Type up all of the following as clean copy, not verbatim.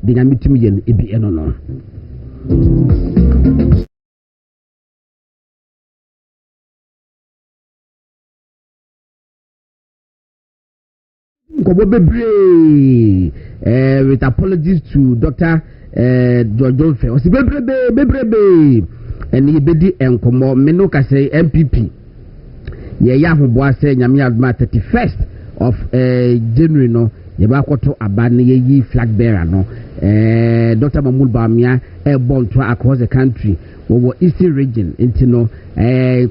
de nyamitim yen ebi eno no Kobo bebre with apologies to Dr. George Olfe. Osi bebrebe and ye bedi enkomo meno ka say MPP. Ye ya ho boa say nyame adma 31st of January no ye ba kwoto aba ne ye yi flag bearer no Dr. Mahmoud Bamia born to across the country wo Eastern region intino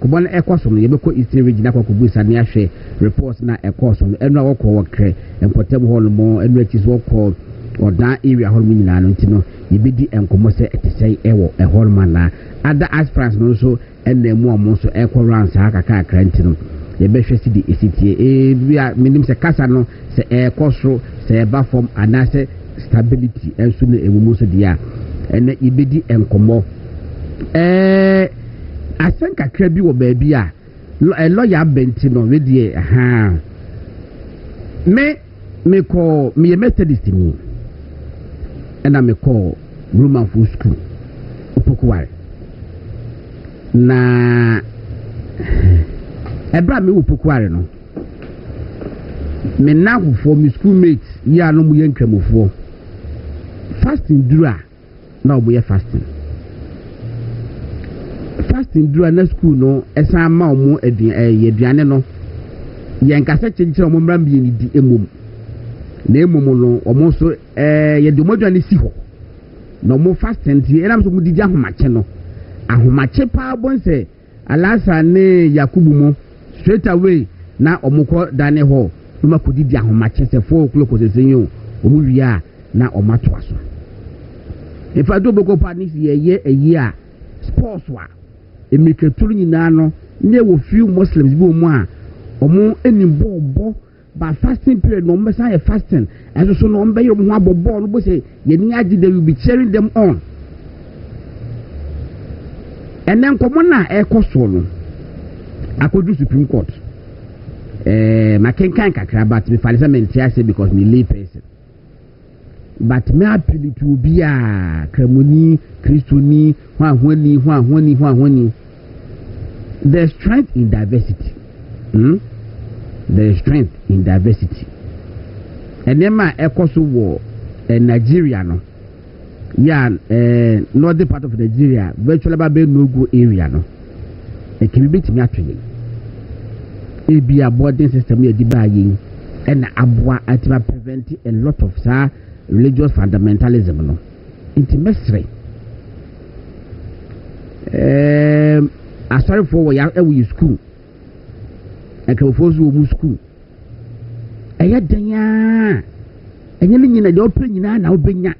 kubon ekoso no ye be ko Eastern region akwakubusa ne ahwe reports na ekoso no enu akọ wokre empotem hall mo enu atis wokọ odan area hall mu nyina no intino ye bedi enkomo se etesei ewo hall man na other aspirants no so enemu omo so ekọ rounds akaka akrantino ye be hwesi di esitie bia minim se kasa no se ekoso se eba form anase stability enso no emumu so dia ene ibedi enkomo asenka krabi wo baabi a lawyer benti no we die me ko me Methodist ni ena me ko Roman Full School opokuware na ebra me opokuware no me na hufo me schoolmates ya no mu yenkramofo fasting dura na obo ye fasting dura na school no esa ma omo aduane no yenkasa chenchira omo mra mbi ni di emom na emom no omo so ye de moduane si ho na omo fasting ti era so mu didi ahomache no ahomache pa bonse alasa ne Yakubu mo straight away na omo ko dane ho no makodi di ahomache se 4 o'clock ko sesenyo omo wia na omato aso ifa do boko panis ye a sports wa emiketuru nyina no ne wo few Muslims bi omo a omo enimbo ba fasting period no mbesa ye fasting eso so no mbe yero ho abobo no bo say ye ni agi they will be cheering them on and then komo na ekoso no akodu Supreme Court makenkan kakra but me falisa mentia say because me lay person but me appeal to be a kramoni Christoni hwahwani there's strength in diversity there's strength in diversity and then my ekoso wo Nigeria no yeah northern part of Nigeria virtually babe no go area no e can be me atwene e be a boarding system e di ba yin and aboa atima prevent a lot of religious fundamentalism no intimacy asare for we are school e ka fozu mu school eya danya enye ni nyina de opre nyina na obenya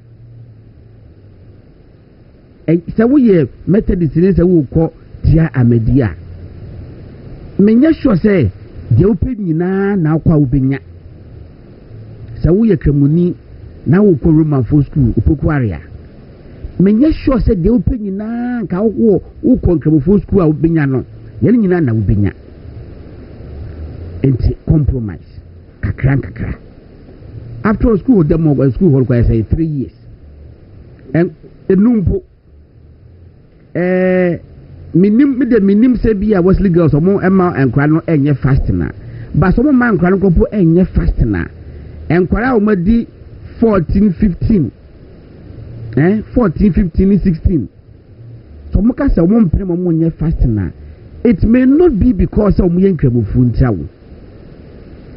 se wo ye Methodist ni se wo ko tia Amedia menya sure say de opre nyina na akwa obenya se wo ye kramuni na wo ko Roman Full School opokuarea menya sure say de opre nyina ka wo ko kramofo school a obenya no ye nyina na obenya enti compromise kakra after school demo school hall kwa say 3 years and enumpo minim say bia Wesley girls omo ema enkra no enye fasting na ba so mo man enkra no kopo enye fasting na enkra o madi 14 15 14 15 16 so mo ka say omo mpre mo enye fasting na it may not be because omo yenkramufu ntawo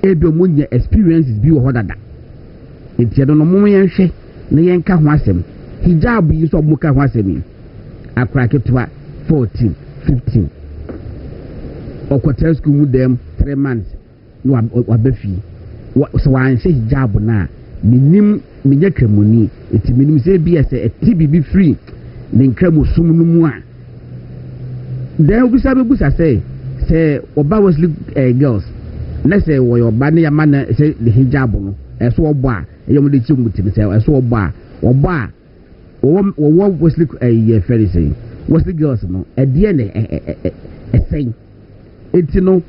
ebi omo nye experiences bi wo hodada enti edo no mo yenhwe na yenka ho asem hijab yi so mo ka ho asem akra ketwa 14 15 okotel school with them 3 months no wabefi so wan say hijab na minim menye kramoni enti minim say bi ese etibi free ne nkramu sum no mu a then obisa bebusa say oba Wesley girls na say wo yo ba ne ya man say the hijab no eso obo a eyom de chimuti say eso obo a wo Wesley ye ferry say Wesley girls no edie ne say enti no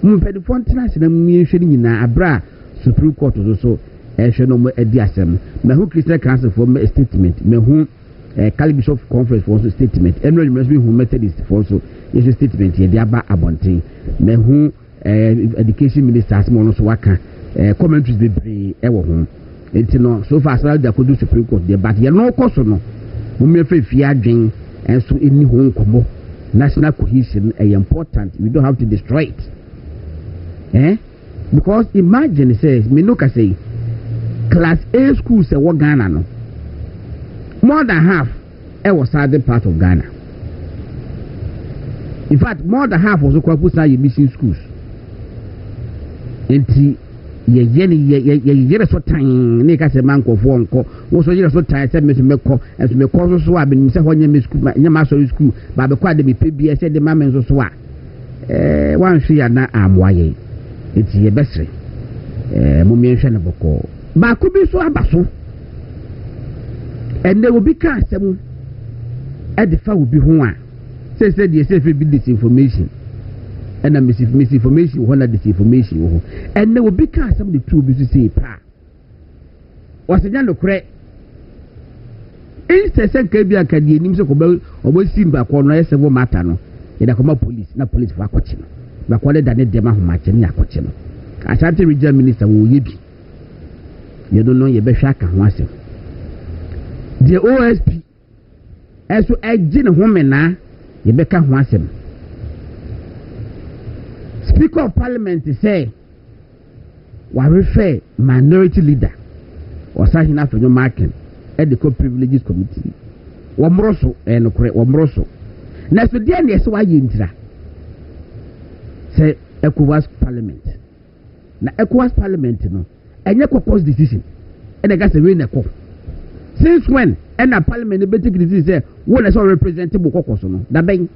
mpedi fontina se na mu nhwe nyina abra Supreme Court so hwɛ no mo adi asɛm me hu Christian Council for me statement me hu Cali Bishop Conference for also statement Emirates University hu Methodist for also issue statement ye dey aba abonten me hu education minister asmo no so waka commentaries bebre ewo ho enti no so far Asare-Bediako do Supreme Court dey but ye no koso no mo me fe adwen enso eni ho nkomo national cohesion is important. We don't have to destroy it. Because imagine says me no can say class A schools say what Ghana no more than half was southern part of Ghana. In fact, more than half was Okwapusana mission schools. Enti ye so time ne ka se manko fo onko wo so ye so time se me meko as me ko so a be se ho nya me school nya ma so school ba be kwa de me pebia se de ma men so a wan hwe ya na amwaye enti ye besre mo mi nhwe ne boko ba ko bi so abaso ende obi ka asem e de fa obi ho a se de se fe bi disinformation and a misinformation one of disinformation and there will be some of the two business say pa was a no correct instead say can be a kadi nim so ko obo sim ba ko no e sevo matter no e da come police na police for akoche no ba ko le da ne dem ahoma che ne akoche no Ashanti regional minister wo ye bi ye do no ye be hwa aka ho asem the OSP eso agi ne ho mena ye be ka ho asem Speaker of Parliament say, "We refer minority leader or something after your marking at the co-privileges committee. Wamroso and correct Wamroso. Now, so the end is why you enter. Say ECOWAS Parliament. Now ECOWAS Parliament, no, and you cause decision, and I got a rain echo. Since when? And a Parliament debating decision say, "What is all representable caucus no? That bang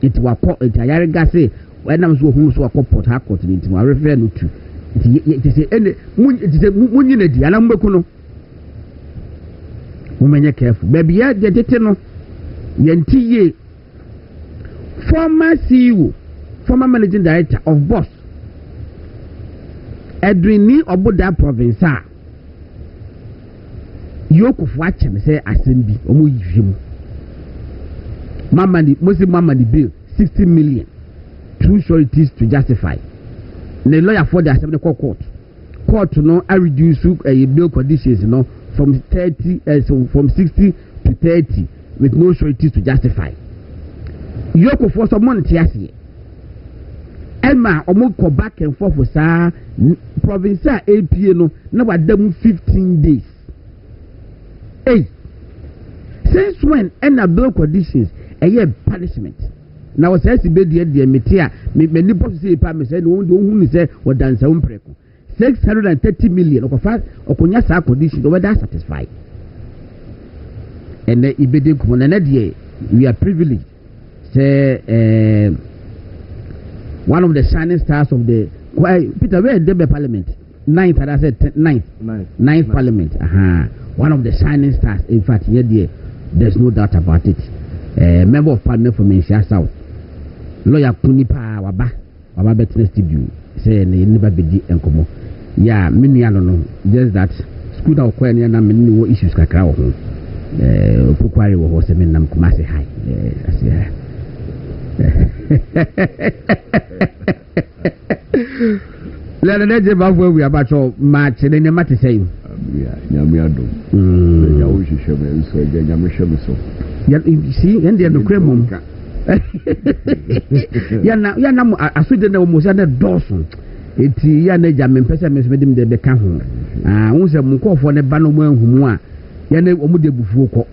it was called it. I got say." When I'm so who so a Port Harcourt into my refer no to it is any it is a munity and I'm no woman careful baby ya de teteno yanti former CEO former managing director of Boss Edwini Oboda province yoku watching say assembly omo yim mama the bill 60 million true sureties to justify. The lawyer for the assembly court no I reduce bail conditions from 30 from 60 to 30 with no sureties to justify. Yoko for some money tiasi. Emma omo go back and forth for sa province APA no na wa dem 15 days. Hey, since when any bail conditions a year punishment? Now was Asare-Bediako the metia me nipo say pa me say no hu say we dance umpreko 630 million okofa okonya sa condition whether satisfied and Bediako na de we are privileged say one of the shining stars of the Peter where the parliament ninth I said ninth parliament one of the shining stars in fact here there's no doubt about it member of parliament from Asia South lawyer Kunipa waba better studio say never be enkomo yeah mini no just that school that ko na many issues kakra ho pokware wo se men nam kuma say hi la na je ba we about match ne mate say nyame adom ya wo hwehwe me nso ya nyame hwe me so ya see and no kremom yana asude na mo na dosun eti ya na jame pese me dem de beka ho won se mo kofo ne ba no mo anhumu a ya na omo de bufuo ko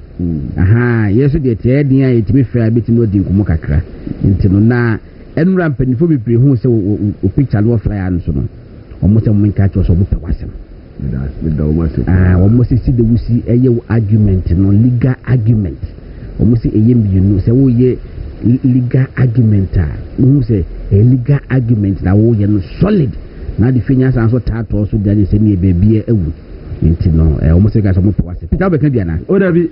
yeso de tie den a etimi fa beti no di nkomo kakra ntino na enura mpanifo bebre hu se o picture no flyer no so no omo se mo nka cho so mo pewasem omo se si de wusi eye argument no legal argument omo se eye mbinu se wo ye legal argument who say a legal argument that we are solid now the finish and so tato also there is any baby ewu intino almost like some to was Peter Bekan dia na o da bi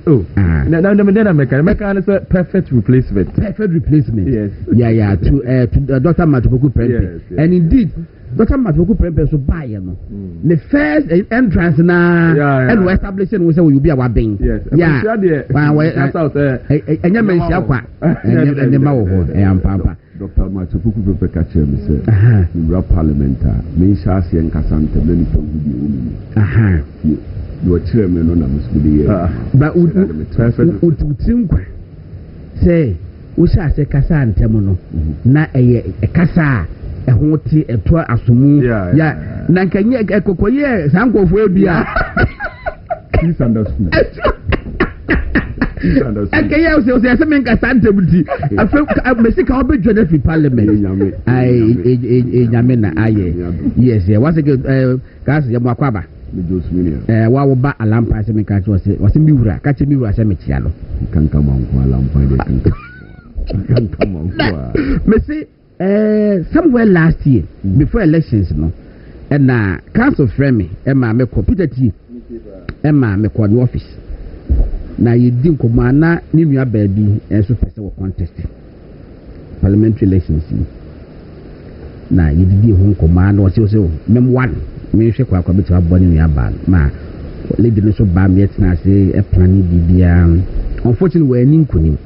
na meka say perfect replacement yes yeah to Dr. Matupoku president and indeed Dr. Matuku Prempe so buy no. The first entrance na and we establishing we say we be our being. Yes. Yeah. That's out there. And you mention akwa. And the mawo ho papa. Dr. Matuku Prempe ka che me say. In parliamentar. Me sha se nkasante na ni to bi o mi. You are chairman no na musbi but utinkwa say we sha se kasa antemu no na kasa ho ti eto asomu ya na nkanye ekokoye sankofo ebia please understand akaya o se men kasa antemu ti afa mesika obedwo na fi parliament ai nyame na aye yes wase kasa ya mwakwaba wa wo ba alampa se me ka che wase mi wura ka che mi wura se me chia no kanka manko alampa de kanka manko me say somewhere last year before elections no and council friend me ma me computer tea ma me ko no office na yedi nkoma na ni nua baabi enso pese wo contest parliamentary elections na yedi ho nkoma na o se mem one me hwe kwa beti abɔ ne nua ba ma lady no so ba me tina se e plan bibia unfortunately we ani nkunim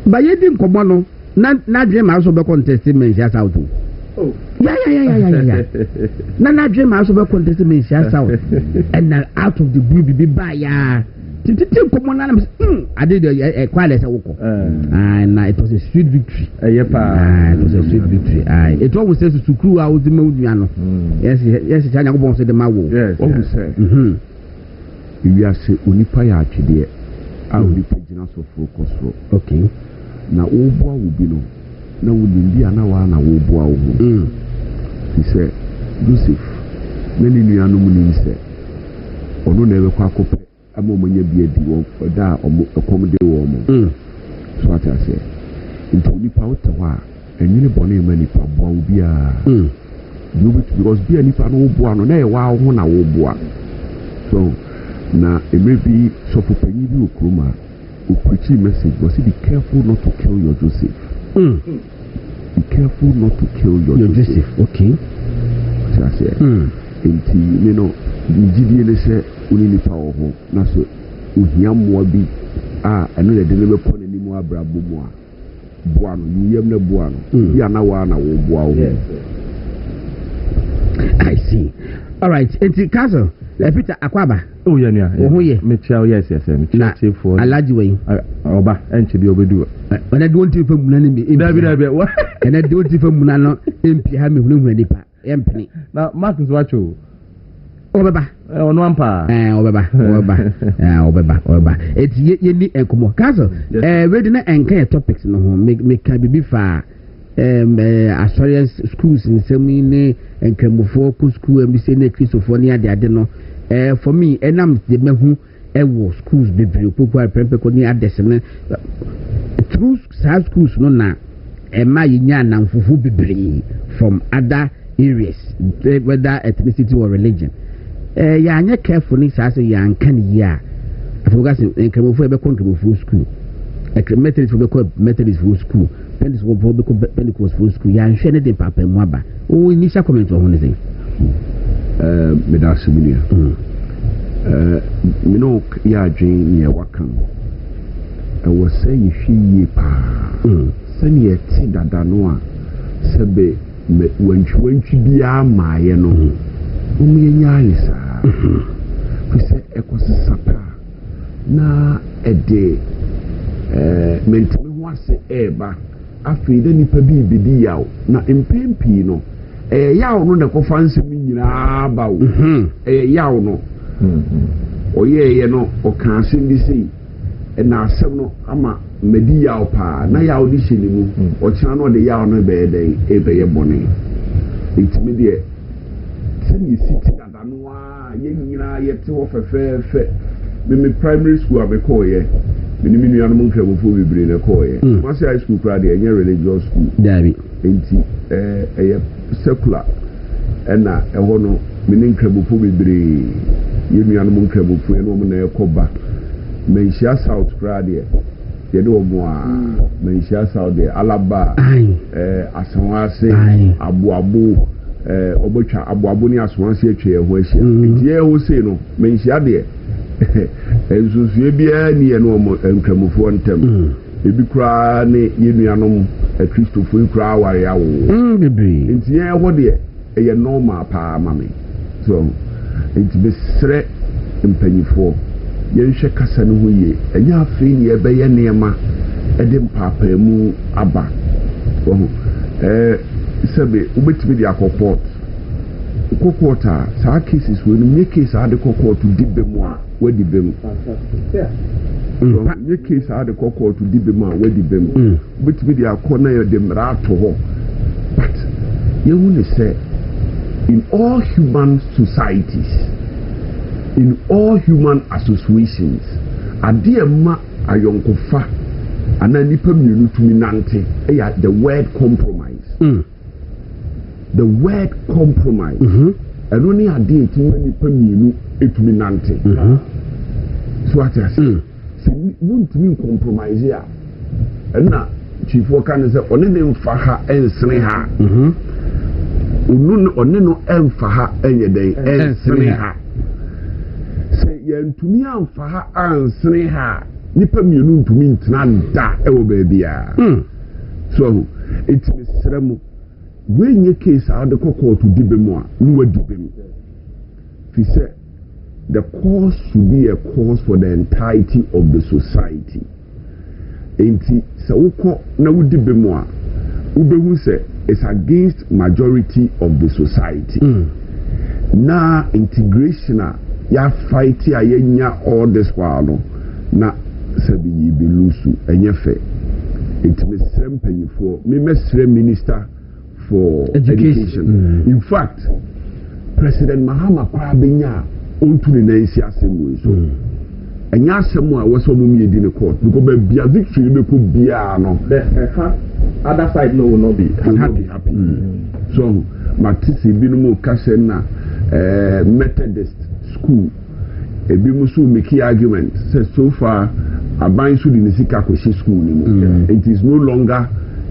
ba yedi nkoma no na dream also be contest men sia south oh yeah na dream also be contest men sia south and out of the blue bibi ba ya titi nkoma na I did a quite a woko and it was a sweet victory it was a sweet victory it always says to crew out the no yes China go say the mawo yes what we say you are say onipa ya atwede a onipa gina so focus ro okay na oboa wo bi no na wo nimbi ana wa na wo boa wo he said Joseph many nuanu mu ni se ono na ebe kwa akopɛ ama omonye bi adi wo da omo ekomde wo mo so ata se nti nipa wote ho a enwini bone ma nipa boa wo bia because bia nipa no wo boa no na e wa ho na wo boa so na emebi so popanyi bi okroma o preach message was be careful not to kill your Joseph. Be careful not to kill your Joseph. Okay. So I say, you know, the say uni ni power ho na so ohia mo bi eno le de le be pon ni mo abrabo mo a boa no yiem na boa no ya na wa na wo boa wo. I see. All right, enti Castle Peter Akwaba. Oh yeah yeah. Oh yeah. Me chia yes me chia for. Alaji way. Oba enche bi obedu. When I don't even muna ni me. Dabi what? And I don't even muna no MP ha me hunu nipa. Empini. Na Marcus wacho. Obeba. Ono ampa. Obeba. Eti ye ni enkomo. Castle we dey na enka topics no ho me ka bibi fa Asare schools in Semine and Kemofo school and Bissene Christophonia de no for me enam de mehu ewo schools bebre popo prempe ni adesene through schools no na ma yinya na mfufu bebre from other areas whether ethnicity or religion ya anya careful ni say ya nkan ya afogas Kemofo e be Kemofo school Methodist for be Methodist school Pentecost for be Pentecost school ya nhwe ne de papa mu aba o initial comment on ne say me da seminia me no ya dwen ye wakan was say hwie pa se ne ti dada no a se be me wantwi bia maaye no mu ye nyaale sa fi se ekosisa na ede mentime ho ase eba afi de nipa bi bidi yaw na empempi no yaw no na kofa nsem nyina ba wo yaw no oyeye no o kan asem di sei na asem no ama medi yaw pa na yaw di hyeni mu o kira no de yaw no be dey ebe ye bone itimi de sani siti dada no a ye nyina ye te ho fefefe me primary school abekoye minimi nua no nkrabofo bebre na koye mase high school kra de enye religious school dabi enti eye secular na eho no mini nkrabofo bebre ye nua no nkrabofo e no mo na ekoba menhia south kra de ye de omo a menhia south de alaba asanwase abuabu obotwa aboabo ni asoanse atwa ho ahia nti ho sei no menhia de ensusu bia ni ye no nkramofo ntem ebi kura ne yenuanom Christopher kura ware awo bebre nti ye ho de ye normal pa mame so nti besre mpanyifo yenhwe kasa no ho ye enya afei ne ebe ye neema ede mpapa mu aba sebe ubetimi di akokot kokota sa cases we no case ade kokot dibe mu a wadi bem so case ade kokot dibe mu a wadi bem ubetimi di akona ye de mrato ho but you will say in all human societies, in all human associations, adema ayonkofa ananipa mienu tumi nante the word compromise. The word compromise. And only a day to nipa mienu etumi nante. So what I say, won't mean compromise here. And now chief worker say only them faha ensre ha. Onne no emfa ha enye den ensre ha se yantumi amfa ha ansre ha nipa mienu ntumi ntena da ewo baabia so etimi sremu wenye case out the court to dibemu a no wadibem fi say the cause should be a cause for the entirety of the society enti se wukọ na wudibemu a ubehu se it's against majority of the society. Na integration ya fight ya yenya all this while na sabi yibi lusu enyefe. It me srempenyi for me mesre minister for education. In fact, President Mahama kwa benya ontu ni nansi asemu so. Enya asemu a waso mu mi edi ne court because be bia victory be ko bia no. Other side no will not be happy. So matisi binumu kasena Methodist school ebi musu make argument say so far aban su di nisika koshi school ni it is no longer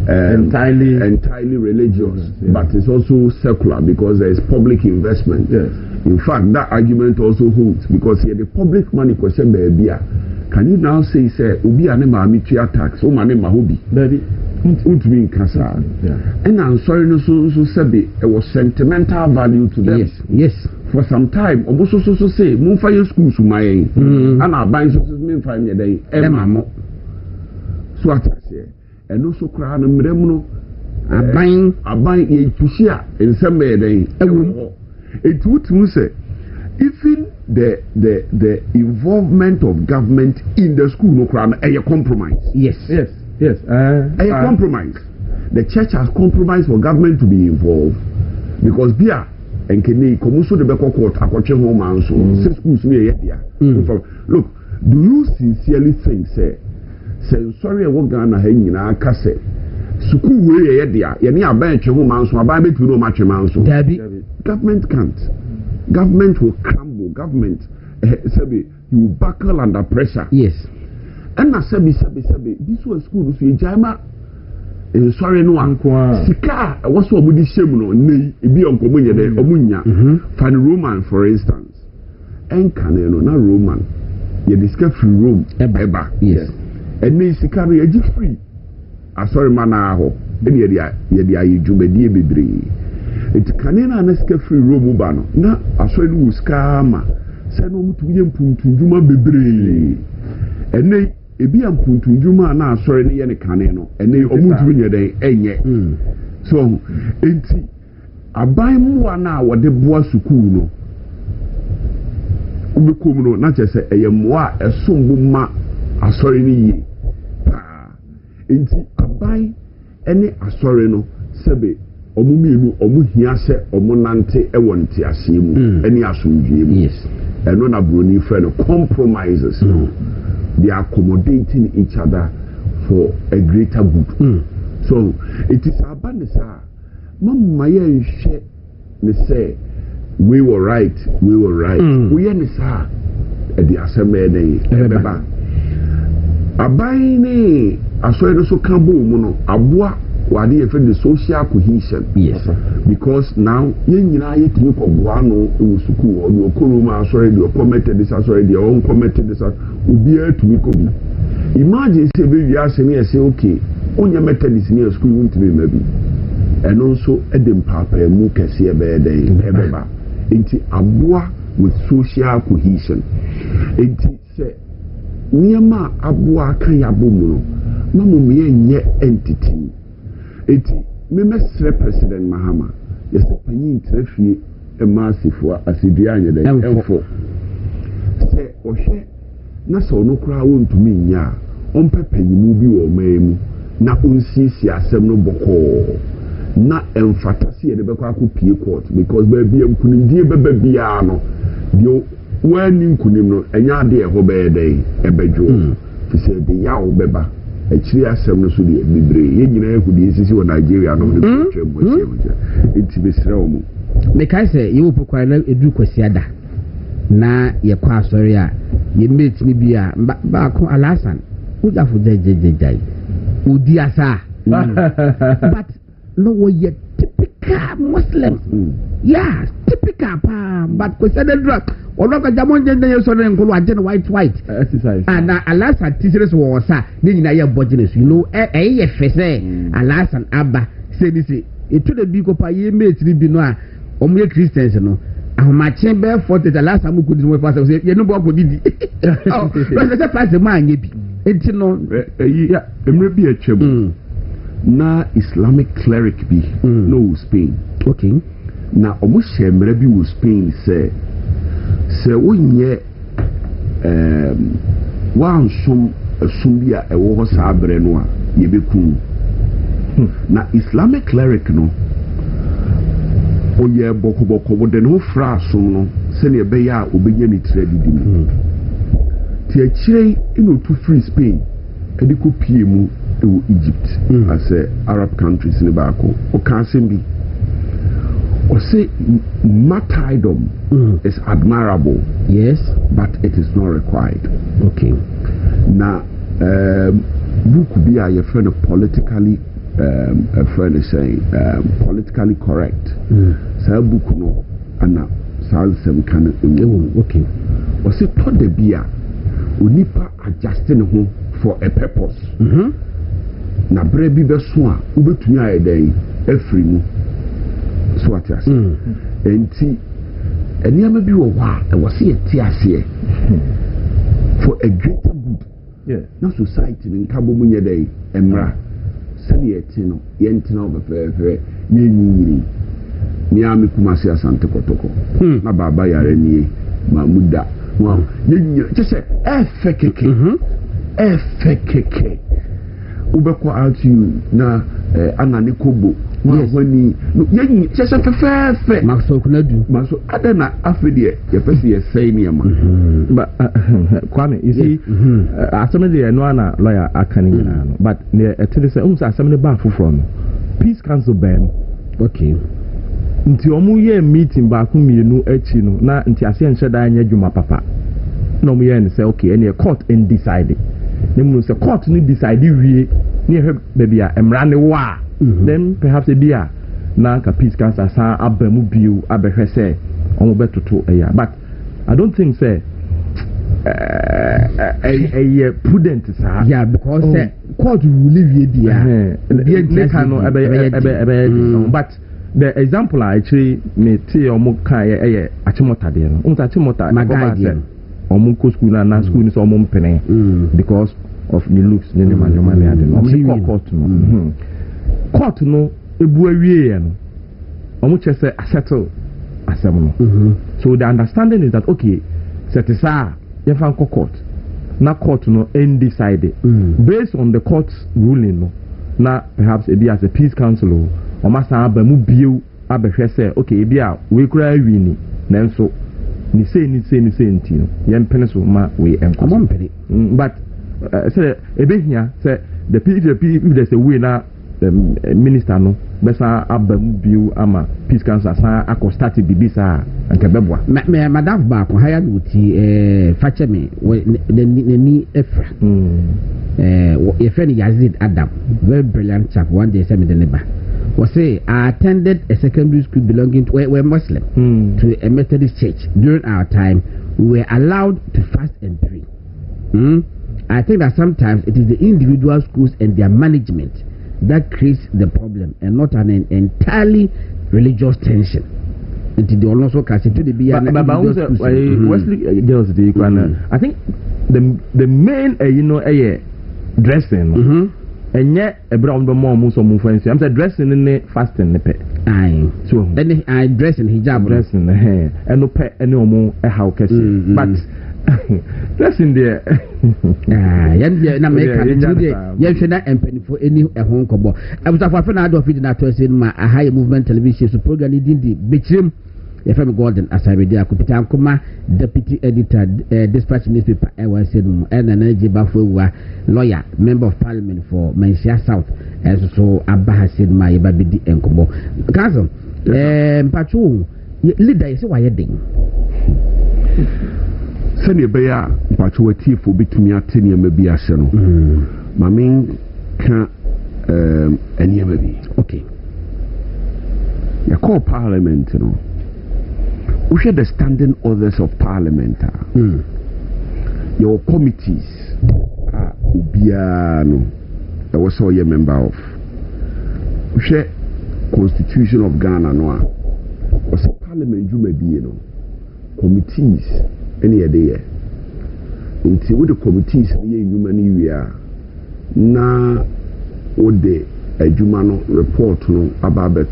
entirely religious, but it's also secular because there is public investment. In fact, that argument also holds because here the public money question baby. Can you now say obi ane ma mitria tax o mane ma hobi baby untumi nkasa and I'm sorry no so sabi it was sentimental value to them. Yes for some time oboso so say mun fa school su mayen and aban so men fa me dey e ma mo so atase and also kra no mrem no aban e pushia ensem be dey ewo etutu say even the involvement of government in the school no kra a compromise. Yes a compromise. The church has compromised for government to be involved because bia enkene komuso de beko court akotwe ho man so say schools me dia. Look, do you sincerely think say sorry e wo Ghana ha nyina aka say school we ye dia ye ne aban twe ho man so aban betu no ma twe man so government can't. Government will crumble. Government you will buckle under pressure. Yes. And na sabi this was school so ejama sorry no anko sika was so mudi shame no nei ebi onkomo nye de omunya fan Roman for instance en kaneno na Roman ye discover free Rome eba yes and nei sika no ye free asori mana ho eni ye dia yedwumadi bebre it kanena na sika free Rome ba no na asori no wuska ma se no mutu ye mpuntunduma bebre ene ebi ampuntunduma na asori ne ye ne kane no ene omutu nye den enye so enti aban mu na wode boa sukuu no ubekom no na chese eye moa esombu ma asori ne yi enti aban ene asori no sebe omumienu omuhia se omunante ewonte asemu ene asomdwe mu yes eno na broni friend compromises no they are accommodating each other for a greater good so it is abanisa mama ye hwe ne say we were right we ye ne sa e di aseme dey ebeba abai ni aso e so kan bo mu no aboa what they refer the social cohesion. Yes. Because now you know you think of guano in school or your kuruma sorry your commented this already your own commented this will be here to be could imagine say baby ask me say okay on your method is near school won't be maybe and also Edem Papa mu kese ebe dey ebeba enti aboa with social cohesion enti say niema aboa kan yabo mu no mamu me nye entity enti me mesre President Mahama yesi panyin trafie emasifo asidua anye dey enfo se ohwe na so no kra wontumi nya ompe panyimu bi wo maemu na onsisi asem no boko na emfatasi de bekwa akopie court because baby amkunimdie beba bia no de wani nkunim no enya de ho be dey ebedwo fi se de yawo beba akiri asem no so de bibre ye nyina ehudi esisi wo Nigeria no de twembo che enti besira wo mu me kai se ye opokwa na edu kwasiada na ye kwa asori a ye mate ni bia ba ko alasan ujafo jejejejai udi asa but no way typical Muslim yeah typical but kwasiada drug oloka jamon jenje so na nkolo agene white exercise and alasan tisere so wo sa ni nyina ye bogene so you know ye fese alasan aba say this etu de bi ko pa ye mate ni bi no a omo Christians no ahomache be 40 the last time could do fast say you no go didi oh but say fast man ye bi enti no ya emre bi atwam na Islamic cleric bi no Spain okay na omo shemre bi wo Spain say wonye wansom asumbi a ewo ho saabre no a ye beku na Islamic cleric no oye boko wode no fra som no se ne be ya obenya ni tragedy ni ti akire ino to free Spain ediko pie mu ewo Egypt as Arab countries ni baako o kan sembi o say martyrdom is admirable yes but it is not required okay na book bi a ye friend politically a friend is saying politically correct sa book no ana salsem kan okay o se to de bia onipa adjusting ho for a purpose na bre bi be so a ubetumi ayedai afri mu so atiase enti eniama bi wo wa e wo se atiase for a greater good na society ni nkabo mu nyedai emra sani etino yentina obefefe yenyiri mi ami kumasi asante kotoko na baba yare ni mamuda wow yenyiri chese efekeke ubekwa out you na anani kobo wani yenyiri chese fefefe maso kunadu maso adana afedie yefesi yesai ni ama but kwame you see asomede no ana lawyer akani na no but ne etede say unsa asomede ba foforo no peace council ban okay nti omu ye meeting ba ku mienu achi no na nti ase enheda anya dwuma papa na omu ye ne say okay any court and decide ne mu say court ni decide wie ne he baby a emra ne wa then perhaps e bia na ka peace council sa abamu biu abehwe say omu betoto eya but I don't think say a prudent sir yeah because court will leave you there but the example actually me tell omo kan ye achimota de no unta achimota magadi omo ko school na school ni so omo mpene because of the looks ni manoma me ade no omo court no ebu awie ye no omo chese settle asem no so the understanding is that okay setisa yefan court na court no undecided based on the court's ruling no na perhaps it be as a peace council o masa abamu biu abehwe say okay e a we kura wi ni nanso ni say enti no yempene so ma we enko mpene but say ebehia say the people if there's a way na minister no besa abam biu ama peace council sa akọ start bibisa anka beboa madam ba ko haya wuti fache me ni efra your friend Yazid Adam, very brilliant chap, one day sent me the neighbor was say I attended a secondary school belonging to we're Muslim to a Methodist church. During our time we were allowed to fast and pray. I think that sometimes it is the individual schools and their management that creates the problem and not an entirely religious tension. And they also can say to the Wesley girls I think the main dressing and yet a brown more some fancy. I'm dressing in the fasting the pet. Aye. So then I dress in hijab dressing the hair and no pet any more a how but dressing there. Na make na empany for any a home combo. I was a friend of it that was in my high movement television so program in the Bɛkyerɛ FM Golden Asare-Bediako Peter Nkuma deputy editor dispatch newspaper was said and an energy bafwa lawyer member of parliament for Manchester South as so Abba said my babidi enkobo cousin patrol leader is why ding sani beya patrol tifo bitumi atene mabi ahye no mame ka eniyama bi okay ya call parliament no we share the standing orders of parliament. Your committees are Ubiano. I was all a member of. We share Constitution of Ghana. No, was a parliament. You may be committees any day. Until the committees here human we are na what the Jumano report no about the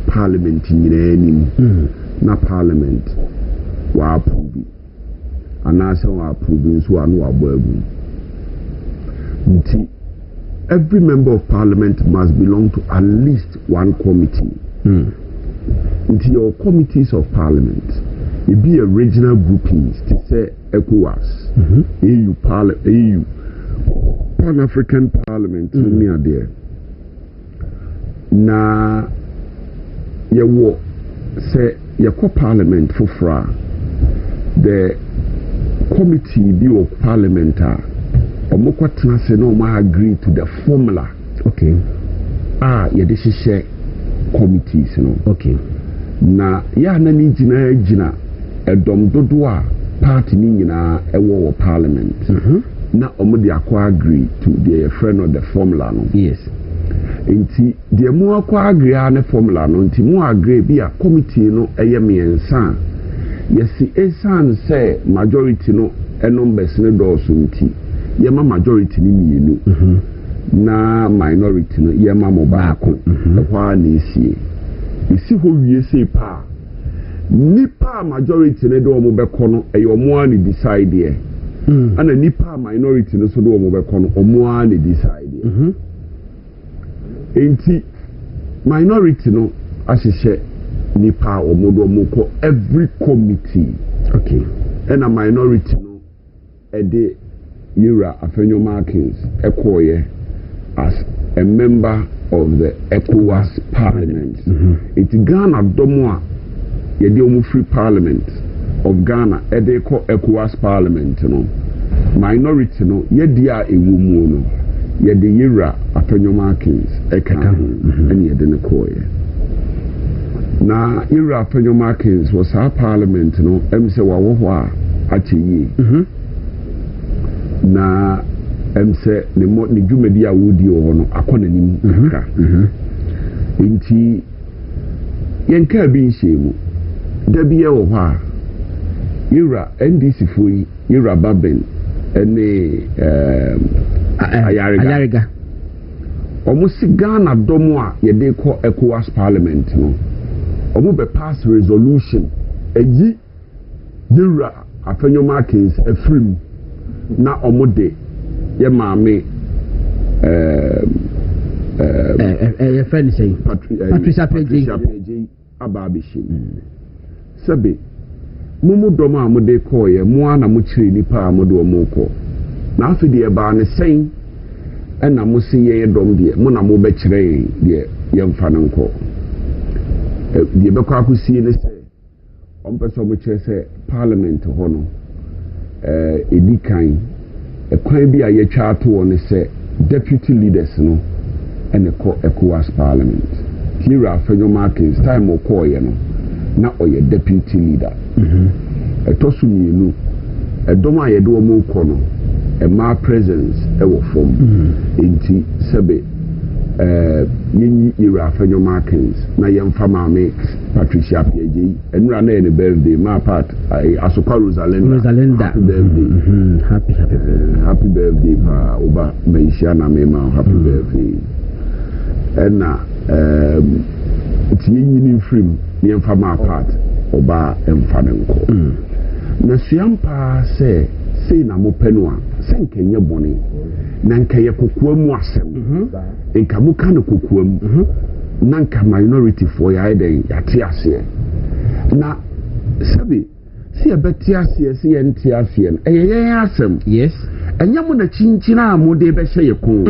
parliament in any. Na parliament wa approve anasa wa approve so anu aboagu nti every member of parliament must belong to at least one committee nti your committees of parliament it be a regional groupings to say ECOWAS EU Pan-African Parliament me there na yewo say your parliament for the committee view of parliament no agree to the formula okay this share committees no okay na ya na ni jina edom dodo a party ni nyina ewo parliament na de agree to the friend of the formula no yes nti de mu akwa agree na formula no nti mu agree bi a committee no eye miensa yesi esan say majority no numbers ne do so nti ye ma majority ni mienu na minority no ye ma mo baako kwa na esie esi ho wie sei pa nipa majority ne do mo beko no eye omo ani decide e ana nipa minority no so do mo beko no omo ani decide enti minority no asese nipa omodo moko every committee okay and a minority no ede Yura Afenyo Markins ekoye as a member of the ECOWAS parliament it Ghana domo yede omo free parliament of Ghana ede ko ECOWAS parliament no minority no yede a ewu mu no yede Yura Afenyo Markins eka and yede ne koye na Yura Afenyo Markins was our parliament no emse wa wo ho a acheyi na emse ne mo ne dwumadi a wodi ho no akona nim ka enti yenka bi nhemu da bi e wo ho a Yura NDC foi Yura Baben ene ayariga omo si Ghana domo a yede ko ECOWAS parliament no omo be pass resolution eyi Yura Afenyo Markins afrim na omo de ye maame friend say Patricia Page ababishi sabe mumu dom a mode ko ye mo ana mo kire nipa a mode omo ko na afi de ba ne sen ɛna mo se yɛ dɔm deɛ mo na mo bɛkyerɛ deɛ yɛmfa no nkɔ deɛ bɛkɔ akɔsie ne sɛ ɔmpɛ sɛ ɔmokyerɛ sɛ parliament hɔ no ɛdi kan ɛkwan bi a yɛtwa ato wɔ ne sɛ deputy leaders no ɛne kɔ ECOWAS parliament Tira Fenyo Markins time ɔkɔɔyɛ no na ɔyɛ deputy leader ɛtɔ so mmienu ɛdɔm a yɛde wɔn kɔ no ɛmaa presence ɛwɔ fam enti sɛbe yɛnyi Tira Fenyo Markins na yɛmfa maame Patricia Piagyei ɛnura na yɛ ne birthday ma part Asokwa Rosalinda happy birthday happy birthday pa oba Maisha na mema happy birthday ɛna ti yɛnyini mfirim ne yɛmfa ma part oba ɛmfa ne nkɔ na suampa sɛ sei na mopɛ no a sɛ nkɛnyɛ bɔne na nkɛyɛ kokoa mu asɛm nka moka no kokoa mu na nka minority for yɛayɛ dɛn yɛate aseɛ na sɛbe sɛ yɛbɛte aseɛ sɛ yɛnte aseɛ no ɛyɛ yɛn asɛm yes ɛnyɛ mo na kyinkyina a mode bɛhyɛ yɛ ko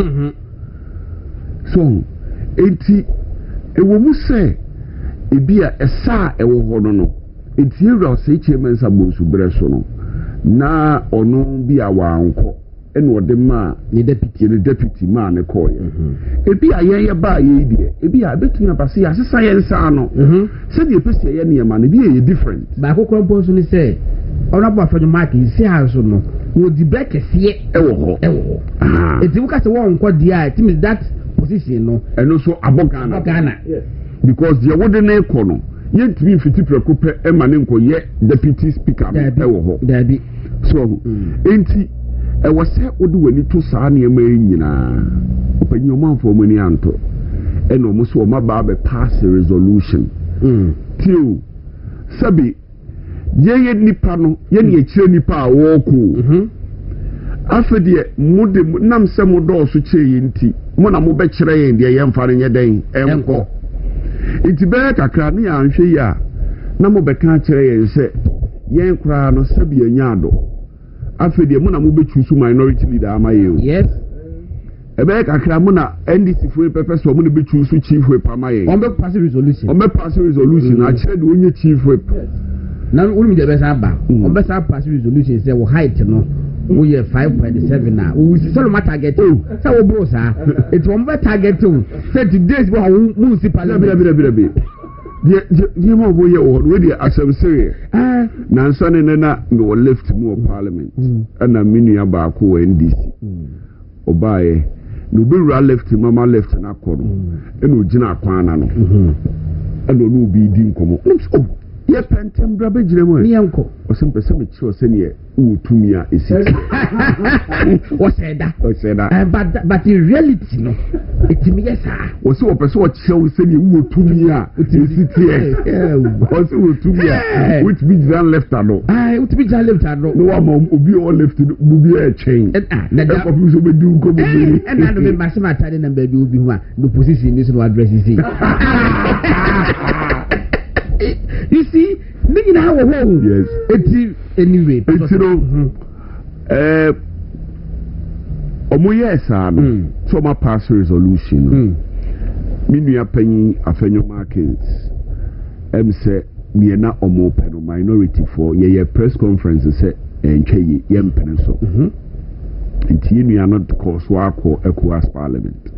so enti ɛwɔ mu sɛ ebi a ɛsa a ɛwɔ hɔ no enti yɛwura sɛ kyerɛ nsa bonsu berɛ so no na ɔno bi a wankɔ ɛna ɔde ma ne deputy ma ne kɔɔyɛ ebi a yɛn yɛ baa yɛ deɛ ebi a betumi abase yɛ asesa yɛn nsa no sɛdeɛ pɛsɛ yɛ nneɛma no bi yɛ different baako kora mpo so ne sɛ ɔnabɔ afɛnyo mark nsi ha so no wɔdi brɛ kɛseɛ ɛwɔ hɔ eti wo ka sɛ wɔn nkɔ deɛ a it means that position no ɛno so abɔ Ghana because deɛ wode ne kɔ no yɛntumi mfiti prɛko pɛ ɛma ne nkɔyɛ deputy speaker no ɛwɔ hɔ so enti ɛwɔ sɛ wode w'ani to saa nneɛma yi nyinaa ɔpanyin ɔmanfoɔ mu ani anto ɛna ɔmo so ɔma baa bɛ pass a resolution tio sɛbi yɛyɛ nipa no yɛne akyerɛ nipa a wɔɔko afɛ deɛ mode nam sɛ mo dɔɔso kyerɛ yɛ nti mo na mobɛkyerɛ yɛn deɛ yɛmfa no nyɛ dɛn ɛnkɔ nti bɛyɛ kakra ne yɛanhwɛ yi a na mobɛka kyerɛ yɛn sɛ yɛn koraa no sɛbi yɛnya adɔ afɛ deɛ mo na mobɛtwi so minority leader ama yɛ o yes ɛbɛyɛ kakra mo na NDC fo pɛpɛ so mo na bɛtwi so chief whip ama yɛ ɔmbɛ pass resolution akyerɛ de onye chief whip na wonu de bɛsa ba ɔmbɛ sa pass resolution sɛ wo height no wo yɛ 5.7 na wo si sɛ ma target o sɛ wo bro sa it ɔmbɛ target o sɛ today's bo mu si parliament die mo bo yɛ o we dey asem sere na nsa ne na no left mu of parliament ana minua ba ko wɔ NDC obaye no be left mama left na kɔ no ɛna ogina akwan na no ɛna no obi di nkomo yɛ pɛntɛm bra bɛgyina mu ne yɛnkɔ ɔsɛm pɛ sɛ mekyerɛ sɛ ne wo tumi a ɛsi ɔsɛda but in reality no ɛtumi yɛ saa ɔsɛ wɔpɛ sɛ ɔkyerɛw sɛ ne wo tumi a ɛsi tiɛ ɔsɛ wo tumi a wotumi gyina left ano wotumi gyina left ano na wama obi a ɔwɔ left no bubi a ɛkyɛn ɛkɔpem sɛ wobɛdi nkɔmmɔ biri ɛna no memasɛm atade na baabi wobi ho a no position ni so no address sei you see, nigga na wo ho. Yes. Anyway. No. Omo yesa no. So ma pass resolution. Me nua panyin Afenyo Markins. Say me na omo pe no minority for ye press conference say entwe ye mpene so. Nti nua no cause wa akọ ECOWAS parliament.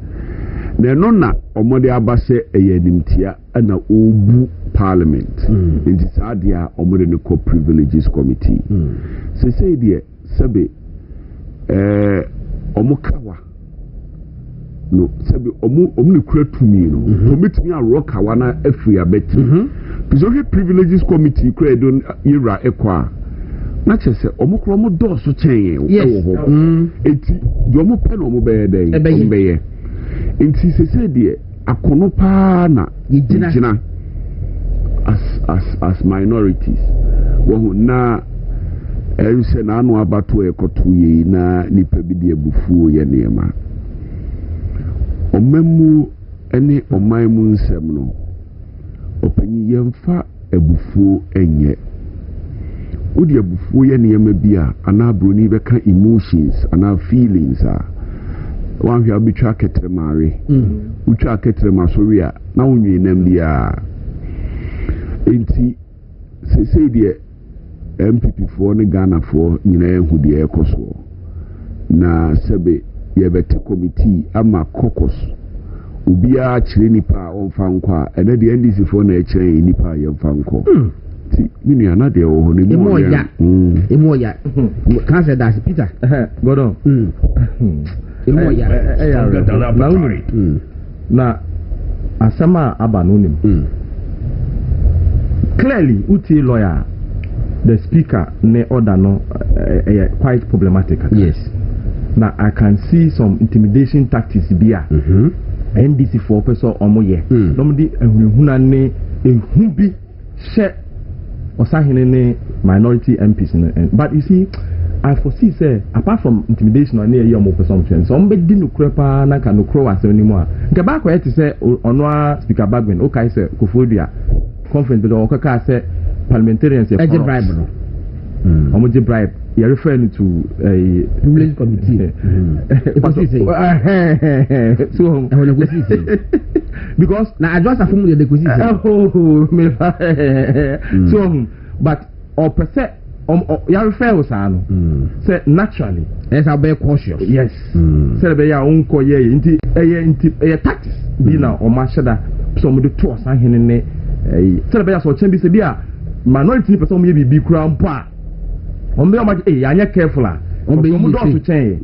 Na no na omo de abase eyanimtia na obu parliament in this idea omore ko privileges committee say there sebe omukawa no sebe omu kura tumi no omitumi arokawa na afri abeti because privileges committee kura don yira ekwa na chese omukura mo do so chen e wo ho enti do omu pe no omu be dey ombeye enti say there akono pa na yigina as minorities wo na ense na anu abato ekoto yi na nipa bi de abufuo ye neema omemu ene omanmu nsem no opanyi yemfa abufuo enye odi abufuo ye neema bi a ana broni beka emotions ana feelings a one here be track ketremare we track ketrema so we are now we name dia enti say the MPP for ne Ghana for nyina ehu de ekoso na sebe ye bete committee ama caucus ubia chire nipa onfa nkwa ene de NDC for na chire nipa ye mfa nkọ ti mini ana de o ne mo ya emo ya can say that Peter go on emo ya na asama aba no nim clearly uti lawyer the speaker ne order no quite problematic. Yes. Now I can see some intimidation tactics here. NDC for person omo ye. Normally ehuna ne ehumbi share osahene ne minority MPs but you see I foresee say apart from intimidation on near omo person some be di nukure pa na ka nukure wasem ni mu a nke ba ko yeti say ono speaker Bagman o kai say Kofodua conference be o ka say parliamentarians a bribe no omoje bribe you are referring to a privilege committee so because na address afum the so but or per se you refer us no say naturally yes I'll be cautious yes say be ya unko ye inti tactics bi na o ma sheda so mo de to osan ne say be ya so chen bi se bia minority person may be kura mpa on be anya careful on be mu do to chen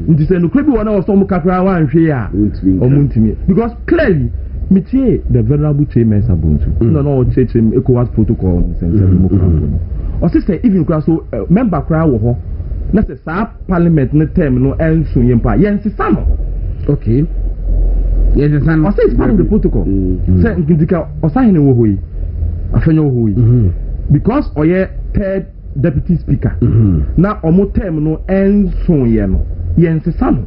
nti say no krebi wona o so mu kakra wan hwe a o mu ntimi because clearly metie the venerable chairman Sabuntu no church ECOWAS protocol sense mu kura no o say even kura so member kura wo ho na say sa parliament ne term no enso yempa yensisa no okay yes san o say it's part of the protocol say nkindika o sa hene wo hoyi afenyo wo hoyi because oye third deputy speaker na omo term no enso ye no yensisa no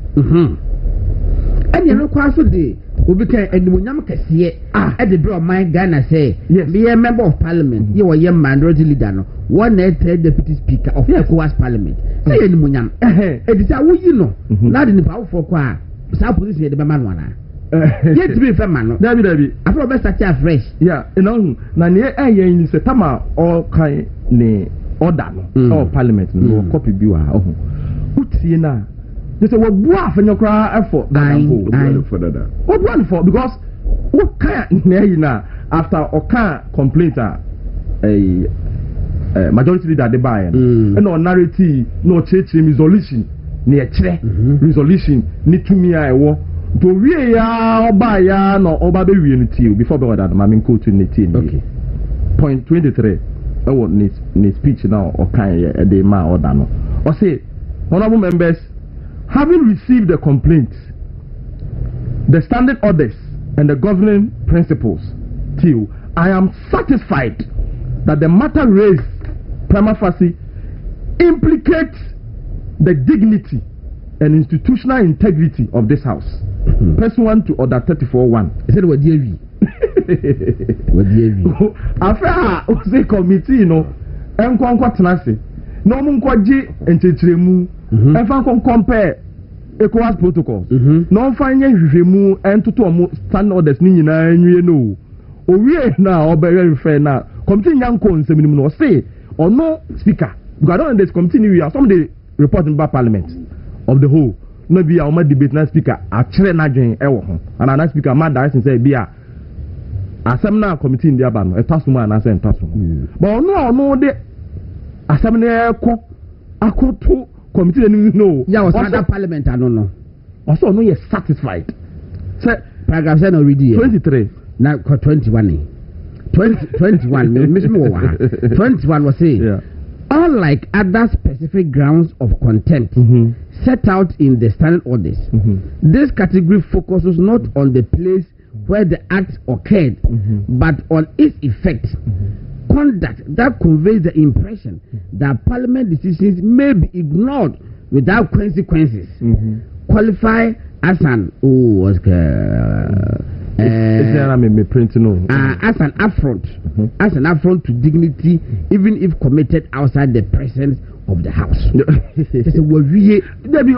and you know kwa so de obi kan animunyam kese e de bro man Ghana say be a member of parliament you were minority leader no one third deputy speaker of ECOWAS parliament say animunyam e dey say wo yi no na de nipa wo for kwa sa position e de be man wana yet to be fair man no dabi afro be start afresh yeah na ne yin se tama all kind ne order no or parliament no copy bi wa utie na they say what bua afanyokra effort what one for because what kind na after oka complaint a majority leader dey buy and on narrative no church resolution ne kire resolution ni tumi a ewo to wie ya oba ya no oba be wie no tie before be that ma me ko to ne tie okay point 23 ewo ni speech now okan ye dey ma order no o say honorable members having received the complaints, the standing orders, and the governing principles, till I am satisfied that the matter raised prima facie implicates the dignity and institutional integrity of this house. Pursuant to Order 34:1. He said, "What do you after the committee, tenase. No munkwaji enchechiremu. Efa compare ECOWAS protocols. No fanye hwehwemu entoto omo stand orders ni nyina anwie no. Owie na obere refer na committee nyanko nseminim no say ono speaker. Because I don't know this committee we are some the report in parliament of the whole. No be our debate na speaker a kire na dwen ewo ho. And na speaker ma direction say bia asem na committee ndi aba no etasuma na say entaso. But ono de asem na ekọ akoto committee no. Yeah, was other parliament I don't know. Also no you satisfied. Say paragraph 7 already 23. Now 21. 21 miss me 21 was say unlike other specific grounds of contempt set out in the standing orders, this category focuses not on the place where the act occurred, but on its effect. Conduct that conveys the impression that parliament decisions may be ignored without consequences qualify as an as an affront to dignity, even if committed outside the presence of the house.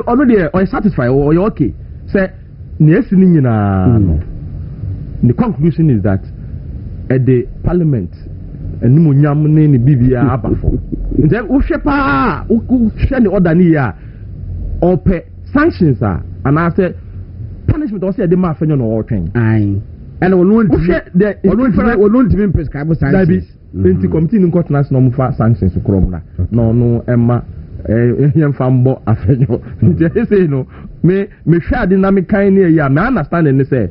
Already are satisfied or you're okay. say yes ni no the conclusion is that at the parliament and mo nyam ne ni bibia abafo nje wo hwe pa wo hwe ne order ni ya ope sanctions are and I say punishment or say the ma fanyo no wo twen ai and we won't even prescribe sanctions plenty committee in court national mo fa sanctions krom na no emma ehia fambo afenyo nje say no me hwe ade na me kan ne ya me understand ne say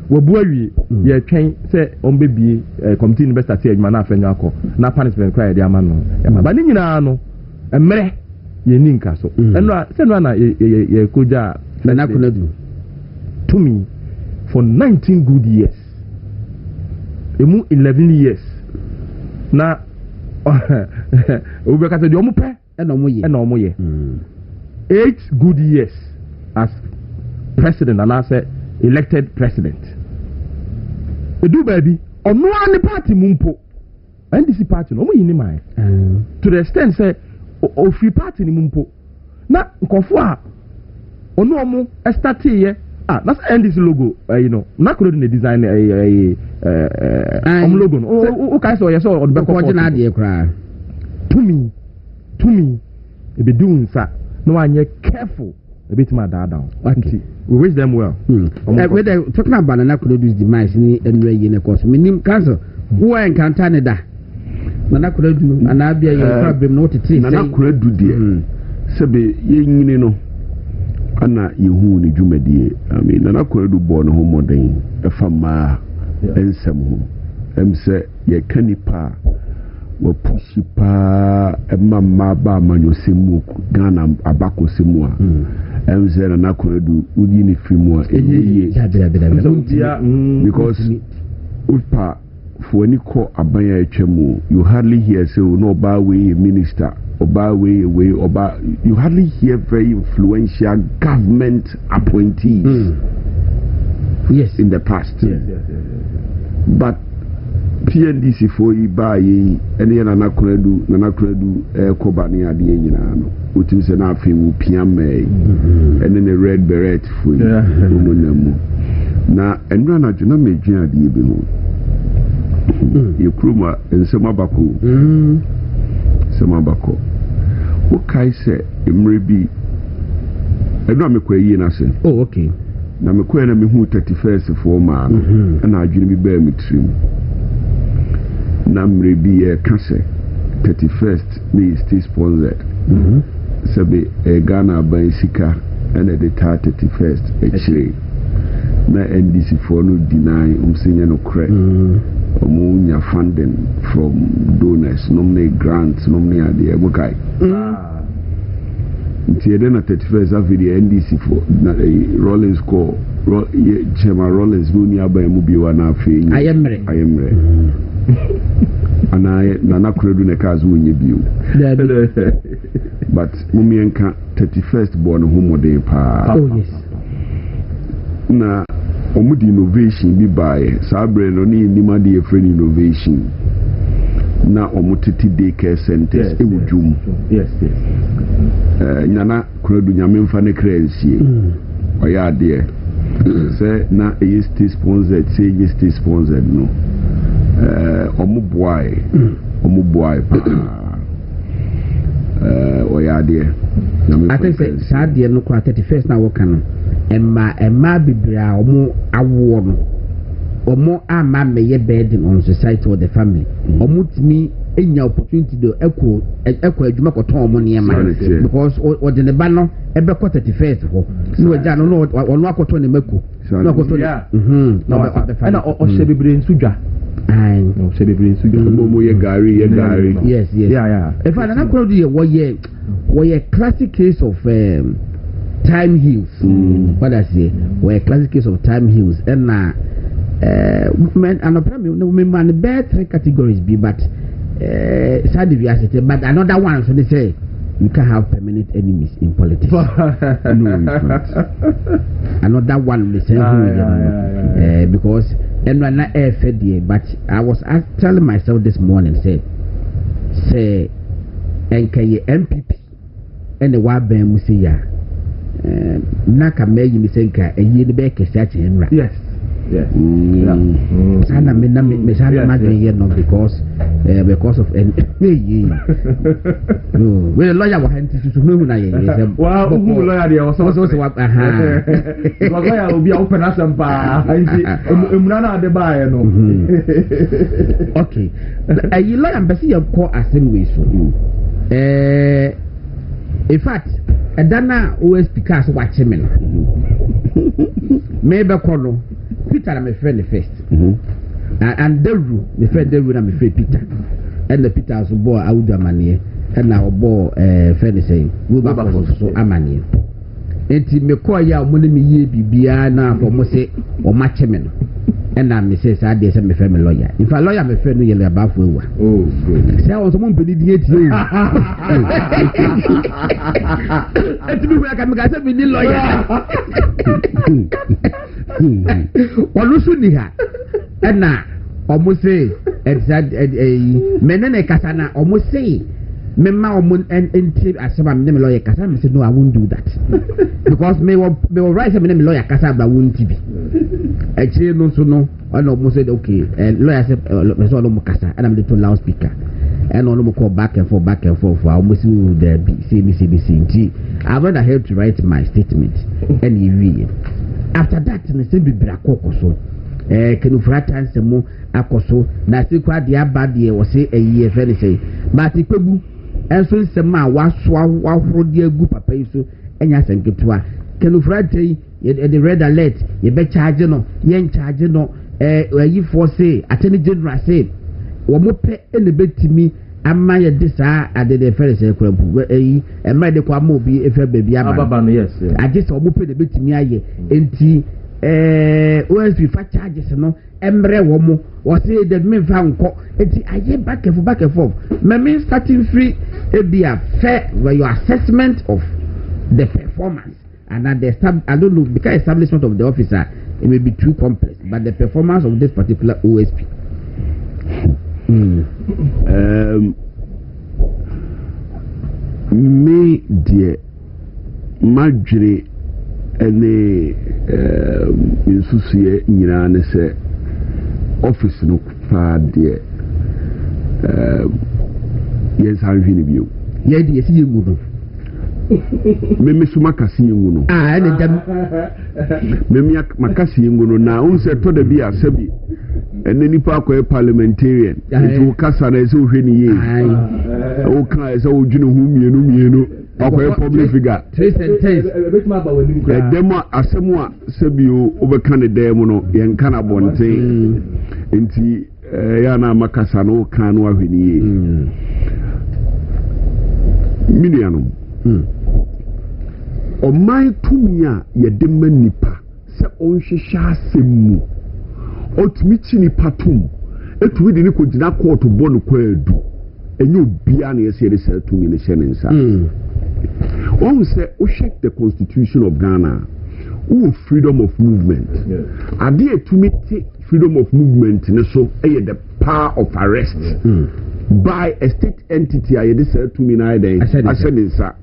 wabu awie ye twen say ombebie committee in best ati adwuma na afenyo akọ na punishment cry dey ama no ba ni nyina no emre ye ni nka so eno say no na ye koja na kunadu to me for 19 good years emu 11 years na obeka say de omo pe eno mo ye 8 good years as president and as elected president edu baby ono ani party mumpo NDC party no mo yini mai to the extent say o free party ni mumpo na nkofo a ono omo start here that's NDC logo you know na kuro the design logo no o kai so yes o be ko na de kra to me e be doing sa no anye careful a bit more down. Okay. We wish them well. We're talking about Nana Kuredu's demise in the course. Minim council who are encountering that. Nana Kuredu and Abia, you probably know to see Nana Kuredu, dear. Sabe, you know, Anna, you who need you, my dear. I mean, Nana Kuredu born home modern, a fama, and some home. Say, ye canipa. Wa pushi pa mama ba manyo semu Ghana abako semu a emze na Kuredu udi ni fimu because upa for any call abanya echemu you hardly hear say no ba we minister oba we oba you hardly hear very influential government appointees yes in the past yes. But PNDC for Ibaye and Nana Kuredu Kobani ade nyina no utim se na afi wo piame and then the red beret for mu na enra na juna medwin ade bi ho ye kroma ensema bako wo kai se emre bi enra me kwayi na se oh okay na me kwayi na me hu 31st for ma na adwene bi ba me trim Namre be a cancer 31st me is sponsored. Sabe Ghana by Sika and at the 31st actually. Na NDC for no deny senior no credit. Omunya funding from donors, nomne grants, nomne idea. Okay. Until at 31st of the NDC for Rollins call. Chema Rollins no nearby Mubiwa na fe. I am ready. And Nana Kuredu nekazu unye biu. But mumienka 31st born home day pa. Oh yes. Na omudi innovation bi bae. Sabre no ni nima di friend innovation. Na omutiti daycare centers ewujum. Yes. Nana Kuredu nyame mfa ne krensie. Oya ade. Say na e state sponsored, say e state sponsored no. Omubuai oyade I think say sad year no 31st na work no emma bibra omo awo no omo ama meye burden on society or the family omo timi enya opportunity do eko adwuma koton omo niema because o de ne ba no ebe 31st ho no agya no ono akoto ne mako no akoto na o shebebre nsudwa no shebebre nsudwa mo ye gari yes yeah if I na crowd ye wo ye classic case of time heals what I say wo a classic case of time heals and na men and no man bad three categories be but side diversity but another one so they say you can't have permanent enemies in politics. No, you can't. Another one they say because and when I fed but I was telling myself this morning say NKA MPP and the Wabem Musia na ka me yi ni senka eyi ni be kesi ache enra yes sana me sana imagine here no because of ye no we lawyer wa hanti to hu na ye wa hu lawyer dey so wa lawyer obi a open asempa anti emuna na ade ba ye no okay ayi lawyer mbesi ye call assembly so in fact edana OSP cars watch me no me be call no Peter na my friend first and Deru my friend Deru na my friend Peter and the Peter so boy awudu amanie and na obo friend saying we ba so amanie enti me call ya mo ne me ye bibia na for mo say o match me no and na me say say dey say me friend me lawyer if a lawyer me friend no yele abafo ewa oh good say o so mo mpedi di eti o eti bi we aka me ga say me ni lawyer olusu ni ha na omo say menene kasa na omo say memma omo enti asema me lawyer kasa me say no I won't do that because me will write me lawyer kasa ba won't be actually no so no and omo said okay lawyer say me so no kasa and I'm the loudspeaker and no call back and forth for almost the CBC I rather help to write my statement and you after that ne se bibira kokoso kenufrata nsemo akoso na se kwa dia bade wo se eyi fe ne sei but ipebu enso nsem a waso ahoro de agu papa yi so enya senketua kenufrata yi the red alert ye be charge no ye charge no eyi for say attorney general say wo mo pe ene betimi ama ye de saa ade de fere se kwampu eyi emra de kwa ma obi efe baby ababa no yes aje se omo pe de betimi aye enti OSP fa charges no emre wo mo wo say de me fa nko enti aye back and forth me starting free ebia fair your assessment of the performance and at the I don't know because establishment of the officer it may be too complex but the performance of this particular OSP me dear madre ene insusie nyina ne se office no fa dear yes how you bio ye de yesi yemu no me suma kasi yemu no ene dem me makasi yemu no na unse to da bi asabi ene nipa akoye parliamentarian nti kasa na ese ohwe ni ye o kan ese o dwene hu mienu akoye public figure 3 sentence betima ba wani kra demo asemu a sabio obeka ne demo no ye nka na bonten nti ya na makasa no kan no ahwe ni ye miniano o mai tumia ye de manipa se onhwehwe asemu otumi ni patum etumi de ni ko gina court bo no kwadu enyo bia na yesi se tumi ne hye ne nsa on say o check the constitution of Ghana o freedom of movement ade etumi ti freedom of movement ne so the power of arrest by a state entity aye de se tumi na ide ahye ne nsa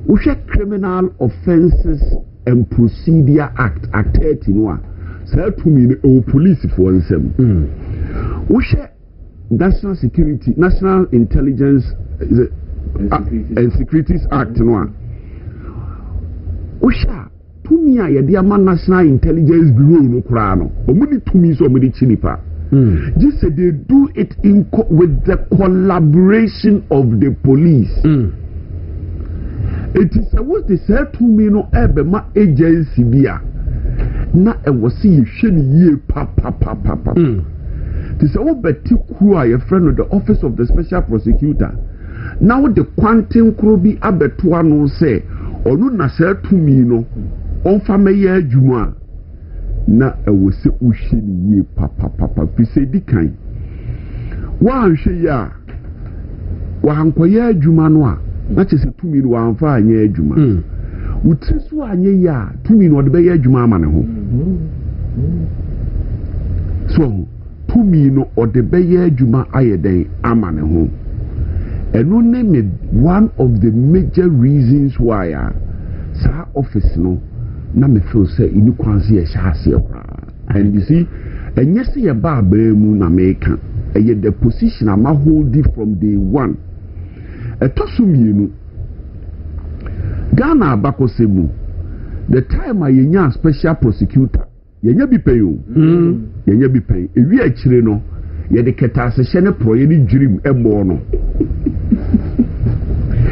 o check criminal offences and procedure act 30 no say to me o police for nsem wo share national security national intelligence and securities act no wo share to me a ye ama national intelligence bureau no kra no omudi to me so omudi chinipa just say they do it with the collaboration of the police it is what they say to me no ebema agency bia na ewose yehwe ni ye pa this all beti ku a your friend the office of the special prosecutor now the quantum kro bi abeto ano say onu na say to me no onfa meye adwuma na ewose uhwe ni ye pa fi say dikan wa hwe ya wa hankoye adwuma no a na chese to me no wa anfa anya adwuma utrisu anye ya tumi no de be ya adwuma ama ne ho so tumi no de be ya adwuma ayeden ama ne ho eno ne me one of the major reasons why sa office no na me feel say ini kwanse ye hyase and you see enye se ye ba mu na meka eye the position am hold it from day one etosumienu Ghana abakosemu the time ayenya special prosecutor yenya bi pay yenya bi pay ewi akire no ye de ketase hye ne proye ni dwirim ebo no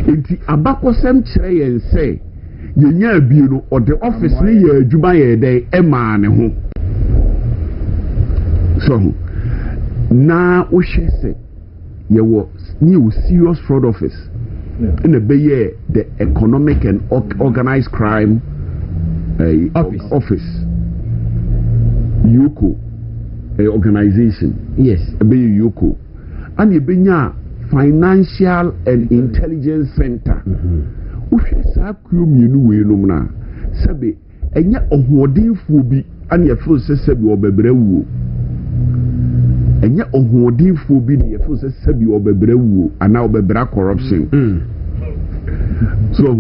enti abakosem kire yen say yenya abie no or the office ni ye adwuma ye dey ema ne ho so na o hye say ye wo new serious fraud office in a bay the economic and organized crime office Yoko organization yes a bay Yoko and you financial and intelligence center uhwe sa kuomienu we no na sebe enya ohodinfo bi and ye feel say sebe obebrewu enya ohodinfo bi ne ye feel say sebe obebrewu ana obebra corruption so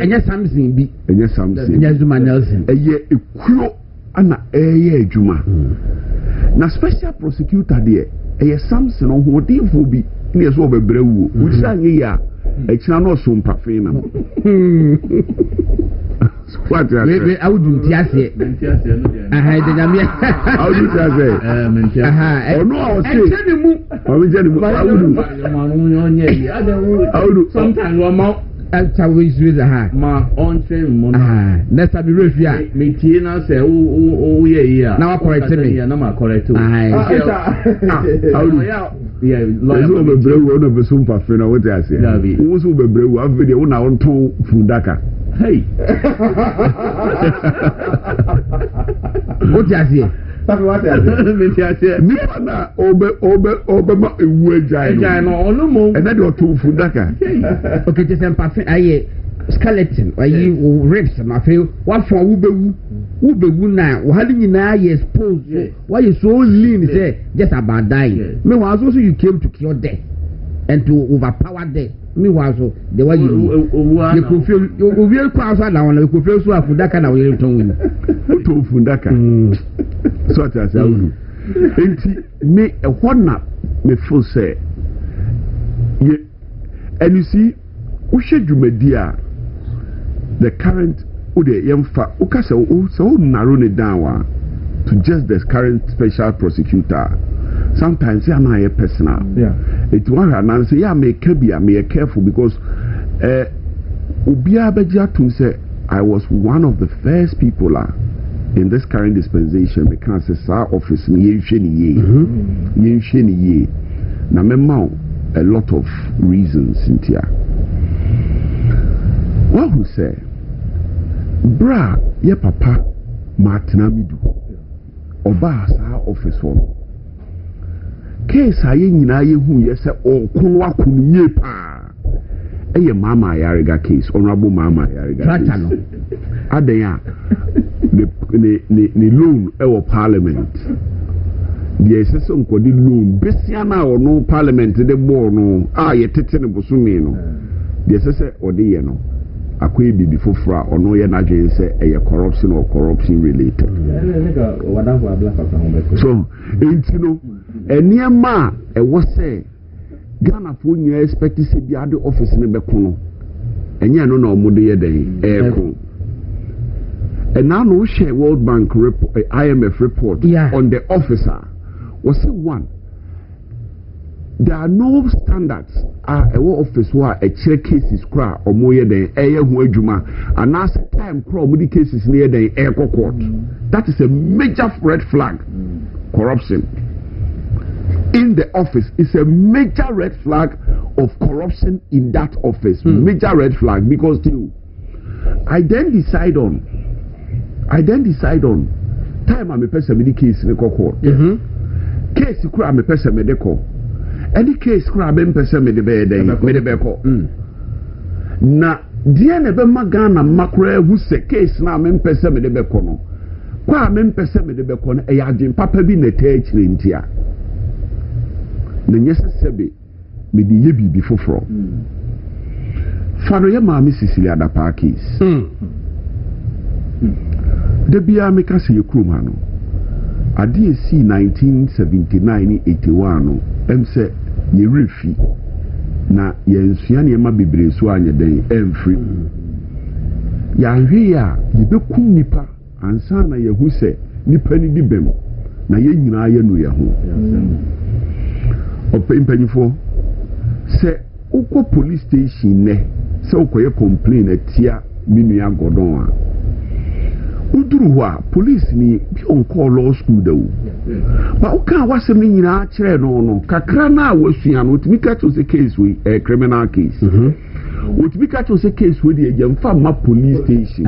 enya something bi enya something enya Zuma Nelson eye ekuo ana eye adwuma na special prosecutor there eye something ohodinfo bi ne ye so obebrewu we say ya ekina no so mpafe na what we awudu ntiase aha de nyame awudu ntiase aha ono o se ekene mu o bi jeni mu awudu awudu sometimes we ma we use aha ma on train mo na next time we refia me tie na say o ye here na wa correct me na ma correct aha awudu yeah lawyer no bebrewu ono be so mpafe na what I say wo so bebrewu afede wo na on to fundaka hey what you say Tapi what I say nipa na obe ma ewu ejai no olumo and that to fundaka okay just mpafe aye skeleton ayi ribs ma fe wa fo wo bewu na wo hali nyina ye expose why you so lean say just about dying me was also you came to cure death and to overpower death me was also the way you could feel you will cross na one you could feel so afundaka na we ton to fundaka so that say enti me e hona me feel say and you see we should the current ude yemfa ukase so narrow it down to just the current special prosecutor sometimes you are a personal it one and say yeah me careful because ubia beja to say I was one of the first people in this current dispensation because our office ni ye na memma a lot of reasons in here what who say bra ye papa Martina midu oba sa office one case aye nyina ye hu ye se okunu akunu ye pa eye mama Ayariga case honorable mama Ayariga case adan ne loan e parliament the sese nkodi loan besia na ono parliament de bo no ye tete ne bosumi no the sese odi ye no akoye bibi fofora ono ye na dwen se eye corruption or corruption related so entino eniema e wo se Ghana fo nya expect se bi ade office ne be kono enye no na omude ye den eko and now no share World Bank report, IMF report on the officer was one. There are no standards a office where a check cases cry or more than a juma and as a time crowd cases near the air court. That is a major red flag. Corruption in the office is a major red flag of corruption in that office. Major red flag because I then decide on time I'm a person with case in the court. Case you I'm a person medical. Any case crab in person with the bed medical. Na dear never magana macra who say case now I'm person with the becono. Qua I'm person with the becon a yardin papa be the tech in tia. The yes sebe me the yebi before from. Father, your mammy Cecilia da Parkis. da bia me ka se ye krom ha no ade esi 1979 81 no em se ye refi na ye nsua ne ma bebre so anye den emfri ya hwe ya ye bekum nipa ansa na ye hu se nipa ni di bem na ye nyina ye no ye ho opempanyfo se ukọ police station ne se ukoye complain atia minua godon a uduru ho a police ni bi on call law school da wo ba uka wasem ni nyina kire no kakra na wasua no otimi ka to se case we criminal case otimi ka to se case we de yemfa ma police station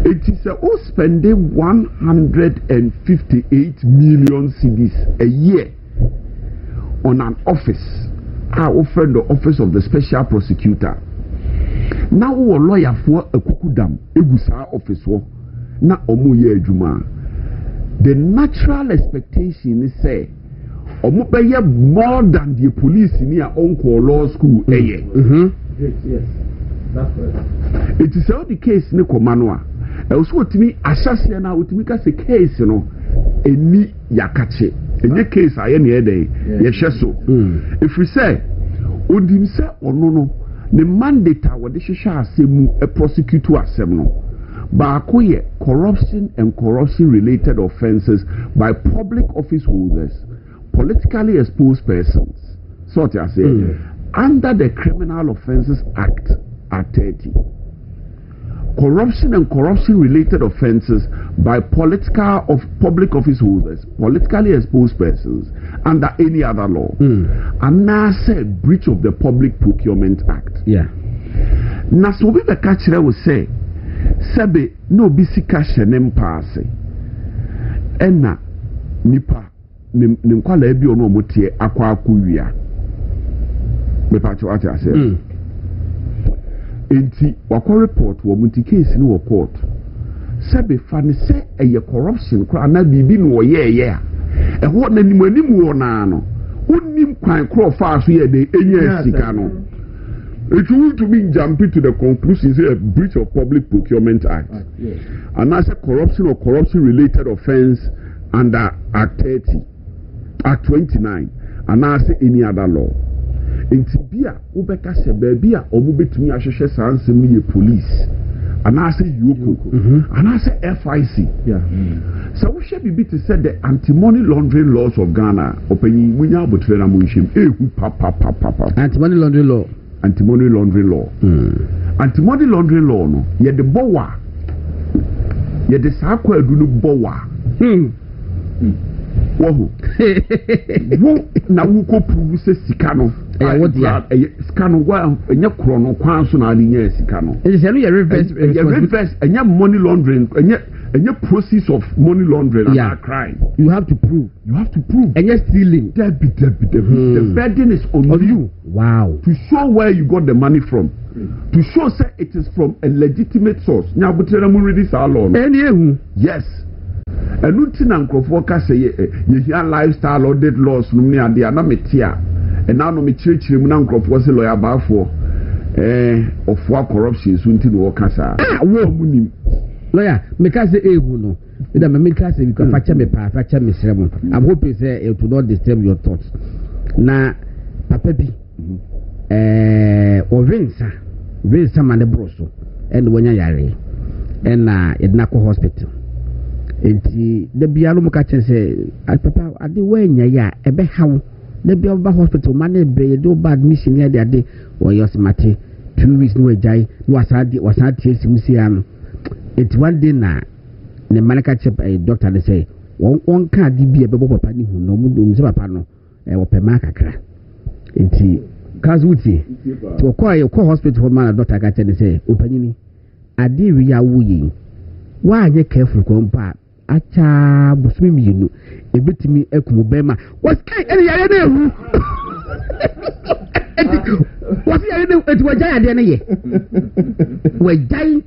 it is spending 158 million cedis a year on an office offered the office of the special prosecutor. Now we lawyer for a kukudam egusa office wo na omo ye adwuma. The natural expectation is say omo beye more than the police in your own law school yes, that's right. It is all the case ne komanoa also otimi asase na otimi ka se case no eni yakache enye case aye ne eden ye hyeso if we say odim se ono no the mandate what the shisha asemu a prosecutor asem no baako ye corruption and corruption related offenses by public office holders, politically exposed persons, sort of say under the Criminal Offences Act at 30. Corruption and corruption related offenses by public office holders, politically exposed persons under any other law. And now say breach of the Public Procurement Act. Yeah. Now so we the catcher will say sebe no bisika shenem paase. Ena nipa nimkwala ebi ono motie akwa akuwia. Me pa cho ati ase. Enti wakwa report wo muti case ni wo court sebe fa ne se eye corruption kra na bibi no ye a eho na nimu wo na no unnim kwan kro fa so ye de enya sika no it will to be jump to the conclusion say a breach of Public Procurement Act and as a corruption or corruption related offense under Act 30 Act 29 and as any other law. Enti bia ubeka se bia omo betumi ahwehwe sansem ye police anase yoko anase FIC so we should be to say the anti-money laundering laws of Ghana openyi munya abotre na munhim ehu papa anti-money laundering law anti-money laundering law anti-money laundering law no ye de bowa ye de sakwa adu no bowa wo na wuko prove se sika no sika no wa enya kro no kwan so na anya sika no it is a reverse enya money laundering enya process of money laundering and crime you have to prove enya stealing the burden is on you to show where you got the money from to show say it is from a legitimate source nya butera mu ready sa law no yes and untina nkrofo ka say ye hia lifestyle audit laws no me ade na metia and now no me chirechire mu na nkrofo say lawyer baafo of corruption so untina wo kasa wo munim lawyer me ka say ehu no ida me ka say because facha me pa facha me srem I'm hoping say it will not disturb your thoughts na papa bi o vinsa man de broso and wonya yare and na yedna ko hospital enti de bia no muka chen say papa ade wanya ya ebe hawo de bia ba hospital man e be do bad mission ya de ade o yosimate 2 weeks no ejai wasadi simusiam enti one day na ne manaka chep doctor dey say won ka di bia be papa ni hu no mu se papa no wo pema kakra enti kazuti to ko hospital man doctor ka chen say opanyini ade wi ya wuyi wa ye careful ko mpa acha busumi mienu ebetimi ekumu bema was kai ene yare na ehu was yare na eti wajai ade na ye wajai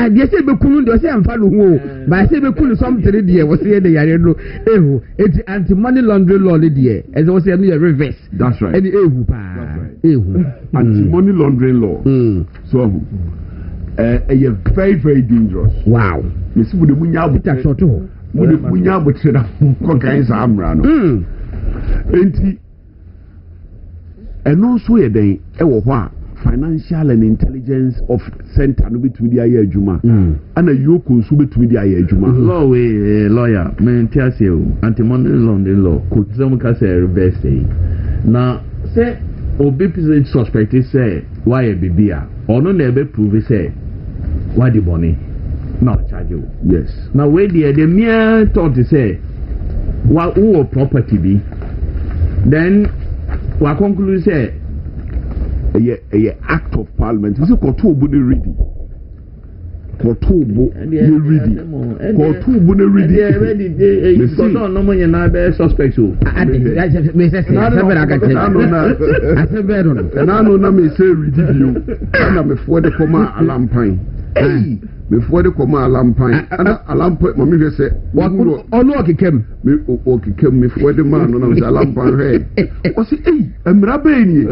de se bekunu de se amfa no ho ba se bekunu something de was ye de yare no ehu eti anti money laundering law de as was say no reverse that's right ene ehu pa ehu anti money laundering law so very, very dangerous. Wow. Miss Wood Munya Peter Soto. Would Munya would say that Concains Amrano. And also a day, financial and intelligence of center no between the aye juma and a yoko so between the aye juma lawyer men tiase o anti-money laundering law could some can say reverse say now say obi person suspect say why a bibia or no never prove say why the money now charge you yes now where the mere thought to say what who property be then what conclude say a act of parliament. Is it Kotobo ready? Kotobo ready. Kotobo ready. You got no money and I bear suspect you. I know me say ready you. And I'm before the coma alarm pine. Before the coma alarm pine. Alarm point, mommy say, what no came. Me came before the man on the alarm pine. What's it? I'm Rabani.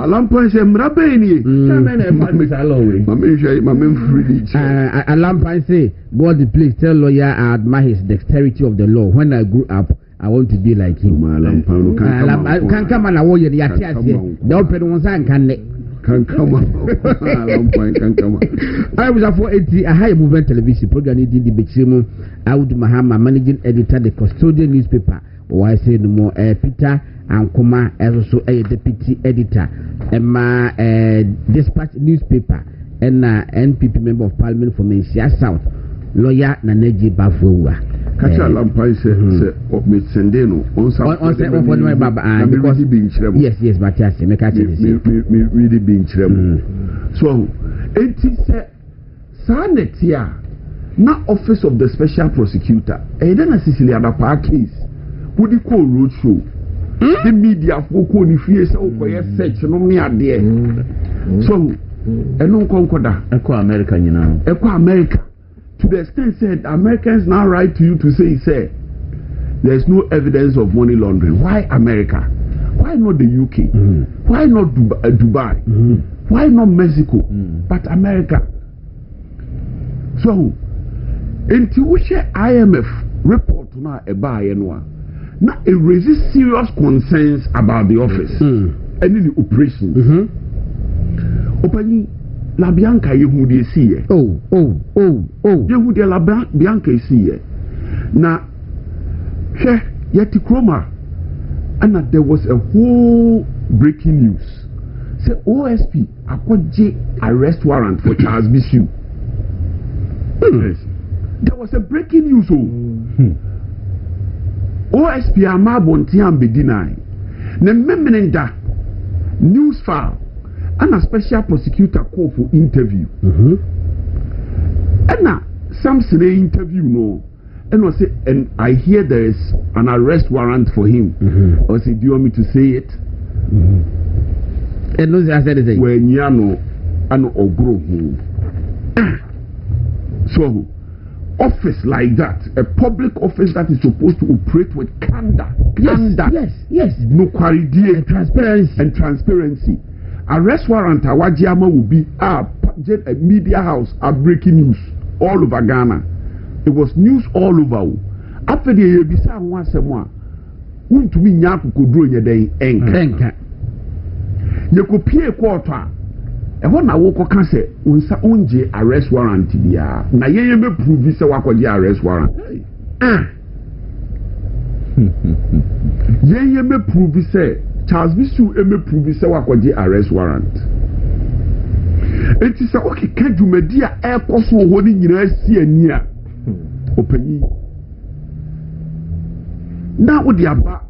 Alarm point, I'm Rabani. Alarm pine say, God, please tell lawyer I admire his dexterity of the law. When I grew up, I want to be like him. Can't come on, I want you to the open ones and can come on. I was for a high movement television program in the Bɛkyerɛ. Audu Mahama, managing editor, the custodian newspaper. Or I say no more. Peter and Kuma, as also a deputy editor. Emma Dispatch newspaper and NPP member of parliament from Asia South. Lawyer Naneji Bafuwa. Catch a lamp, I say, Miss Sendeno, yes, but yes, make a really being trouble. So, it is Sanetia, not office of the special prosecutor, and then a Sicily Adapa case. Would you call roadshow? The media for calling fears over your search, no near there. So, and no concorda, Eco America, you know, Eco America. To the extent said, Americans now write to you to say, there's no evidence of money laundering. Why America? Why not the UK? Why not Dubai? Why not Mexico? But America. So, until we share IMF report now about now it raises serious concerns about the office and the operations. Opening La Bianca, you would see it. Oh. You would La Bianca see it. Now, yet Chroma, and there was a whole breaking news. Say OSP, I got J arrest warrant for Charles Bisu. There was a breaking news. OSP Amabontian be denied. Nememenda news file. And a special prosecutor call for interview. And now, some say interview no. And I say, and I hear there is an arrest warrant for him. I say, do you want me to say it? And no, I said it. When you know, and ogro. So, office like that, a public office that is supposed to operate with candor. Yes. No quality and transparency. Arrest warrant Awajama will be a media house breaking news all over Ghana. It was news all over. After the Yebisa once a more, to me Yaku could do your day enka. You could pay a quarter. And when I woke up, can say, unsa unje arrest warrant ya. Na ye me prove visa wako di arrest warrant. Ye me prove visa. Charles Bisu eme prove say wakwaje arrest warrant. Enti say okay ka dwumadi a ekoso ho ni nyina si ani a opanyi. Na wo di aba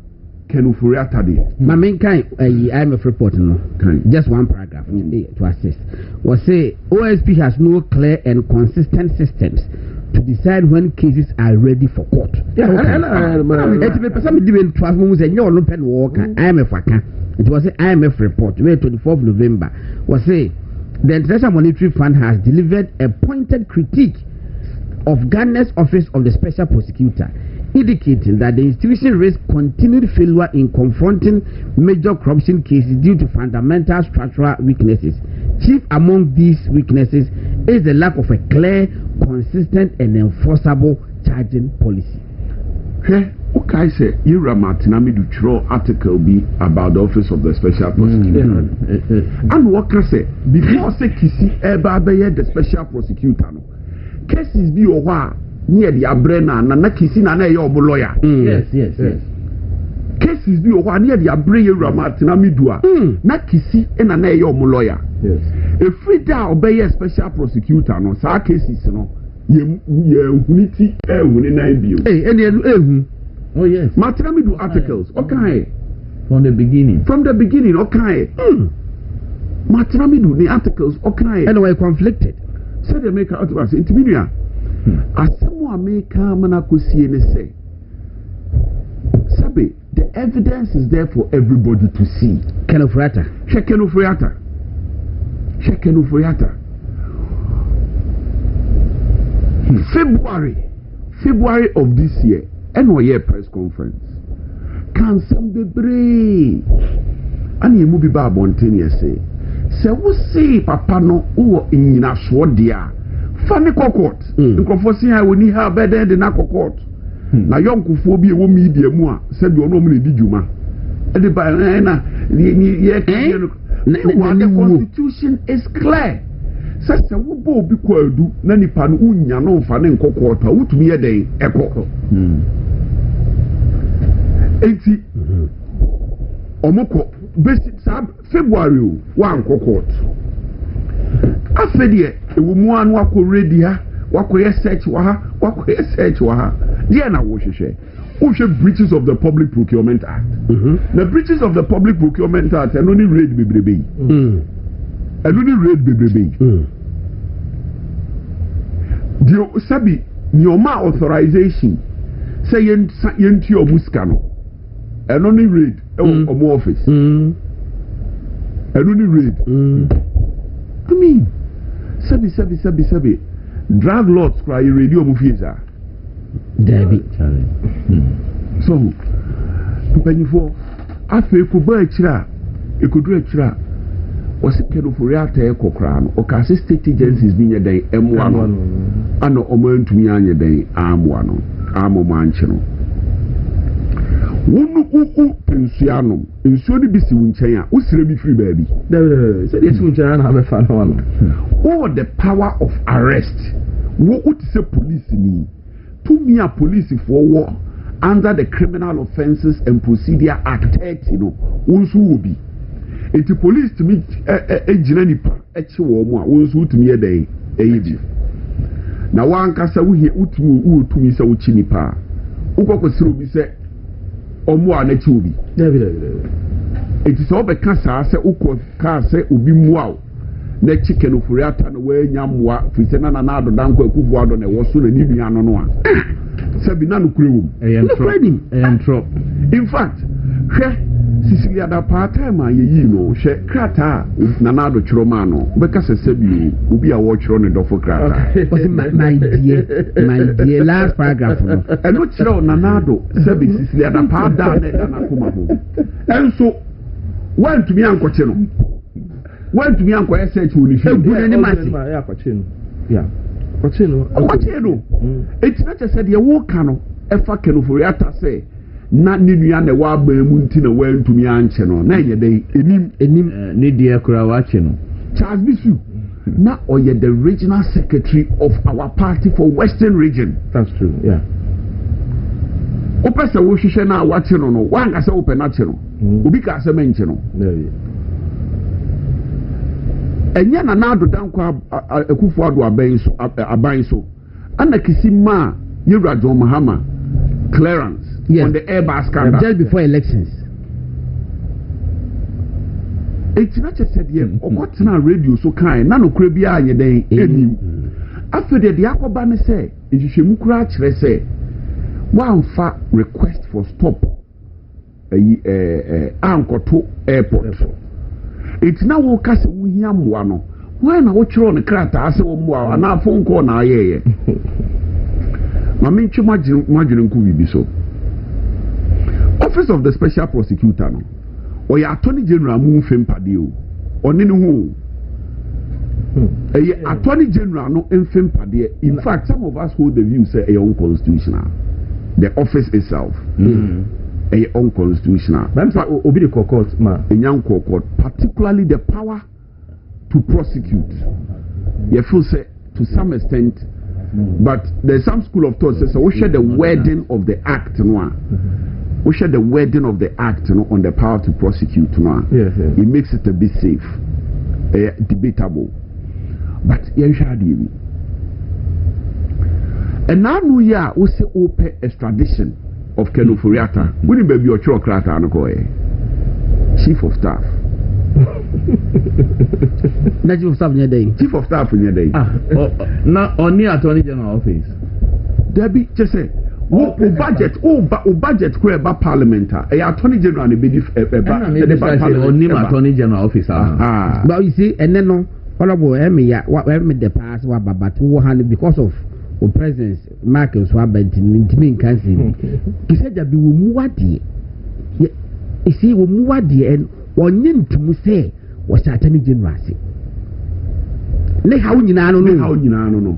Kenufuri atade. My main kind IMF report no. Just one paragraph to assist. Was say OSP has no clear and consistent systems to decide when cases are ready for court. It was an IMF report, 24th November. Was say the International Monetary Fund has delivered a pointed critique of Ghana's Office of the Special Prosecutor indicating that the institution risks continued failure in confronting major corruption cases due to fundamental structural weaknesses. Chief among these weaknesses is the lack of a clear, consistent, and enforceable charging policy. Okay, say Ira Martinami do throw article be about the office of the special prosecutor. And what can say before say Kisi Eba the special prosecutor no cases be over near the Abrena na Kisi na your lawyer. Yes. Cases be over near the Abrena Martinami dua na Kisi na your lawyer. Yes. A free day obey a special prosecutor no sa cases no ye unity within IBU. Oh yes. Martinami do articles. Okay. From the beginning. Okay. Martinami do the articles. Okay. Anyway, conflicted. Said they make out of us. Intimidate. As someone make Manakosi and say, Sabe, the evidence is there for everybody to see. Kenofriata. February of this year, NYA press conference. Can some be brave? And you move about Montaigne say, so we see Papa no who in a sword dear. Funny court. The confosi I will need her better than a court. Now, young Kufobi will media more, said you normally did you, ma. And the Constitution is clear. Says a wobo be called do nani pan unya no fan court, out me a day, a coco. 80 Omoko, basic February, one court. After the woman wako ready, wako search waha. Dear na woshe breaches of the Public Procurement Act. The breaches of the Public Procurement Act and only raid baby. The sabi nyoma authorization say yenti obuskano. And only raid omo office. And only raid. I mean, sabi. Drug lords cry radio mufisa. Debbie. So, Pennyfo, after Bɛkyerɛ, Ekudura, was a kind of Riata Cocran, or Cassis state agencies being a day M1, and no Oman to me a day Am1, Amo Manchino. Wunu Pensiano, in Sodi Bissi Winchaya, who's really free baby. Said it's Winchana have a fan one. Or the power of arrest. What would say police need? To me, a police for war under the Criminal Offences and Procedure Act 30, also will be. It's the police to meet a Genenipa, a Chihuahua, also to me a day, a year. Now, one cassa we hear Utu to me so chinipa. Uko through me say, or more than Chubi. It is all the cassa, say Uko car say Ubi Mwau. Ne chicken of Furiata and away Yamwa, Frisena and Nado Danko Kufuado, and was soon a new Yanoa. Sabinano crew, and trop. In fact, Sicilia da part-time, you know, she crata with Nanado Chiromano, because a Sebi will be a watcher on the door for crata. My dear, last paragraph. And not show Nanado, Sebi Sicilia da part down and Akumaho. And so, went to me Uncle Chino. Went to me and quite said to you, it's not just said your walk canoe, a fucking for Yata say, not Nidian the Wab Muntina went to me and channel, 9 day, Nidia Kurawachino. Charles Bissu, not or yet the regional secretary of our party for Western region. That's true, yeah. Opesa Wushana watching on one as open natural, Ubika as a mention. And yana nado dankwa Akufuado abain so and Kisima Yurajo Mahama clearance on the Airbus scandal just before elections. It's not just said here or what's now radio so kind nano crabia ye day after the Yakobane say it is Mukra say one fat request for stop Ankoto airport. It's now what cast we yam one. Why not watch on the crater? I say, and our phone call now, yeah. Mami chimajin kubi so. Office of the Special Prosecutor no. Or your Attorney General Moon Fempadio. Or Ninu. Attorney General no Fempadia. In fact, some of us hold the view say a unconstitutional. The office itself. A unconstitutional. Obi the court ma. A young court, particularly the power to prosecute. You feel say to some extent, but there's some school of thought says so we share the wording of the act no. We share the wording of the act no, on the power to prosecute no. Yes. It makes it a bit safe, debatable. But you shall deal. And now we are also open extradition of Kenu Furiata. Wouldn't be your chocrat Chief of Staff. Chief of Staff in your day. Chief of Staff in your day. Now only Attorney General office. Debbie just say budget kwe ba parliamenta. Attorney General ne be only Attorney General office. But you see, and then no honorable the pass but because of the presence Michael Swabent in Cancer. He said that we will move you see, we move and one yin to say was Attorney General. Ne how you know, ne how you know,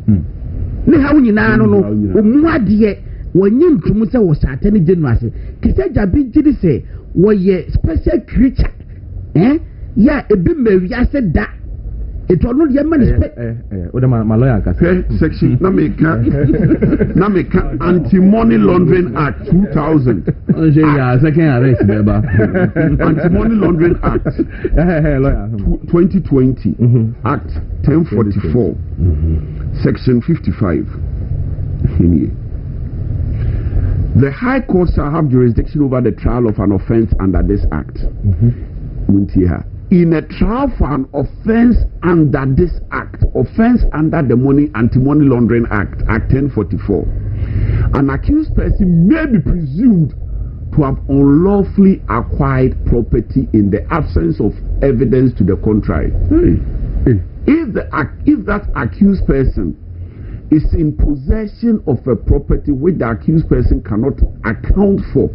Muadia, one yin to Musa was Attorney General. Kisaja big say, were ye special creature? Yeah, a bimmer, I said that. It was not your money. My lawyer section Namika Anti-Money Laundering Act 2000. Second arrest, Anti-Money Laundering Act 2020. Act 1044. Section 55. The High Court shall have jurisdiction over the trial of an offense under this act. In a trial for an offense under this act, offense under the Anti-Money Laundering Act, Act 1044, an accused person may be presumed to have unlawfully acquired property in the absence of evidence to the contrary. If that accused person is in possession of a property which the accused person cannot account for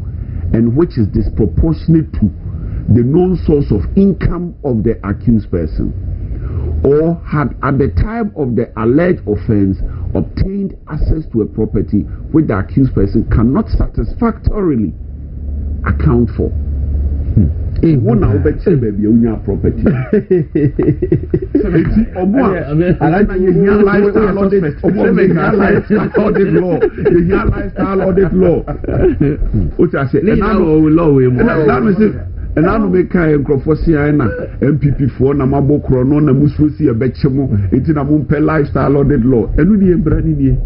and which is disproportionate to the known source of income of the accused person, or had at the time of the alleged offense obtained access to a property which the accused person cannot satisfactorily account for. One now Bɛkyerɛ baby onya property. Lifestyle audit law. Which I say, and I don't make a Crofosiana, MPP for Namabo Crono, Namususi, a Bechemo, it's in a Mumpe lifestyle audit law, and we need Brady.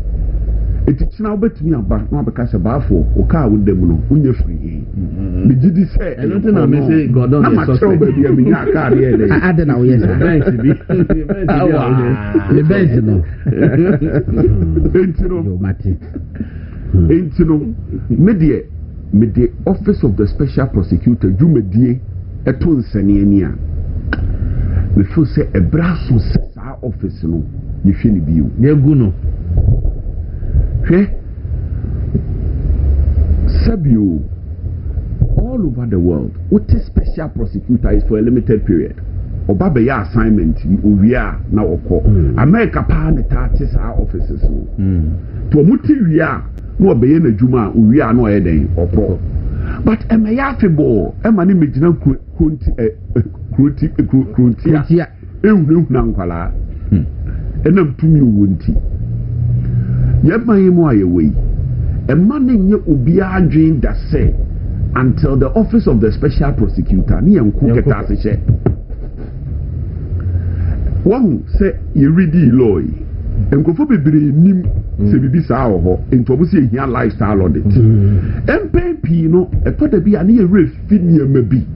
It's now bet me about Nabaka Bafo, or car with them, when you're free. Did you say, I don't know, Missy Gordon, I'm not sure, baby, I don't know, yes, the bench, media. With the Office of the Special Prosecutor, you medie a ton senior. We feel say a brass on our office, no, you feel you. Near Guno. Sabio, all over the world, what a special prosecutor is for a limited period. Obabeya assignment, we are now a call. America pan the taxes our offices. To a muti we are. No be na juma we are no eden opo but emeyafibo emani mejina kruntia ehunu na nkwala enam tumi owonti yeban mu ayewei emani nye obi adwen da say until the Office of the Special Prosecutor ni enku keta se che one say you read the law enkofo bebre nim se bibi saa ho ento obo se ehia lifestyle audit MPP no etoda bi ani e refi niam bi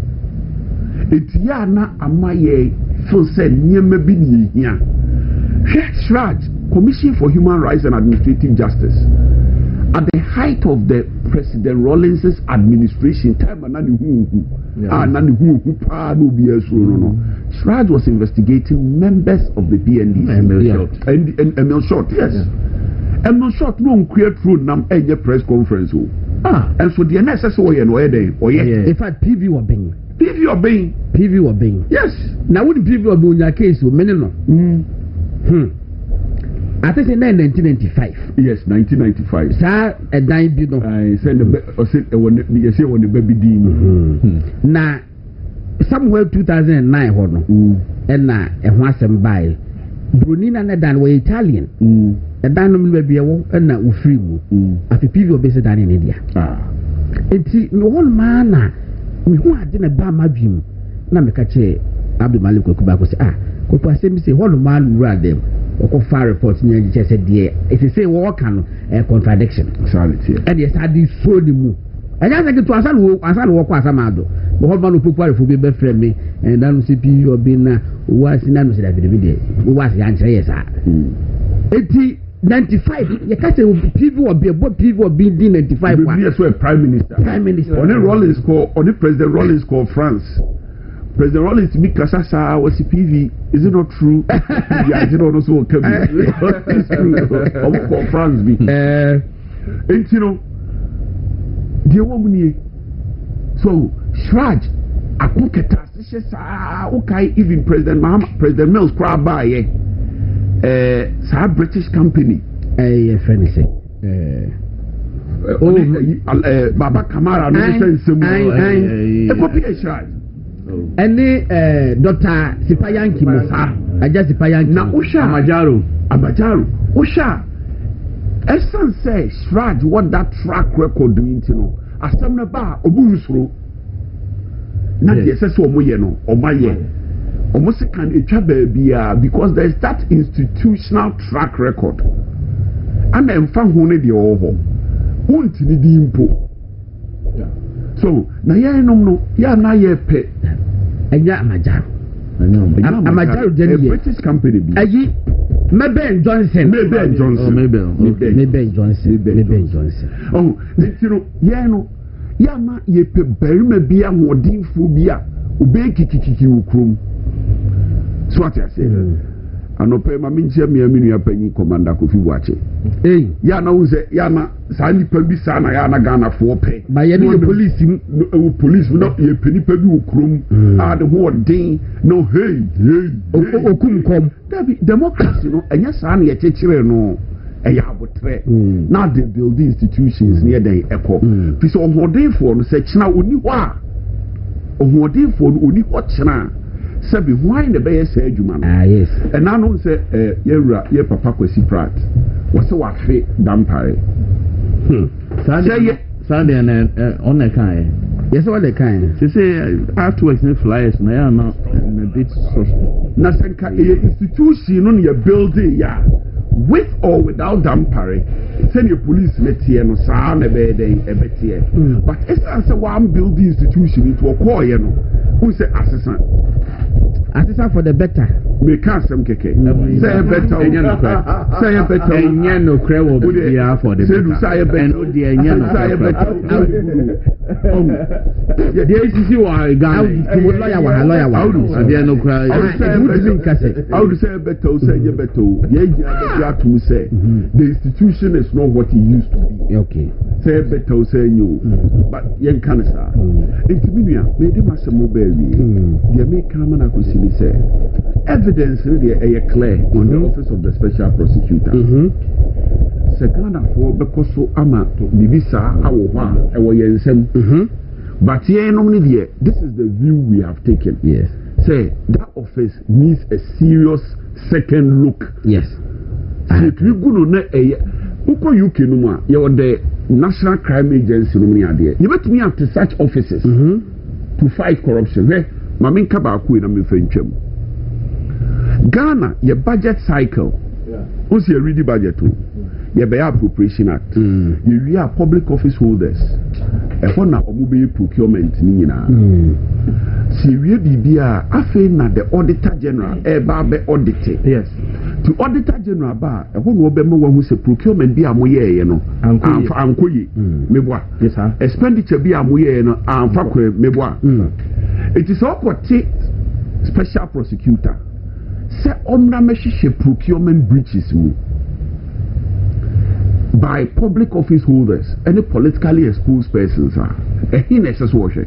etia na amaye feel say niam bi ni ehia Shraj Commission for Human Rights and Administrative Justice at the height of the President Rawlings's administration time anani hu pa no bi aso no Shraj was investigating members of the PND and Emil Short, yes. and no short no create through nam enye press conference o and so the necessary way no dey in fact PV were being yes now would PV were being your case o many no I think in 1995 yes 1995 sir a dime bi no I said you say when the baby di na somewhere 2009 ho no and na e ho asem bai Brunina na dan were Italian e dan no me bia wo na wo free mu afi PV obese dan in India enti no whole man na me hu ade na ba madwim na me ka che Abdul Malik Kokuba ko se ko asem se whole man wura dem or far reports near just said, dear, if you say what can a contradiction. Sorry, and yes, I did so the move. And I think it was a walk as a mado. But what man who put for be befriend me, and then CP or been was in an that video. Who was the answer? Yes, 95. You can't say people will be about people will be 95. Yes, we're Prime Minister. On a Rollins call, on the President Rollins call France. President Rollins to be Kasasa was PV. Is it not true? Yeah, I don't know so come. It's true. For France be. And you know, dear woman, so Shraj, I cook it as okay, even President Mills crab by British company. A friend say. Baba Kamara, no sense. A copy of Shraj. Any Dr. Sipayanki Musa, I just Sipayanki. Na Usha Abajaro. Usha. Esan say Shraj what that track record doing to know. Asamna ba obusro. Na the say so omoye no, omaye. Omosi can etwa bia because there is that institutional track record. And emfa hu ne de oho. Untini di impo. So na ya no ya na ye pe enya Amajaro a British company bi ayi Meben Johnson oh you know ya ma ye pe barima bi ahodinfo bi a obe kikikiki ukrom so what I say anope ma minche me aminu apanyi commander Kofi Buache ya na uze ya na sa nipa bi sa na ya na Ghana for pe ba ye no police no ye penipa bi ukrom a de ho den no hey okum kom democracy no enya sa na ye chechire no eya abotre na the build institutions near den eko fi so ohodefo no se china oni ho a ohodefo no oni ho china sabi why the be say adwuma no yes and I know say ye papa Kwesi Pratt was so afe dampare Sunday and on the kind yes what the kind they say artworks and flyers na ya na a bit suspect na senka institution no ye building ya with or without dampare send your police let here no sa na be den ebetie but it's as one building institution into a call you know who say assistant for the better me can some keke say better say better enya no kra wo bia for the better say better and the enya no say better the ICC wa Ghana lawyer wa the no kra I would say better say better yeah to say the institution is not what it used to be okay say better say you but yen can sa intimidua me dey masemo ba wi the make man akusini say evidence really clear on the office of the special prosecutor se Ghana for because so ama to bibisa awo ho a ewo yensem but here no need this is the view we have taken yes say that office needs a serious second look yes we go no na uko UK no ma ye the National Crime Agency no me ade you bet me to such offices to fight corruption Mamin kaba ku na me fentwam Ghana your budget cycle once you read the budget your appropriation act you are public office holders e for na omo procurement ni nyina si we bibia afi na the auditor general e ba be audit yes to auditor general ba e ho no be ma wahu se procurement bi amoye no ankoye meboa yes sir expenditure bi amoye no amfa kwe meboa it is all special prosecutor say omna mehye procurement breaches mu by public office holders any politically exposed persons are he necessary.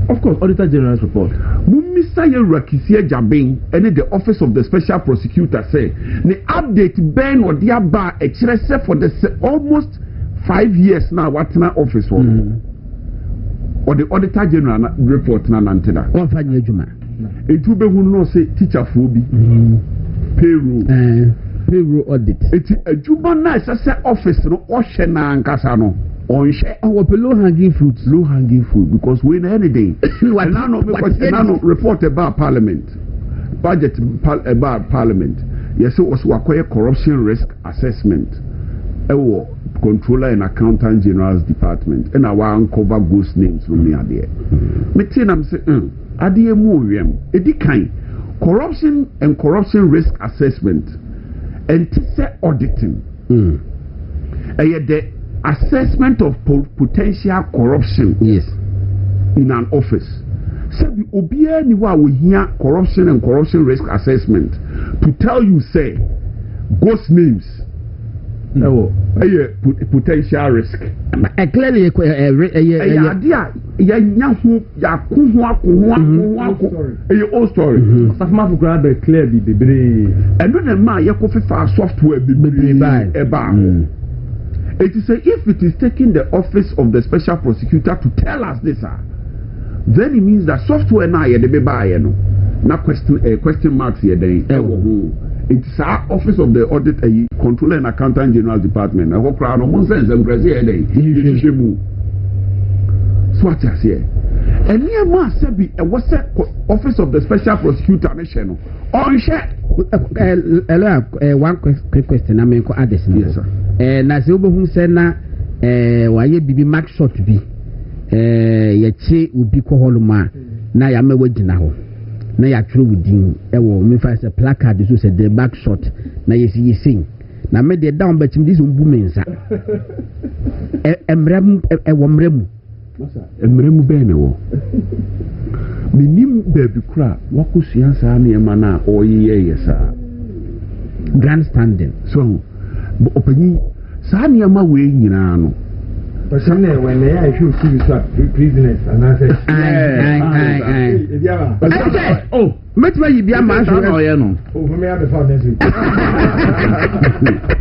Of course, Auditor General's report. Mumisa Yerakisia Jabin, and the Office of the Special Prosecutor say, the update Ben or the bar express for the almost 5 years now. What's na office for? Or the Auditor General report na nantida. What for you, Juma? It will be who no say teacher phobia, payroll audit. It's a Juba nice office no ocean and casano. On share our low hanging fruits. Low hanging fruit because we know anything. And now report about Parliament. Budget about Parliament. Yes, it was acquire corruption risk assessment. Our Controller and Accountant General's Department. And our uncover ghost names from me there. Metin am say, Adie Muriam, Edikai, corruption and corruption risk assessment. And say auditing. The assessment of potential corruption in an office. So the obia ni wa we hear corruption and corruption risk assessment to tell you say ghost names. No, potential risk. Clearly, old story. Clear and when a man software it is if it is taking the office of the special prosecutor to tell us this, then it means that software now the baby no question marks here then. It's our office of the audit controller and accountant general department. I hope crowd no sense and here then. So what I say? And near ma sabi was office of the special prosecutor nation on share. One quick question. I mean, yes, sir. Na se obohu se na waye bibi mark shot bi ye che obi ko holuma na ya mewa gina ho na ya twere wudin wo me fa se placard so se the back shot na yesi sing na me de down bachim dis ombu mensa emrem wo mremu emremu be ne wo minim baby kra wakusua sa na ema na oyeye yesa grandstanding so opanyi saa nneɛma wei nyinaa no Personally, when they are should see prisoners and I say, oh, much where you be a man, or you know, over me, I have found this week.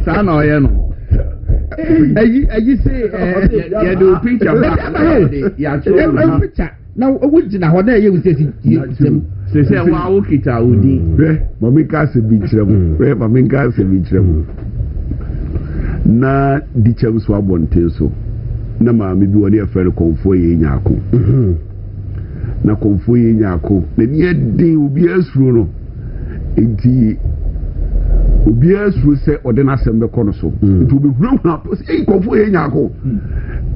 Son or you know. You say, you do picture, yeah, now, would you know what you say, wow, kita udi, Mamika se bichram, Mamika se bichram. Na dicham swabonte so. Na maame bi woni afere konfo ye nyako na konfo ye nyako na ni edi obi asuro no enti obi asuro se ode na sembe kono so enti obi hurahura konfo ye nyako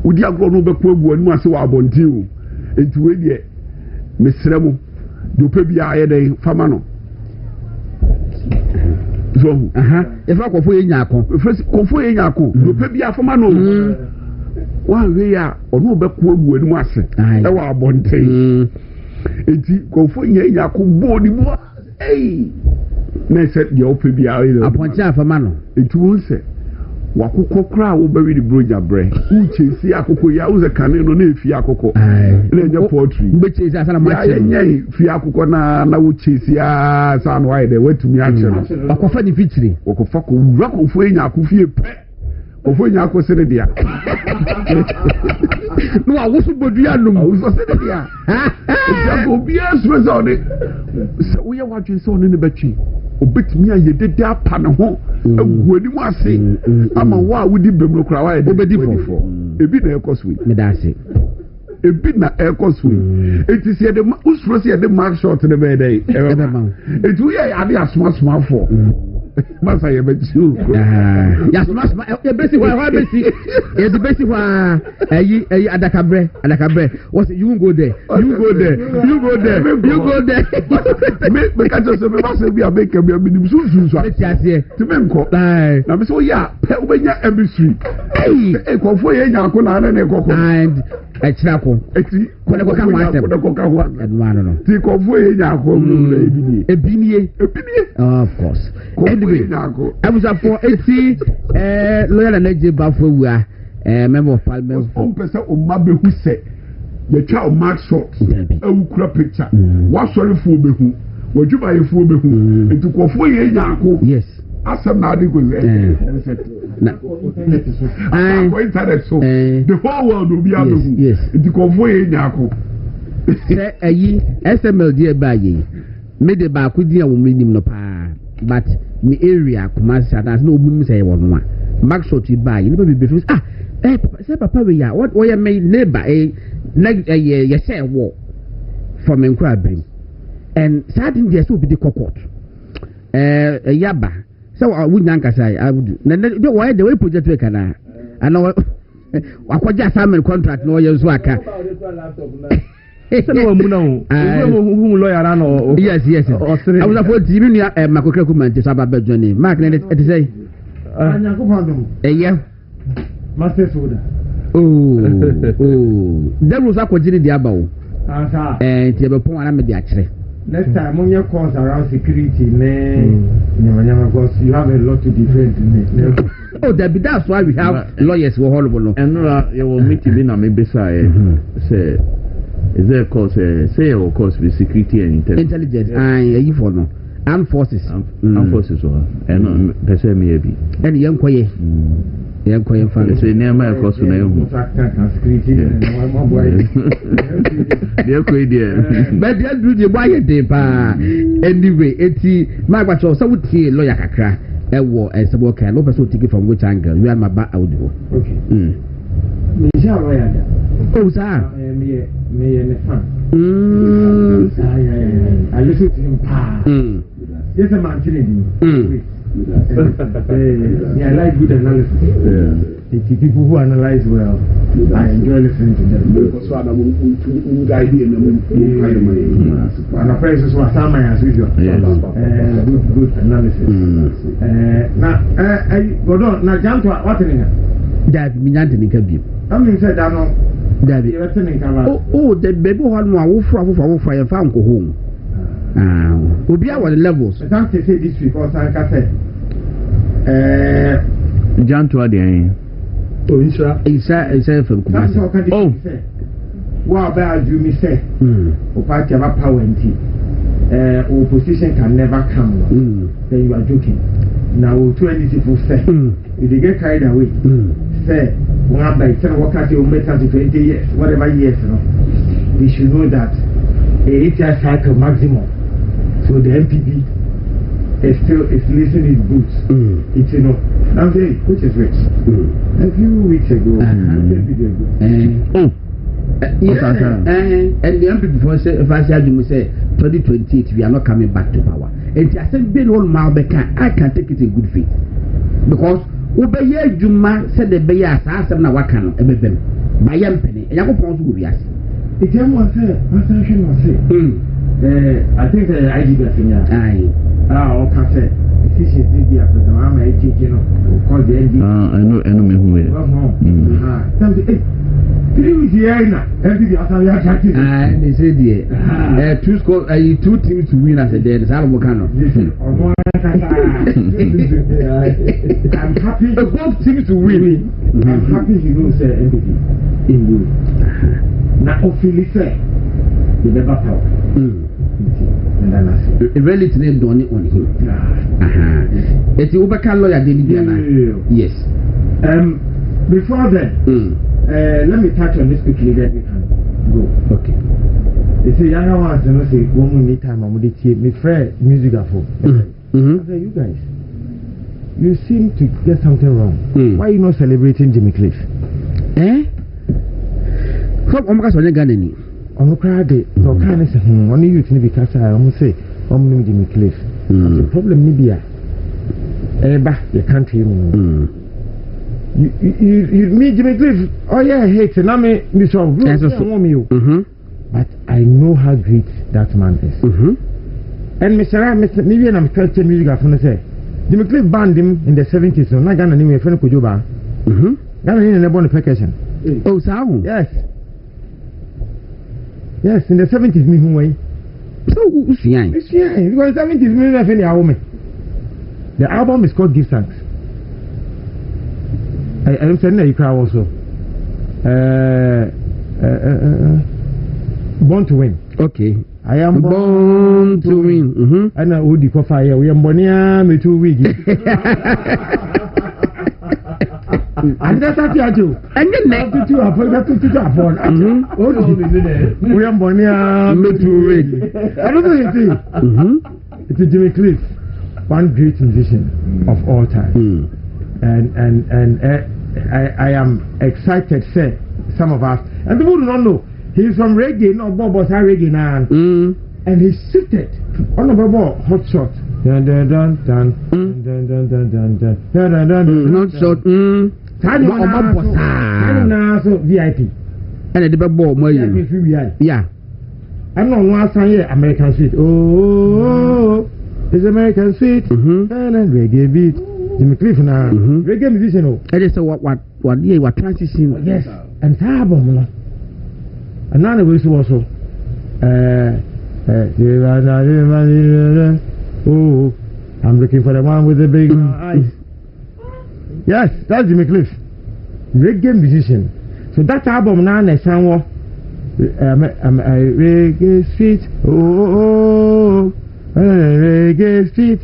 odi agro no be ko agu anu ase wa abonti o enti we de mesremu do pe bia ye dai fama no so e fa konfo ye nyako do pe bia fama no one way ono be ko agu anu ase e wa abonten enti konfo nye nyako bo ni mo na se de ope bia aponti afama no enti won se wakokọ kra wo be wi broja bre uchesi akoko ya uze kane no na efi akoko na enye poetry mbechesi asala ma ya enye fi akoko na uchesi a sa no aide watumi a che no wakofa ni fitiri wakofa ko wura konfo enya akofie pe konfo enya akosere dia no awusu bodua num awusu sere dia jago bia sweza one so we wa dwen so ne betwi obetumi aye dede apa ne ho aguani mu ase ama wa wudi bemro kra wa de obedi fofo ebi na ekoswe medase ebi na ekoswe eti se de usuro se de mark shot ne be dey eti we ya de asma for masa ye betu ya asma e besi wa besi e de besi wa ayi adakabre what you go there me ka just me masa bi abeka bi minim sunsun so eti ase ti me nko na me so ya pe ubenya embassy konfo ye nya ko na ne kokko Echirako. Kone ko ka ho asem. No. Ti ko fo ye nyako no Ebinie. Of course. Anyway, I was up for 80 lawyer and Eje Bafowua member of parliament. On person o mabe hu se ye twa o mark shot e ukura picture. Wa sorry fu be hu. Wa djuba ye fu be hu. Ti ko fo ye nyako. Yes. Asem na ade go internet so the whole world will be able to yes it ko fo ye nyako say ayi SML dey ba yi me de ba ko di awon minim no pa but me area Kumasi adas na obu mi say wo no a mark shot ba yi ne be be say papa we ya what we me neighbor ye say wo from Nkrabrim and certain dey so be the court yaba so wunyanka say I would no why the way project we kana and wakwaja assignment contract no ye so aka so no mu na hu lawyer na no yes I was for TV nua makokra kumante so ababa journey mark na it say anyanko fandom yeah master soda that was akwajiri di aba o asa ti be pon ana me di akire. Next time, when you calls around security, because you have a lot to defend. Oh, that's why we have lawyers who are horrible. And you will meet him in a maybe say, is there a course, say, of course, with security and intelligence? You for no armed forces. Armed forces, and that's maybe. And young Koye. Young Koye family. Say, near my course, security. But they do the wire day pa anyway my bacho so would see lawyer kakra e wo e sebo kan no person take it from which angle you are my ba audio okay me ja lawyer da oh sir me ne fan I listen to him pa yes a man chilling I like good analysis. The people who analyze well, I enjoy listening to them. And the prices were some as usual. Good analysis. Now, jump to what in it? That Minantin can be. I mean, said, I know. The baby one more for your farm go home. Will be our levels. I can't say this because I can say. John to Adi. Oh, Isa from Kumasi. Oh, what about you, me say? O party have power and tea. Opposition can never come. Then you are joking. Now, 20 people say, if they get carried away, say, one by 10 workers, you make us 20 years, whatever years, we should know that a 8-year cycle maximum. So the MPP is losing its boots. It's I'm saying, which is rich. A few weeks ago, and the MPP for say, if I say 2028, we are not coming back to power. And I said, Ben all Malbeka, I can take it in good faith. Because Ubaya Juma said the Bayas asked them now what can by young penny, and I go on to Urias. It's was I think the ID got in okay. This is the I'm a chicken, call the ND. I know enemy who is. 3 weeks here now. Every Asare-Bediako. And they said, yeah, two teams to win as a dead. Asare-Bediako. I'm happy. Both teams to win. I'm happy you don't say MVP in you. Now, officially say, the never power. A relative name done it on him. It's the Ubaka lawyer, yes. Before that, let me touch on this quickly, then we can go. Okay. They say, younger ones, you know, say, one more time, I'm going to take my friend music at home. I say, you guys, you seem to get something wrong. Why are you not celebrating Jimmy Cliff? From Omaka Ganani. I'm crying. No kind of only you can be cast. I'm say, I'm Jimmy Cliff. The problem, maybe, you can't hear me. You meet Jimmy Cliff. Oh, yeah, hate and I mean, this one, but I know how great that man is. And Mr. Maybe I'm 30 music. I'm say, Jimmy Cliff banned him in the 70s. So, not gonna name a friend Kujuba. Gonna need a born percussion. Oh, so yes. Yes, in the 70s, me who way. So usian. Because 70s, me nothing a woman. The album is called Give Thanks. I'm saying that you cry also. Born to Win. Okay. I am born to win. And I would go fire. We am Bonia, me too weak. And that's what you do. And then next to you, I forgot to upon. We am Bonia, me too weak. I don't know anything. It's Jimmy Cliff, one great musician of all time. And I am excited, say, some of us. And people do not know. He's from reggae, no Bobo's reggae now. And he's shifted on the Bobo hot shot. Dun dun dun dun dun dun dun dun dun dun dun. Not shot. So VIP. And a Bobo, yeah. I'm not one sign American Sweet. Oh, it's American Sweet. And a reggae beat. Jimmy Cliff now. Reggae musician. I just saw what year what transition. Yes. And album. And now we also oh, I'm looking for the one with the big eyes. Yes, that's Jimmy Cliff, reggae musician. So that album now is sound reggae street. Oh, reggae street.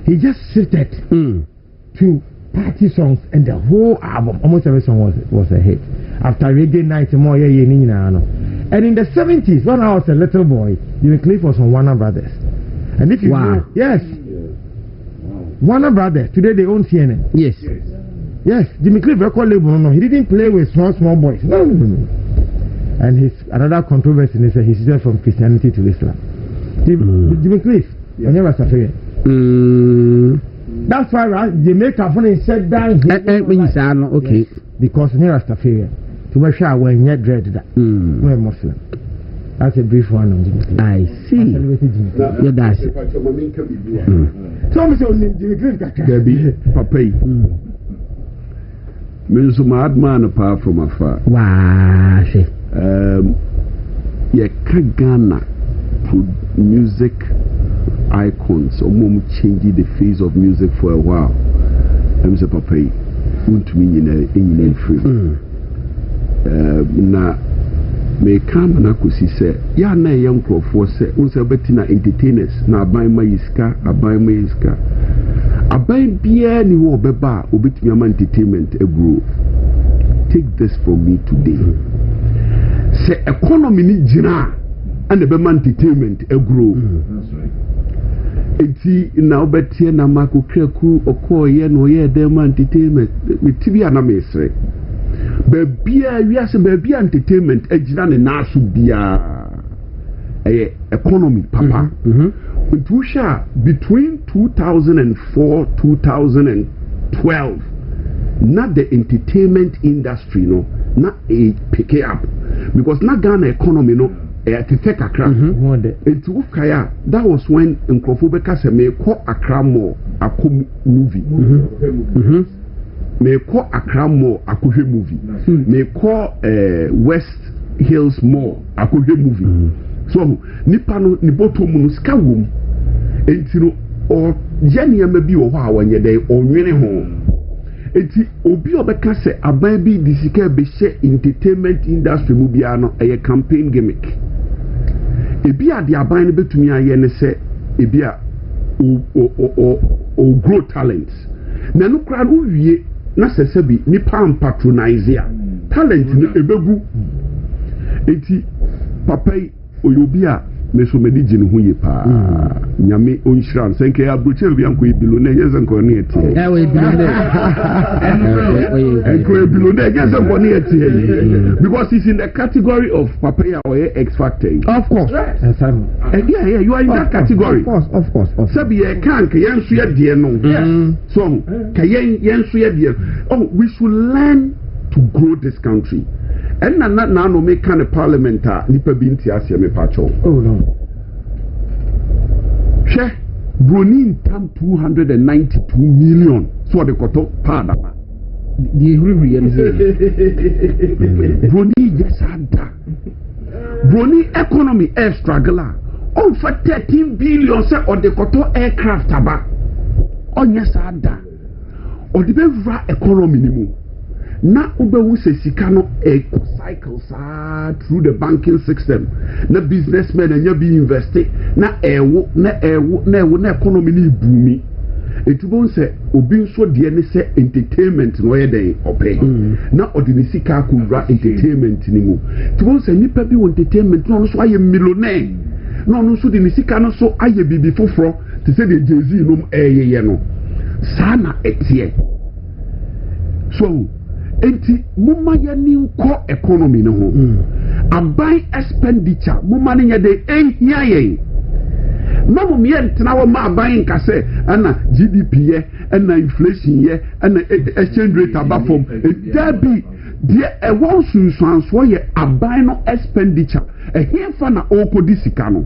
He just shifted to party songs, and the whole album, almost every song was a hit. After reggae night, more and in the 70s, when I was a little boy, Jimmy Cliff was on Warner Brothers. And if you know, yes, Warner Brothers, today they own CNN. Yes. Yes, Jimmy Cliff record label, no, he didn't play with small boys. No. And another controversy is that he shifted from Christianity to Islam. Jimmy Cliff, I never suffered. That's why Jamaica funny said down here. Okay. Because near Rastafarian. To make sure when you're dread that we're Muslim. That's a brief one on Jimmy. I see. Yeah, that's it. So I'm saying Jimmy Cliff Debbie, Papa. Means mad man apart from afar. Wow. Yeah, Ghana music icons or mom changing the face of music for a while. I'm saying Papa, won't mean in free. Na me come na kusi say ya na young crowd say unse betina entertainers na aban ma yiska aban bia ni wo beba obetumi ama entertainment grow. Take this from me today. Say economy ni jina and the entertainment grow. That's right. Eti na obetie na mako kreku okoye no ye dem entertainment metibi ana mesre. Babia we are babia entertainment ejina ne naso bia economy papa Ntusha between 2004 2012 not the entertainment industry no not a pick it up because not Ghana economy no kakra etu kaya that was when Nkrofobeka se me ko Accra Mall akom movie me call Accra Mall akohwe movie me call West Hills Mall akohwe movie so nipa no ni bottom no ska wom enti no o jania ma bi wo ho a wonye dey onwene ho enti obi obeka se aban bi disika be she entertainment industry mu bia no eye campaign gimmick ebi ade aban no betumi aye ne se ebi a o grow talents na no kra no wie na sesebi ni pam patronize ya talent ni ebegu enti papa oyobi a meso mediji no huye pa nyame onhran senke abroche bi anko ebilone yezenko ne etie we bilone enko ebilone yezenko ne etie because he's in the category of papaya or X Factor. Of course. Yeah, you are in that category. Of course. Sabi kan ke yensu ye de no. So ke yensu ye de. Oh, we should learn to grow this country. And na no make kind of parliament nipa binti asia me pacho. Oh no. She Bronin tam 292 million. So the koto pada. The Bronin yes anta. broni economy air struggle on for 13 billion say or the koto aircraft aba onya sada or the bevra economy ni mu na ubewu se sika no cycles through the banking system na businessmen anya be invested na ewo na economy ni booming etubon se obi nso de ne se entertainment no ye den ope na odini sika akura entertainment ni mu etubon se nipa bi entertainment no so aye millionaire no no so de sika no so aye bibi foforo te se de Jay-Z no eyeye no sana etie so enti mumma ya ni nko economy no ho aban expenditure mumma ne de ehia yen no mo tena wo ma aban nkase ana GDP ye ana inflation ye ana exchange rate abafom dabi de e won sunsuanso ye aban no expenditure ehia na okodi sika no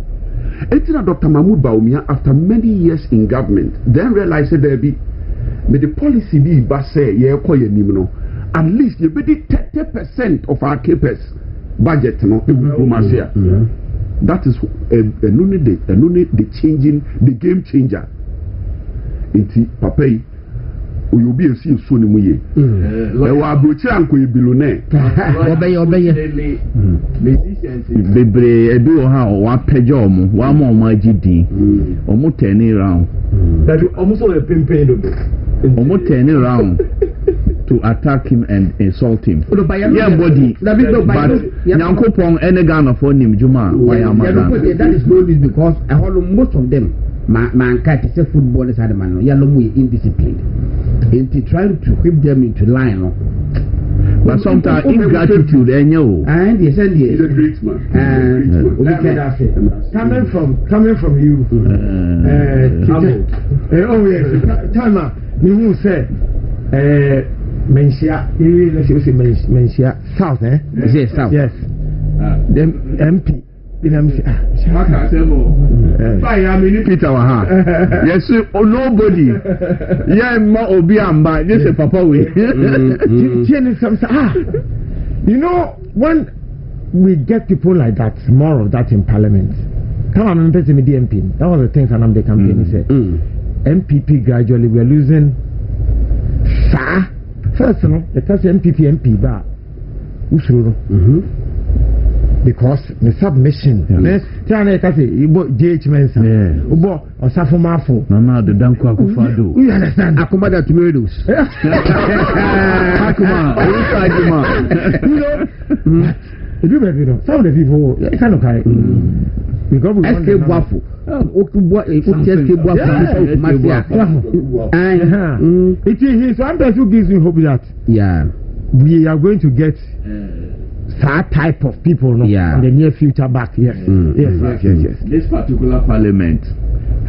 etina Dr. Mahmoud Bawumia after many years in government then realized there be me the policy be ba say ye ekoye nim no at least you be 30% of our capex budget no Rumasia. That is the changing, the game changer. Iti papai you be a see so ni muye. Ewa abrochi anko e billionaire. Obeye. Bebre ebi o ha o wa pejo omo, wa ma omo agidi. Omo turn around. That omo so e pempen do. Omo turn around to attack him and insult him. Yeah, body. But Nyankopon any Ghana for him Juma. That is good because most of them mankind say football is man no yellow indisciplined. Into trying to whip them into line. No? But sometimes ingratitude and he's a great man. Coming from you, oh yes, Tama, you say Mensia, Mensia South, eh? Yes, South. Yes. Then MP. Peter Waha. Yes, oh nobody. Yeah, ma obi amba. This is Papa we. You know, when we get people like that, more of that in Parliament. Come on, I'm me the MP. That was the things that I'm the campaign said. MPP gradually we are losing. First, you know, the MP bar. Because the submission, China JH Mensa, Ubo or Safomafo, Nana the Danko Akufado. We understand. Akumada tomatoes. Akuma, you know, some of the people kind of carry. Because we escape waffle. It is one person who gives me hope that we are going to get that type of people in the near future back. Yes. Yes. This particular parliament,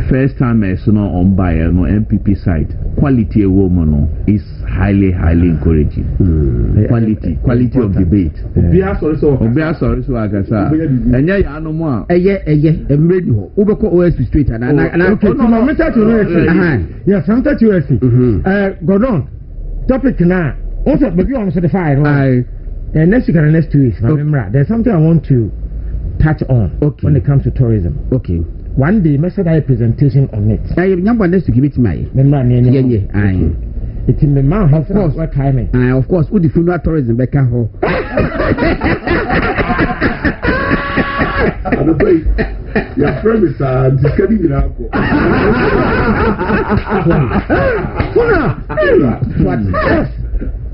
first time I saw on buyer no MPP side, quality a woman is highly encouraging. Quality of debate. Obia sorry so agasa. Enya ya no mo a. Emready ho. Ubeko OSP straight and okay, no matter to yes, sometimes you see. Gordon, topic now. Also, but you answer the fire. Next week and next 2 weeks, remember, there's something I want to touch on when it comes to tourism. Okay. One day, I said I have a presentation on it. I have number next to give it to my. It's in the mouth, of course. What time? Of course, who the funeral tourism back at home. Your friend is discussing it out.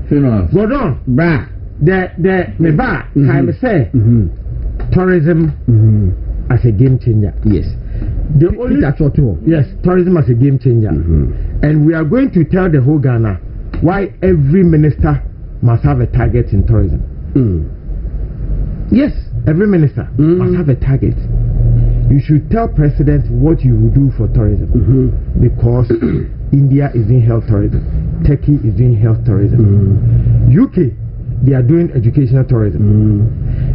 Funeral. Go on, brah. The time say tourism as a game changer. Yes. The only yes, tourism as a game changer. And we are going to tell the whole Ghana why every minister must have a target in tourism. Yes, every minister must have a target. You should tell president what you will do for tourism because India is in health tourism, Turkey is in health tourism, UK they are doing educational tourism.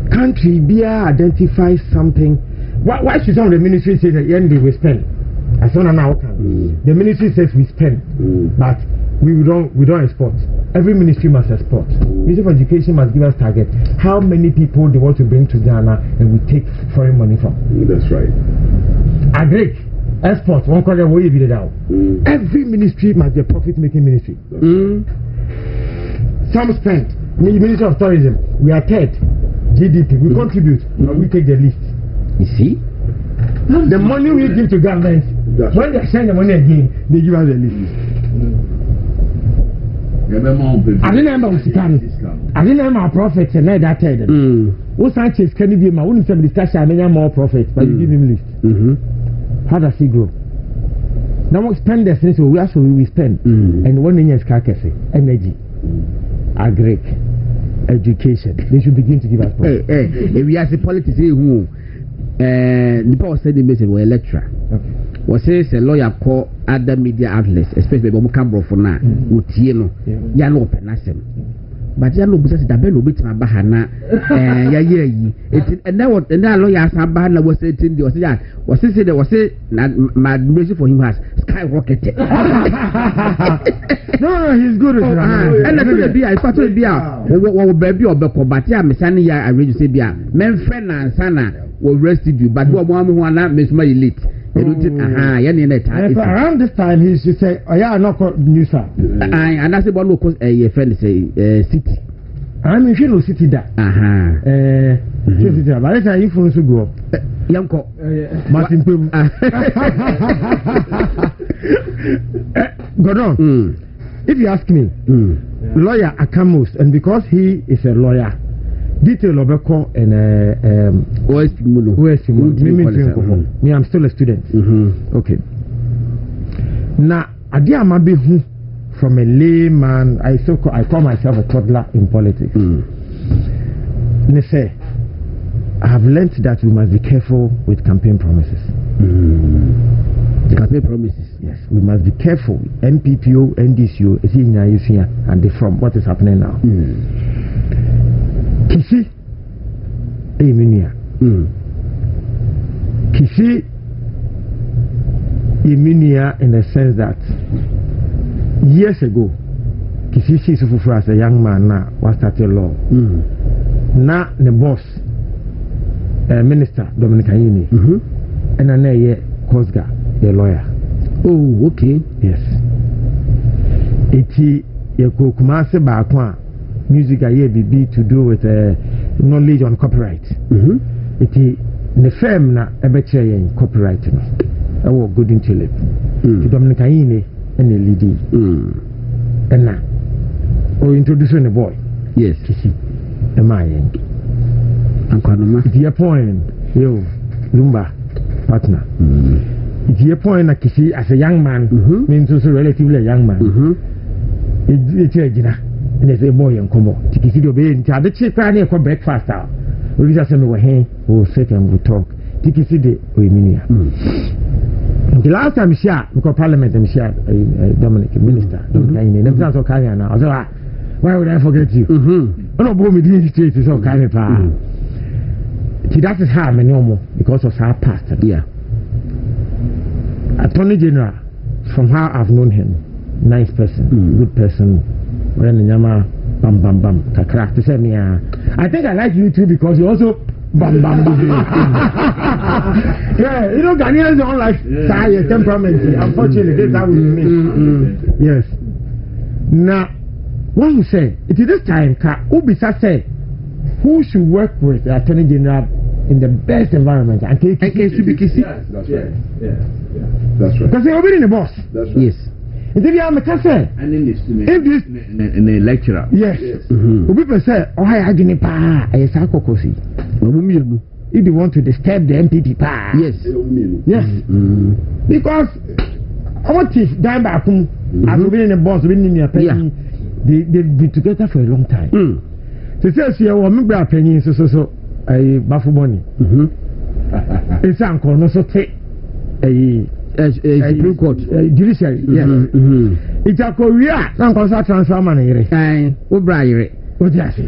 Country Bia identifies something. Why should some of the ministry say that we spend? As one now can. The ministry says we spend, but we don't export. Every ministry must export. Ministry of Education must give us target. How many people they want to bring to Ghana and we take foreign money from? That's right. Agric, export, one quarter way you down. Every ministry must be a profit-making ministry. Some spend. Ministry of Tourism, we are third. GDP, we contribute, and we take the least. You see? The money we give to government, when they send the money again, they give us the least. I didn't remember our profits and I that tell them. What Sanchez can you be my own some discussion? I mean, more profits, but you give him list. How does he grow? Now we spend the things we actually spend, and one in your carcassy, energy, agric, education. They should begin to give us profit. If we are the politics who the power said the message were lecturer. Was says a lawyer call other media outlets, especially when we come for now, Utieno, Yano Penasem. But Yano Bussas, the Bello bit my bahana, and that lawyer Sabana was saying, was say there was a my message for him has skyrocketed. No, he's good. And I told you, I thought to be what baby or Beko, but yeah, Messania, I read you say, men friend and Sana will rested you, but one who are not Miss my elite. Around this time, he should say, "Oh yeah, not news." And that's about local friend say city. I'm in Shilo City. That city. By the time you follow to go up, Yanko Martin Pim. Go on. If you ask me, lawyer Akamus, and because he is a lawyer. Detail of Beko and me, I'm still a student. Okay. Now, Adia Mabihu from a layman, I call myself a toddler in politics. They say, I have learnt that we must be careful with campaign promises. Campaign promises? Yes, we must be careful. NPPO, NDCO, and they from what is happening now. Kisi Eminia Kisi Eminia in the sense that years ago Kisi Sisufu as a young man now was started law. Now the boss Minister Dominic Ayini and a Kosga, the lawyer. Oh, okay. Yes. Iti Yako Kumase Bakwa music I hear be to do with knowledge on copyright. It is the firm na Bɛkyerɛ in copyright. I will good into it. To Dominic Ayini and the lady. And now, or introducing the boy. Yes. Am I in? It's your point, you, Lumba, partner. It's your point, Kisi, as a young man, means also relatively a young man. It's a and there's a boy and come on. Tikisi obey and the chief cranny for breakfast. We just say, we're here, we'll sit and we'll talk. Tikisi de Oiminia. The last time she had, because Parliament and she had Dominic, Minister, Dominic, and that's okay now. I said, why would I forget you? I don't bore me the street is all kind of power. That is how many more because of her past. Yeah. Attorney General, from how I've known him, nice person, good person. When Yama bam bam bam kakra to say me I think I like you too because you also bam bam bam. Yeah, you know Ghanaians don't like shy temperament. Unfortunately, that's how we meet. Yes. Now, what you say? It is this time ka Ubisa say who should work with the Attorney General in the best environment and take Kisi. That's right. Yeah. That's right. Because they're already the boss. That's right. Yes. And then you have a cafe. And in this lecturer. Yes. People say, oh, I didn't pay. I say, Kokosi. If you want to disturb the MPP, yes. Yes. Because what if die back home? I've been in the boss, been in your penny. They've been together for a long time. So says you want me to penny, so a baffle money. It's uncle, no so take a Supreme Court, judiciary. Yes. It's a Korea. Some concert transfer money. O'Brien. What did I say?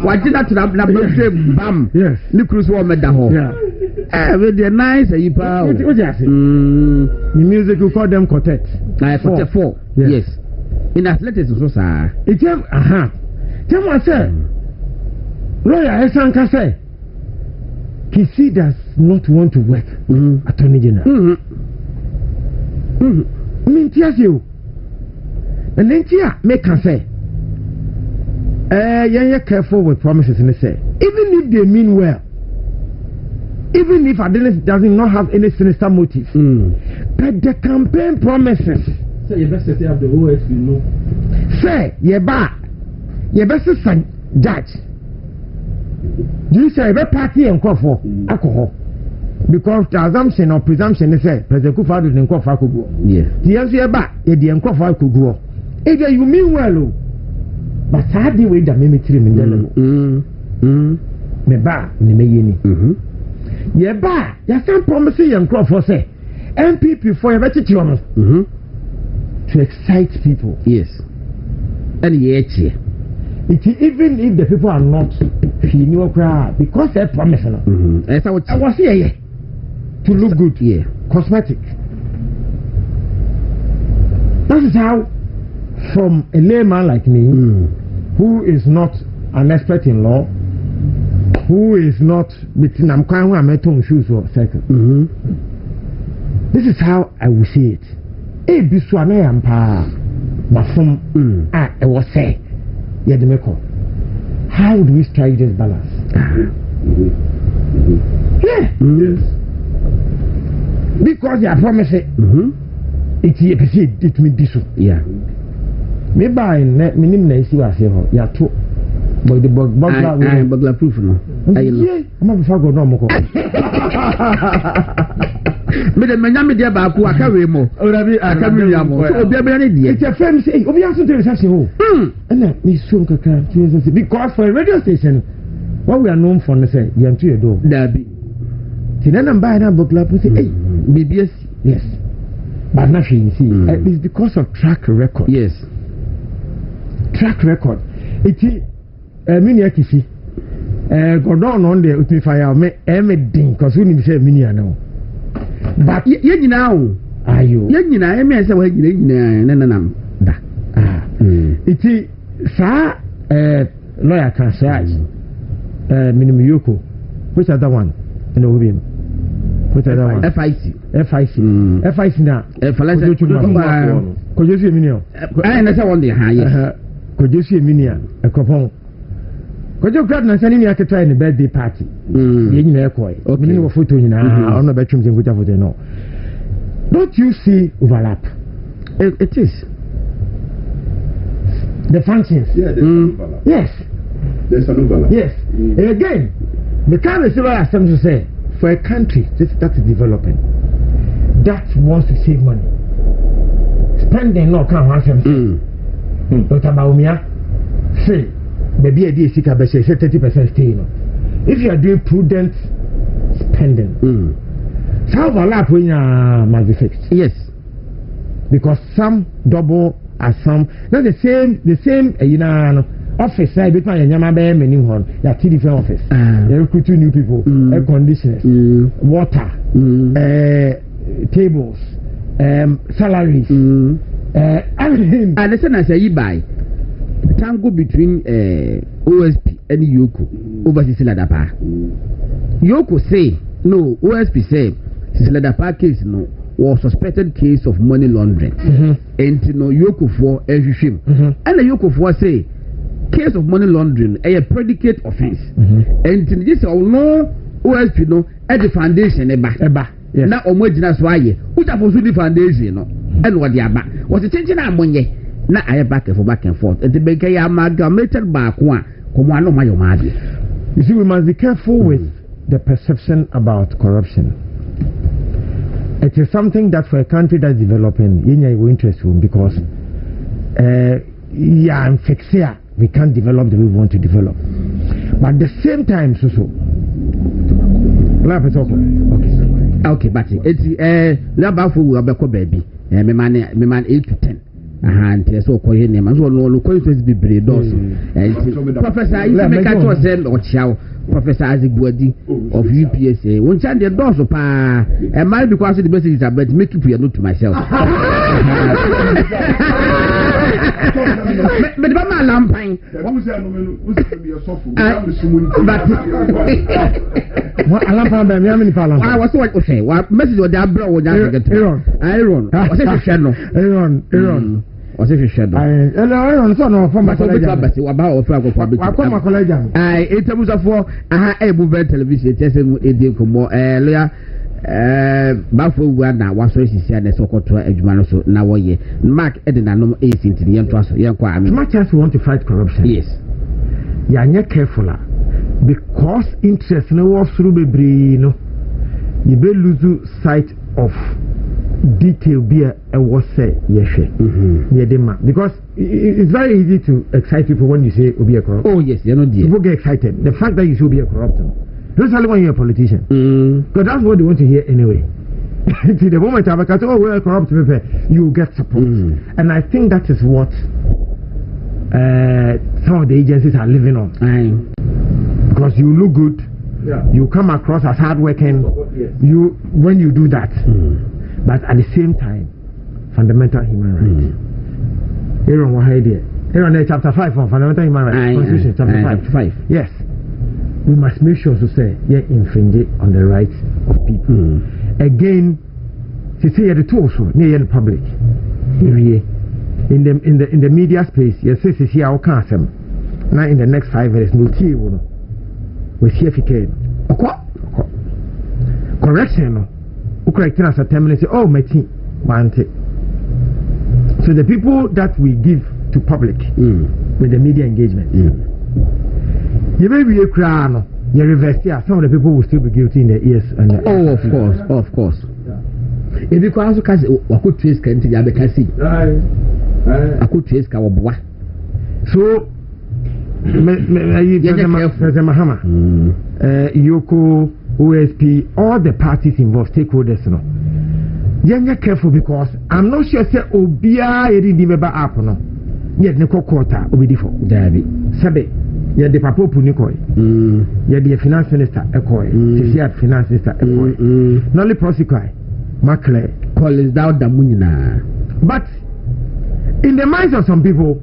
What did that bam? Yes. Nicholas Wamadaho. Yeah. with the nice you power. What you say? The music you call them quartet. 44. Yes. In athletics also sir. It tell tell me say lawyer Esanka say Kisi does not want to work attorney general. Me tia you. And then tia make can say you're careful with promises and say even if they mean well, even if Adelis does not have any sinister motive, but the campaign promises. So you best set up the OSP, no. Say, you best say judge. You say a party and call for alcohol. Because the assumption or presumption is say President Kufa didn't call for alcohol. Yeah. The answer back, you didn't call for alcohol. Either you mean well, but sadly, wait a minute, me ba ni me yini. Ye ba, ya some promising and call for say MPP for a better to excite people. Yes. And yet, even if the people are not feeling crowd because they're promising. I was here to look good. Yeah. Cosmetic. That is how, from a layman like me, who is not an expert in law, who is not between I'm kind of metal shoes or circle. This is how I will see it. A biswane ampa bafum I was say yedemeko. How do we strike this balance? Yeah. Yes. Because they are promising it means this. Yeah. Maybe I minim na isi wa se ho ya to but the burglar proof no. Yeah, I'm a fago no moko. Me the menya dia ba ku aka we mo. Orabi aka me ya mo. So obi abia ne die. It's a friend say obi aso tell say ho. And me so kaka because for a radio station what we are known for say you enter your door. Dabi. Then I'm buying a burglar proof say hey BBS. Yes. But nothing see. It's because of track record. Yes. Track record. It is mini akisi. Go down on the utify me ding because we need to say mini now. But ye nyina o. Ayo. Ye nyina e me say wa nyina na da. It is sa lawyer can search minimum yoko. Which other one? You know him. Which other one? FIC na. Kojo see mini o. Na say one dey high. Kojo see mini a ekopon. Kojo grad na sani ni aketwa in the birthday party. Ye nyina ekoi. Mini wo photo nyina ono be twum nkuta photo no. Don't you see overlap? It is. The functions. Yeah, there's an overlap. Yes. There's an overlap. Yes. And again, the kind of civil assembly to say for a country that is developing, that wants to save money, spending no can want them. But about me, say, maybe a day 30% stay. If you are doing prudent spending, so overlap when you must be fixed. Yes, because some double as some not the same. You know. Office side between Yama Bay and Ninghorn, there are 2 different offices. They recruit 2 new people, air conditioners, water, tables, salaries, everything. And listen, I say you buy tango between OSP and Yoko over Siladapa. Yoko say no, OSP say Siladapa case no was suspected case of money laundering. And you know Yoko for every shame. And the Yoko for say case of money laundering a predicate offense. And this no OSP no at the foundation eba. Na omojina so aye. Uta for the foundation no. And what the aba. Was the changing amonye. Na aye back and forth. And the beke ya amalgamated back one. Come on, no my madi. You see, we must be careful with the perception about corruption. It is something that for a country that's developing, we're interested in because we can't develop the way we want to develop. But at the same time, okay, but it's Labafo will be baby. Me man 8 to 10. nti so ko yɛ nema so no constituency bebre dɔso professor Ifemeka to say ɔkyeaw Professor Asare-Bediako of UPSA won chan the dɔso pa e marry because the message is about make you not to myself but ba ma lampan what alampan ba me amini palan was what okay what message was that bro was that Aaron was it shadow Aaron was it shadow Aaron so no from college wa ba o fra kwa akwa college in terms of movie television tese edi komo lawyer bafo wu na wasori sisi na sokoto adwuma no so na woye mark edinanom agency ni yento aso yenko ami much as we want to fight corruption yes ya nya careful because interest no was through bebre no you be lose sight of detail be a was say yehwe yedema because it's very easy to excite people when you say obi a corrupt. Oh yes, you know dear. People get excited the fact that you should be a corrupt especially when you're a politician because that's what they want to hear anyway. To the moment I say, oh, we're a corrupt people, you get support and I think that is what some of the agencies are living on because you look good, you come across as hardworking, you when you do that but at the same time fundamental human rights. Aaron Wahide Aaron chapter 5 on fundamental human rights constitution chapter 5 yes we must make sure to say infringe on the rights of people again to say the tools near the public in the media space yes say see our council now in the next 5 minutes no tea we see if correction no correcting us at 10 minutes oh my team want it so the people that we give to public with the media engagement you may be a crown you reverse here some of the people will still be guilty in their ears and of course if you also cause what could trace can to be can see I could trace kawaboa so President Mahama Yoko OSP all the parties involved stakeholders no you're careful because I'm not sure say obia yedi di meba app no yet ne kokota obidi for dabi sabe ye de papa opuni koy ye de finance minister ekoy the finance minister ekoy nolly prosecute makle Collins down the munina but in the minds of some people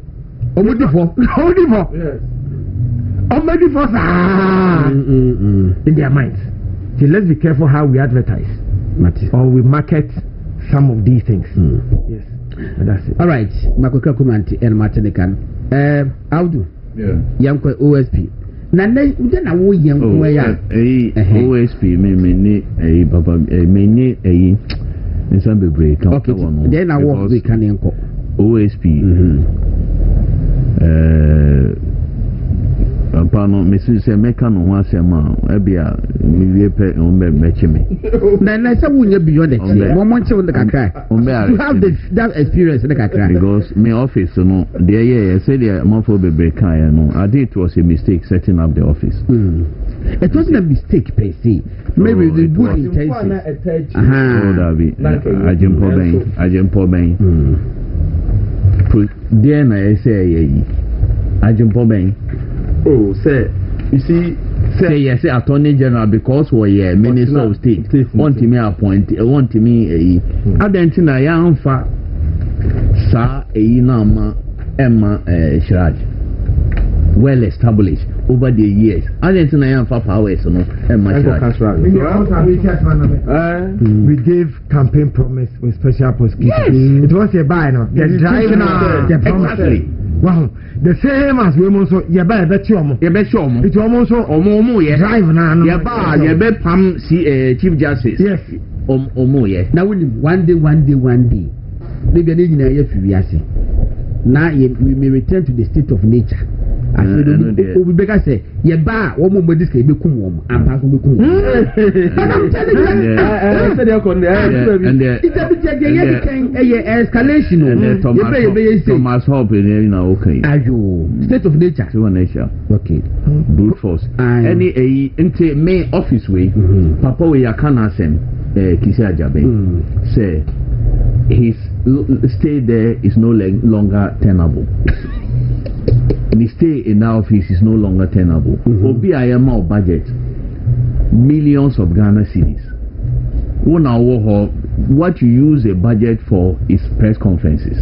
obidi for yes obidi for in their minds so let's be careful how we advertise or we market some of these things yes and that's it all right makoka kumanti and martinican Audu yanko OSP na wo yanko ya OSP me ni baba me ni nsan bebre kan okay then I work we can yanko OSP Pano Mrs. Meka no ho asema ebia me wie pe o me chime na say wunya beyond the mo nche won the kakra you have that experience in the kakra because my office no there say the amount for bebe kan no I think it was a mistake setting up the office it wasn't a mistake per se maybe the good intention ajempo ben there na say ajempo ben oh say you see say yes attorney general because we minister of state want me appoint want me adentina ya amfa sa na ma emma shraj well established over the years adentina ya amfa powers no emma shraj we gave campaign promise with special prosecution it was a buy no the driving the promise wow the same as we also ye ba be ti omo it almost omo ye drive na no ye be pam chief justice yes omo ye na one day maybe any nyina ye fi wiase na we may return to the state of nature we better say ye ba wo mo dis ka be kum wo ampa so be kum escalation Thomas Hope na okay ayo state of nature so nature okay brute force any into main office way papa we yakana sem kisi ajabe say his stay there is no longer tenable. The stay in the office is no longer tenable. Obi ayama budget millions of Ghana cedis. What you use a budget for is press conferences.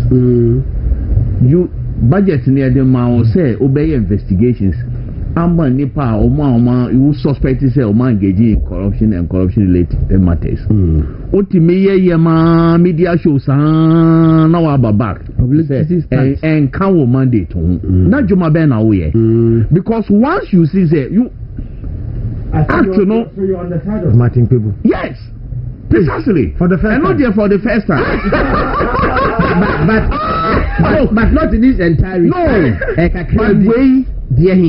You budget near the man say obey investigations. Amba nipa oma you suspect say oma engaging in corruption and corruption related matters. Ultimately yema media shows now about back publicity and can mandate not Juma Ben away because once you see say you act so you're on the side of Martin people. Yes. Precisely. For the first time. Not there for the first time. but not in this entirety. No. But way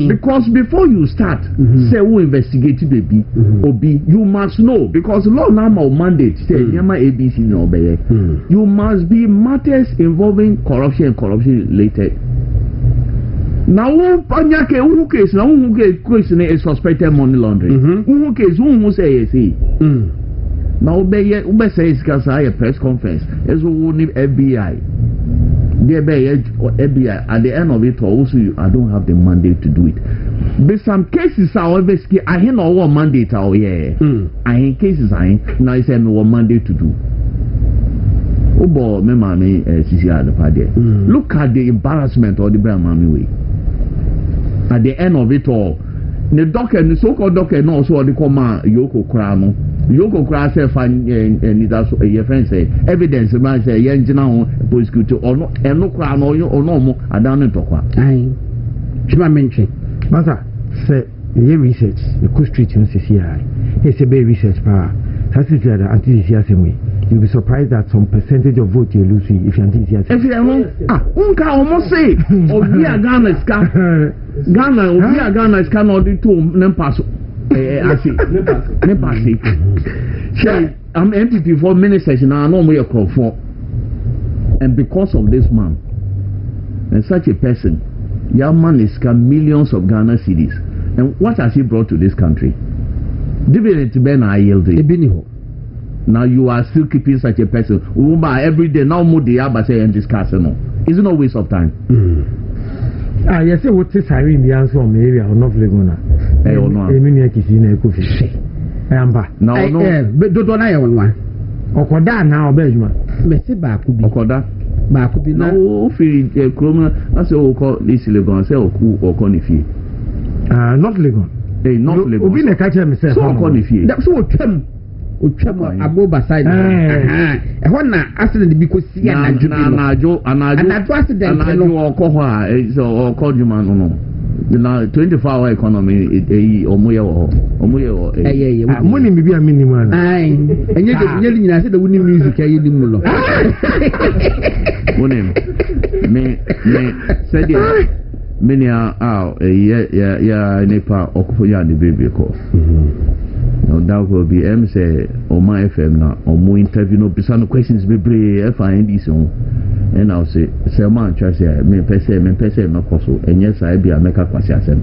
because before you start, say who investigate baby, Obi, you must know because law now mandate say Yama ABC no obey. You must be matters involving corruption and corruption related. Now who case now who question is suspected money laundering. Who case who say now ube say it's because I a press conference. It's who need FBI. There be FBI at the end of it also I don't have the mandate to do it. But some cases however I ain't no one mandate I ain't cases I now I say no one mandate to do. Obo me mami CCR the party. Look at the embarrassment or the brand mami way. At the end of it all, the doctor, the so-called doctor, no, so they come Yoko Krano. Yoko Kra say find that's your friend say evidence man say yenjina prosecutor or no and no Kra no or no more I don't talk. Aye. Chima mention. Master say your research, the coast street in CCI. It's a big research power. That's it the anti-CCI way. You'll be surprised that some percentage of vote you lose if you're anti-CCI. If you unka almost say Obi Ghana is Ghana is cannot do two nempass. I'm MPP for many sessions now. I know we are called for, and because of this man and such a person, young man is got millions of Ghana cedis. And what has he brought to this country? Dividend to Ben ILD. Now you are still keeping such a person. Every day now more the say and discuss no. It's no waste of time. Yes, what is I in the answer on the area or not Legona? I don't know. No, but don't I one. Okoda now, Benjamin. Messi Bakubi. Okoda. Bakubi. No, free Chroma. That's all call this Legon, say or Conifi. Not Legon. Not Legon. Obi ne catch himself. So Conifi. That's what Chem. Uchemo aboba side na accident because see na anajo accident no okoho so okodjuma no na 24-hour economy omoye money be a minimum enye nyina say the winning music ayi nim no monem me said many are ya nepa okofo ya de baby ko. No doubt will be say on my FM now or more interview no person questions be find this on and I'll say man try say me person no coso and yes I be a make a question it's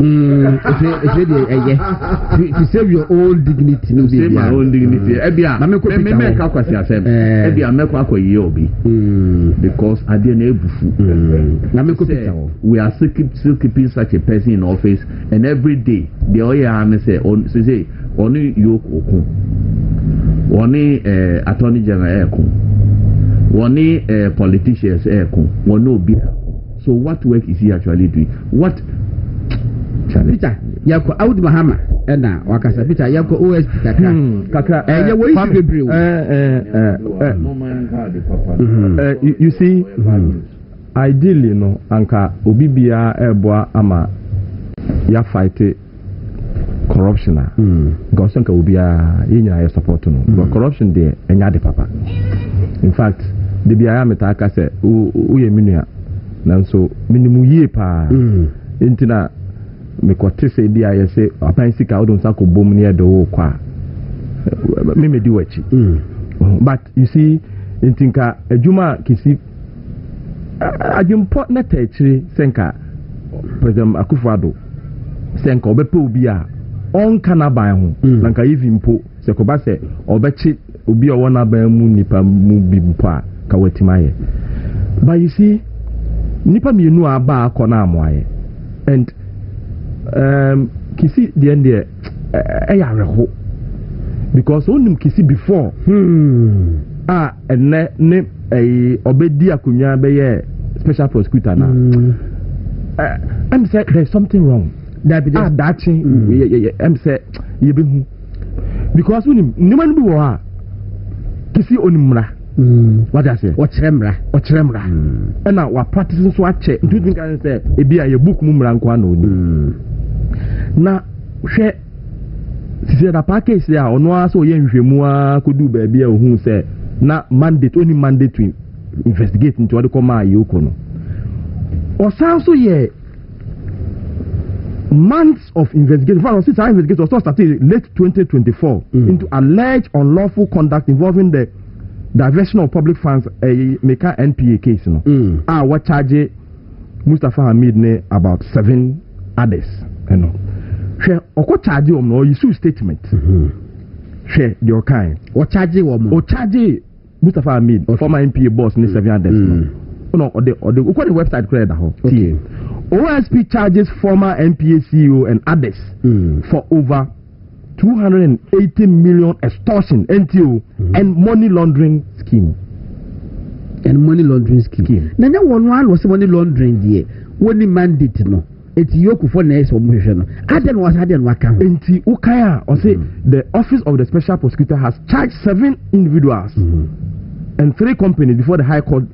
really to save your own dignity no save my own dignity me make a question be a make a obi because I didn't able we are still keeping such a person in office and every day the oil say on say only yoke okun only attorney general ekun only politicians ekun one no be. So what work is he actually doing? What Peter yako Aud Mahama ena wakasa Peter yako OS kakra ya wo isi bebre you see ideally no anka obibia eboa ama ya fight corruption because nka obia yenya support no but corruption there enya de papa. In fact the bia meta aka say uye minua nanso minimu yie pa entina me kote say bia ye say apan sika odon sako bom ne do kwa me medi wachi but you see entinka adwuma kisi adwumpo na tachiri senka president Akufo-Addo senka obepe obi a on kana ban ho nanka even po se ko ba se obechi obi o wona ban mu nipa mu bi mpo a kawatima. But you see, nipa mienu aba akona amoaye. And kisi the end there reho. Because onim kisi before and ne obedi akunya be special prosecutor na I'm say there's something wrong that I'm say yebehu because onim niman bi wo ha kisi onimra what I say ochiremra and now we practicing so ache ntudin kan say ebi a ye book mu mra nko na oni na hwe si the package there ono aso ye nhwemu a kodu ba bia ohun say na mandate only mandate to investigate into what come ayoko no or sound so ye months of investigation for us investigation was started late 2024 into alleged unlawful conduct involving the diversion of public funds a Mecca NPA case no what charge Mustafa Hamid ne about 7 others you know share oko charge no issue statement share your kind o charge Mustafa Hamid former NPA boss ne 7 others no or the website credit okay OSP charges former NPA CEO and others for over 280 million extortion NTO and money laundering scheme. Na nya one was money laundering there. When mandate no. It's yoku for na eso mohwe no. Aden waka ho. Enti ukaya or say the office of the special prosecutor has charged 7 individuals and 3 companies before the High Court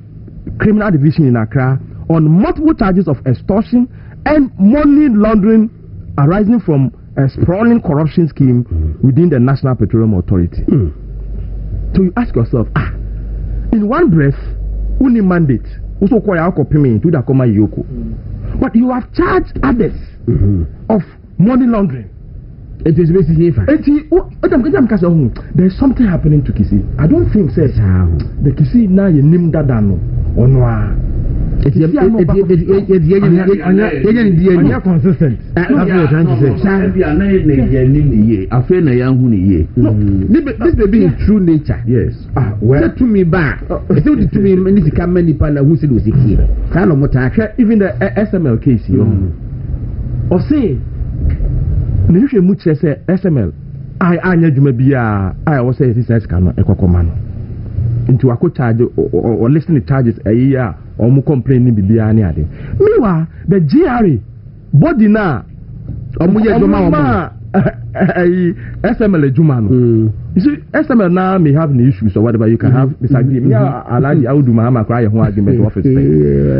Criminal Division in Accra on multiple charges of extortion and money laundering arising from a sprawling corruption scheme within the National Petroleum Authority. So you ask yourself, in one breath, only mandate, also kwaya payment to the Koma Yoko. But you have charged others of money laundering. It is basically there is something happening to Kisi. I don't think the Kisi now you name that no or no. It's consistent. That's what you're trying to say. This may be in true nature. Yes. Well, to me back. It's only to me many many pala who said was here. Even the SML case, or say, Nisha Muche say SML. I need bia. I was say this is cannot equal into a co charge or listening to charges a year. Omu complaining bibia ni ade meanwhile the GRA body na omu ye joma SML ejuma no you see SML now may have any issues or whatever you can have disagreement alaji audu mahama cry ho argument office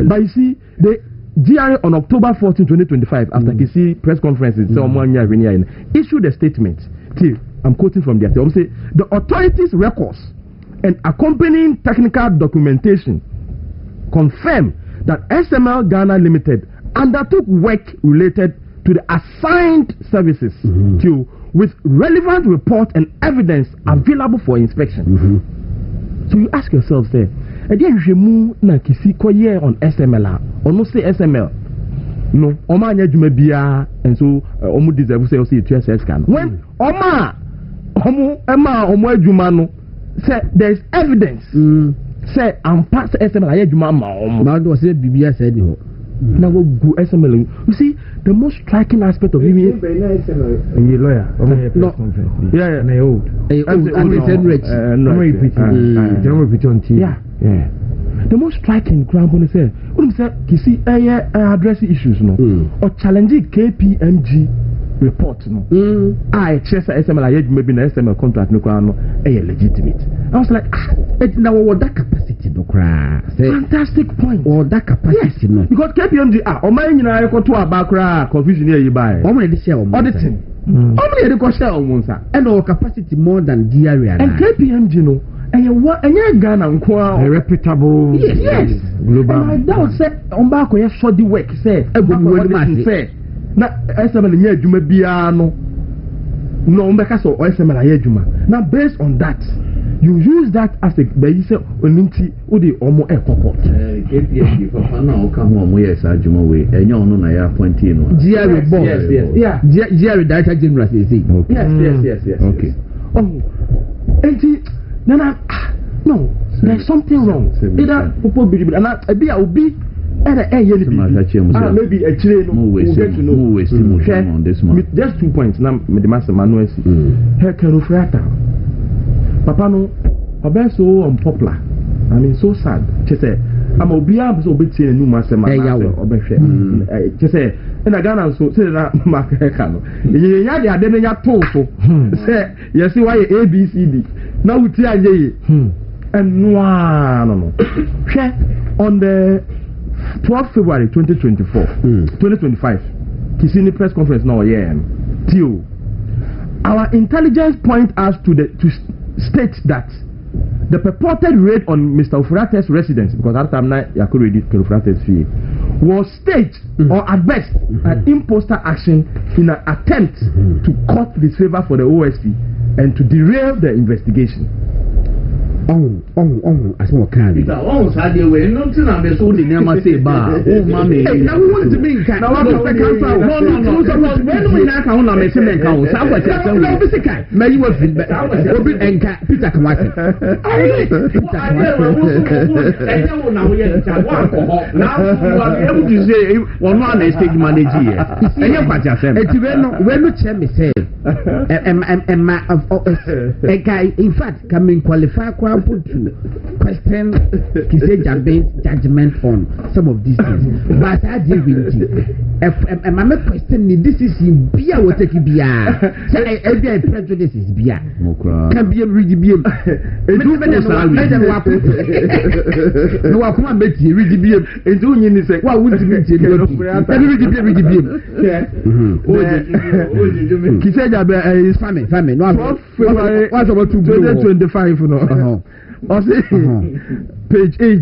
but you see the GRA on October 14 2025 after KC press conferences so omu anya renia issued a statement till I'm quoting from there say the authorities records and accompanying technical documentation confirm that SML Ghana Limited undertook work related to the assigned services with relevant report and evidence available for inspection. So you ask yourself, say, again, je mu na kisi koye on SML or no say SML. No, Oma nyajuma biya and so omu deserve say also TSS can. When Oma ejuma no say there is evidence. Say I'm past SML ayejuma ma was say bibia said ho na go SML. You see the most striking aspect of even lawyer no yeah na old the most striking ground when say kisi address issues no or challenge KPMG report no I check SML ayejuma bi na SML contract no kwa no legitimate. I was like now what that capacity no cry. Fantastic point. Or that capacity no. Because KPMG o man nyina rekọ to abakra confusion here you buy. O man dey share auditing. O man dey go share o monsa. And our capacity more than DRA. And KPMG no enye Ghana nko a reputable. Yes. Global. And I doubt say on back we show the work say everybody say na SML nye adwuma bia no mbeka so SML ayejuma. Now based on that you use that as a basis oninti odi omo ekoko KPMG papa na o ka ho omo yes adwuma we enye ono na ya appointee no GRA boss yeah GRA director general say yes okay oh enti nana no there's something wrong. Either people be and I be maybe a train will get to know on this one. Just 2 points now the master manual her can Papa no Obe so unpopular. I mean so sad. Just say I'm obia so bit a new master Obe just say in a Ghana so say that Mark Hekano. Ya de ade ya to so say you see why ABCD. Now we tell you and no on the 12th February 2024 2025 Kisini press conference now till our intelligence point us to state that the purported raid on Mr. Ofurate's residence, because at that time I could read it Ofurate's fee, was staged or at best an imposter action in an attempt to court disfavor for the OSP and to derail the investigation. As more can be. Sadia way, not to know so the name I say bar. Oh, mommy, now we want to be now. No. When we knock on a measurement count, somebody says, may you have Peter Kamasi. Now we are able to say one man is taking manager. And you're quite yourself. When you tell me, say, a guy, in fact, coming qualify. Put to question judgment on some of these things. But I did if I'm a question, this is in beer, what take beer. Say, every prejudice is beer. Can be a ready beer. No, I can't make you ready beer. And doing you say, what would you make you ready beer? He said, is famine. What's about 2025? Page 8.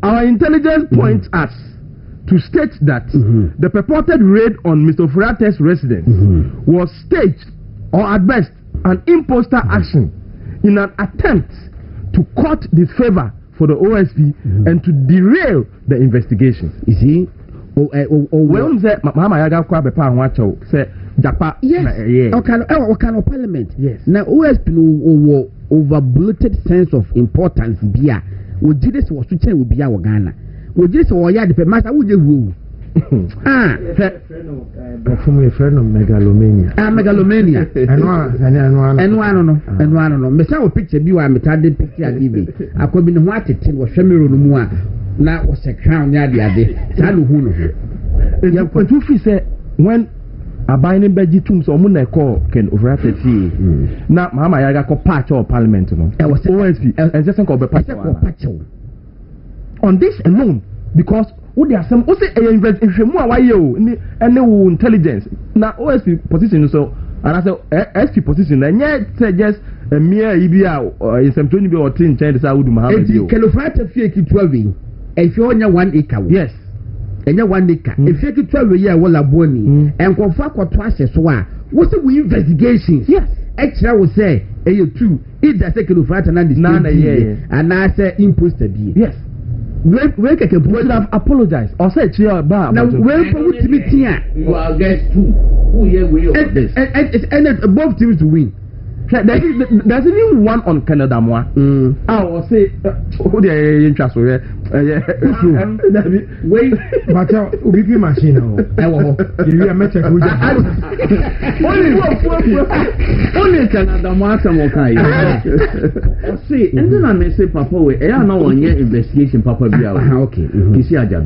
Our intelligence points us to state that the purported raid on Mr. Ofurate's residence was staged or at best an imposter action in an attempt to court disfavor for the OSP and to derail the investigation. You see? When the Mama Yaga Kwabepa and Wacho say Japa, yes, what kind of parliament? Yes. Now OSP no over bloated sense of importance beer. Would this was to tell be our Ghana? Would this or ya the master would you woo? From a friend of megalomania. Megalomania. And one. Mr. Picture be one metaded picture I give me. I could be what it was Shamiro no more. Now was a crown near the other. Salu Huno. You say when a binding beji tombs or moon call can overrate now Mama Yaga ko patch or parliament no. I was OSP and just called patch on this alone because what there are some also investigation more why you and no intelligence now OSP position so and I said SP position and yet say just a mere EBA in some 20 or 10 changes I would Muhammad you can overrate fake 12 if you only 1 acre yes. And you 1 acre. If you get 12 years, well, a bony and confirm what twice as well. What's the investigations? Yes, extra will say, you too. It does take a frat and and I say imposter. Yes, where can you have apologized or say to your bar? Now, where put me here? You are guest too. Who here will this? And both teams to win. There's even one on Canada more. I will say, oh, the interest wait, but we be machine. I will. You are much only Canada more some okay. See, and then I may say, Papa, I know one year investigation, Papa. Okay, you see, I just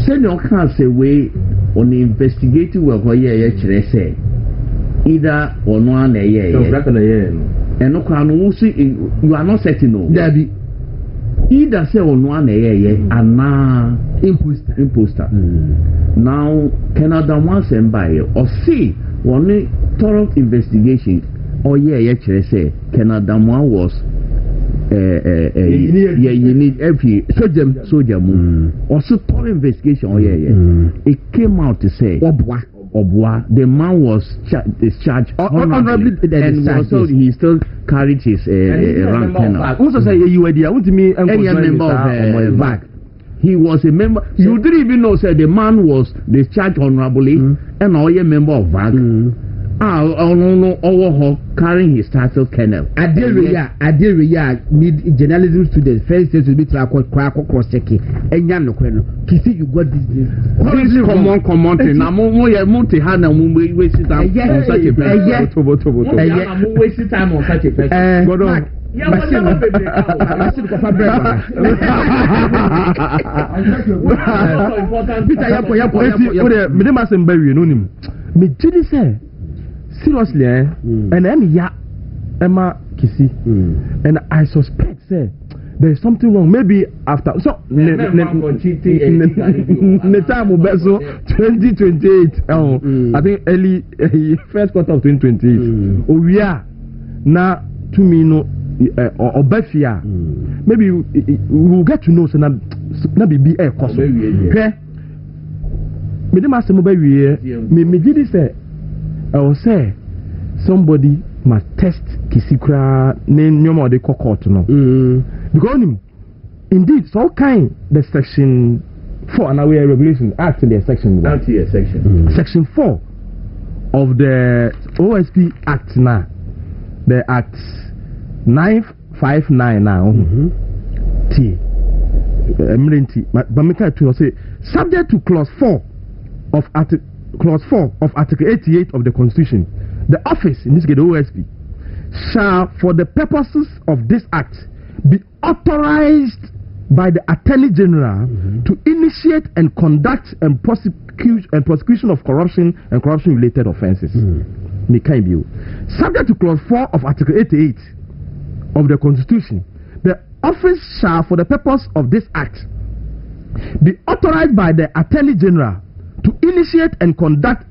send your can't say way on the investigating work where you say. Either or no one a year, and no crown see you are not setting no. Daddy, either say on one a year and now imposter. Now Canada wants and buy or see one thorough investigation or say Canada was you need every soldier or so thorough investigation or it came out to say the man was discharged honorably and also he still carried his rank. Also say you were there. What do you mean? Member of VAC. He was a member. You didn't even know. Say the man was discharged honorably and all a member of VAC. no over carrying his title colonel. Adereya mid journalism students first stage will be to cross checking. Enya no kweno. Kisi you got this. This common thing. Na mo ye multi hand and mo waste time on such a person. Mo waste time on such a person. God on. Machine kofa bread. Peter yapo. Me dem asem ba wie no nim. Me jidi say seriously and Emma Kisi and I suspect say there is something wrong maybe after so the time will be so 2028 I think early first quarter of 2028 we are now to me no or Befia maybe we will get to know so na be a cost okay me dem asem ba wie me did say I will say somebody must test Kisikra name nyoma de court no because indeed so kind the section 4 and our regulation act the section 1 section 4 of the OSP act now the act 959 now T eminenti but me to say subject to clause 4 of Article 88 of the Constitution, the office, in this case the OSP, shall, for the purposes of this act, be authorized by the Attorney General to initiate and conduct and prosecution of corruption and corruption-related offences. Subject to Clause 4 of Article 88 of the Constitution, the office shall, for the purpose of this act, be authorized by the Attorney General to initiate and conduct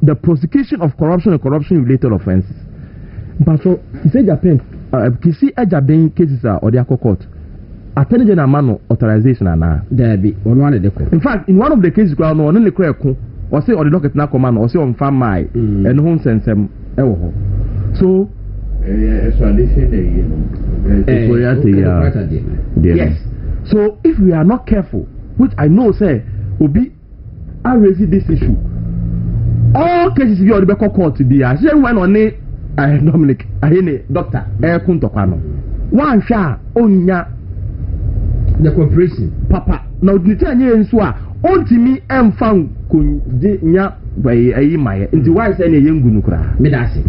the prosecution of corruption and corruption-related offences. But so, he said Japan, Kisi Ejaben cases or the court. Attorney General Mano authorization and there be one of the. In fact, in one of the cases, we are not only clear or say or the docket na command or say on farm my and home sense so. Yes. So if we are not careful, which I know say will be. I raise this issue. All cases you are the court to be as when on Dominic, doctor, Kuntokano. One shall onya the corporation, Papa. Now, the 10 years on to me and found Kunya by a Maya into why say a young Gunukra. Medasi.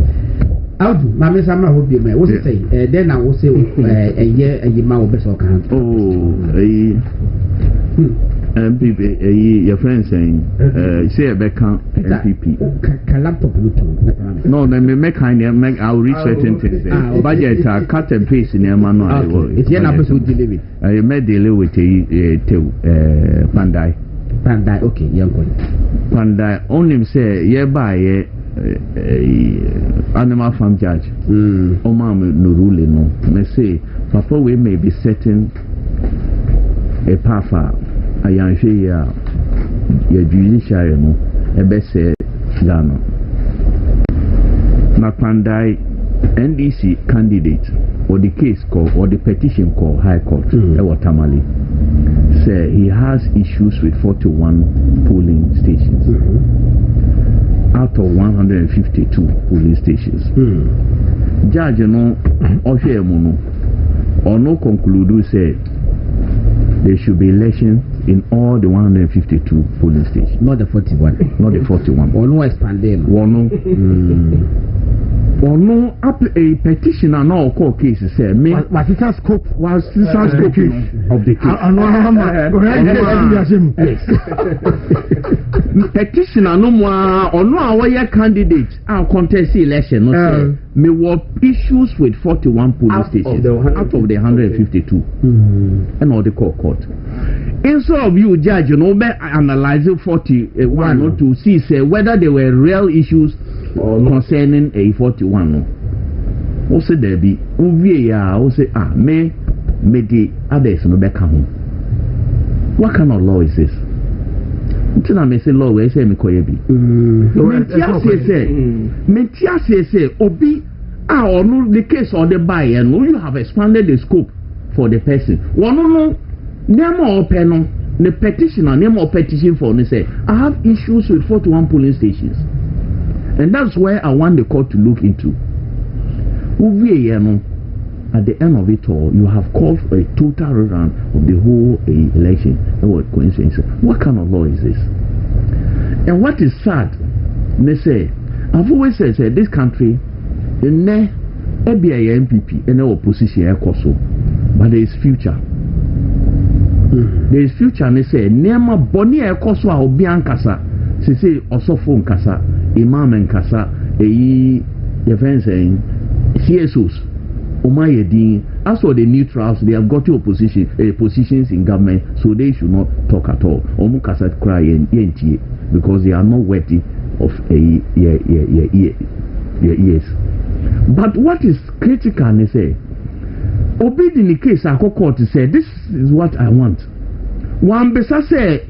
How do Mamma Sama would be my what's it say? Then I will say a year a year more best account. MPP, your friend saying, say a back MPP. Laptop Bluetooth. No, then we make I'll reach certain things. Budget cut and paste in your manual. It's an episode delivery. I made deal with Pandai, okay, young one. Pandai only say, yeah, by animal farm judge. Oma no rule no. Me say, Papa, we may be setting a path. I am sure your judiciary no a best Ghana. Napandai NDC candidate or the case call or the petition call High Court Tamale say he has issues with 41 polling stations out of 152 polling stations. Judge no Oshemuno or no conclude say there should be elections in all the 152 polling stations. Not the 41. Not the 41. Or no expanding. Or no a petition and all court cases say me was it a scope was scope of the case. Petition no more or no our candidate our contest election no say me were issues with 41 polling stations out of the 152 and all the court. Instead of you judge, you know, analyzing 41 to see say whether there were real issues concerning a 41. Also there be say me the others no back home. What kind of law is this? Until I may say law where say me koyebi. Mentia say obi or no the case or the buyer no you have expanded the scope for the person. One no name or pen the petitioner name or petition for me say I have issues with 41 polling stations. And that's where I want the court to look into. At the end of it all, you have called for a total rerun of the whole election. What coincidence? What kind of law is this? And what is sad, they say, I've always said this country, in ABI MPP, and no opposition, but there is future. There is future, and they say, Nema Boni Ekoso Obian Kasa, they say, Osofo Kasa, Imam and Kasa, your friends saying, CSOs. As for the neutrals, they have got positions in government, so they should not talk at all. Because they are not worthy of yes. But what is critical, they say, obeyed in the case, I court to say, this is what I want. One besa say,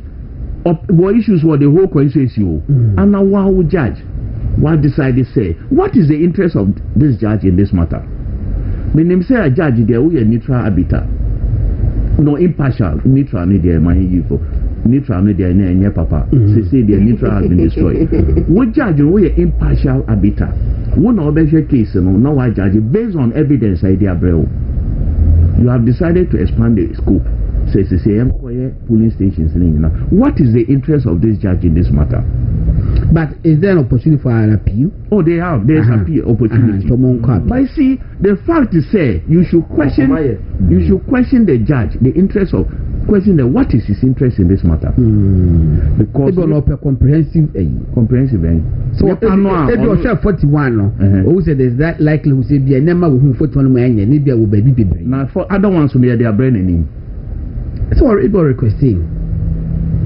what issues were the whole constituency, and now who judge? What decided say, what is the interest of this judge in this matter? My name say a judge there we a neutral arbiter. No impartial, neutral media money for neutral media in papa. Say the neutral has been destroyed. What judge we a impartial arbiter? One of the case no I judge based on evidence idea bro. You have decided to expand the scope. Say polling stations. What is the interest of this judge in this matter? But is there an opportunity for an appeal? Oh, they have. There's appeal opportunity. But see, the fact is, you should question. You should question the judge. The interest of question what is his interest in this matter? Because they not a comprehensive So if you share 41, who said there's that likely who say be a number who 41 maybe will be now for other ones who may their brain in. So what people requesting.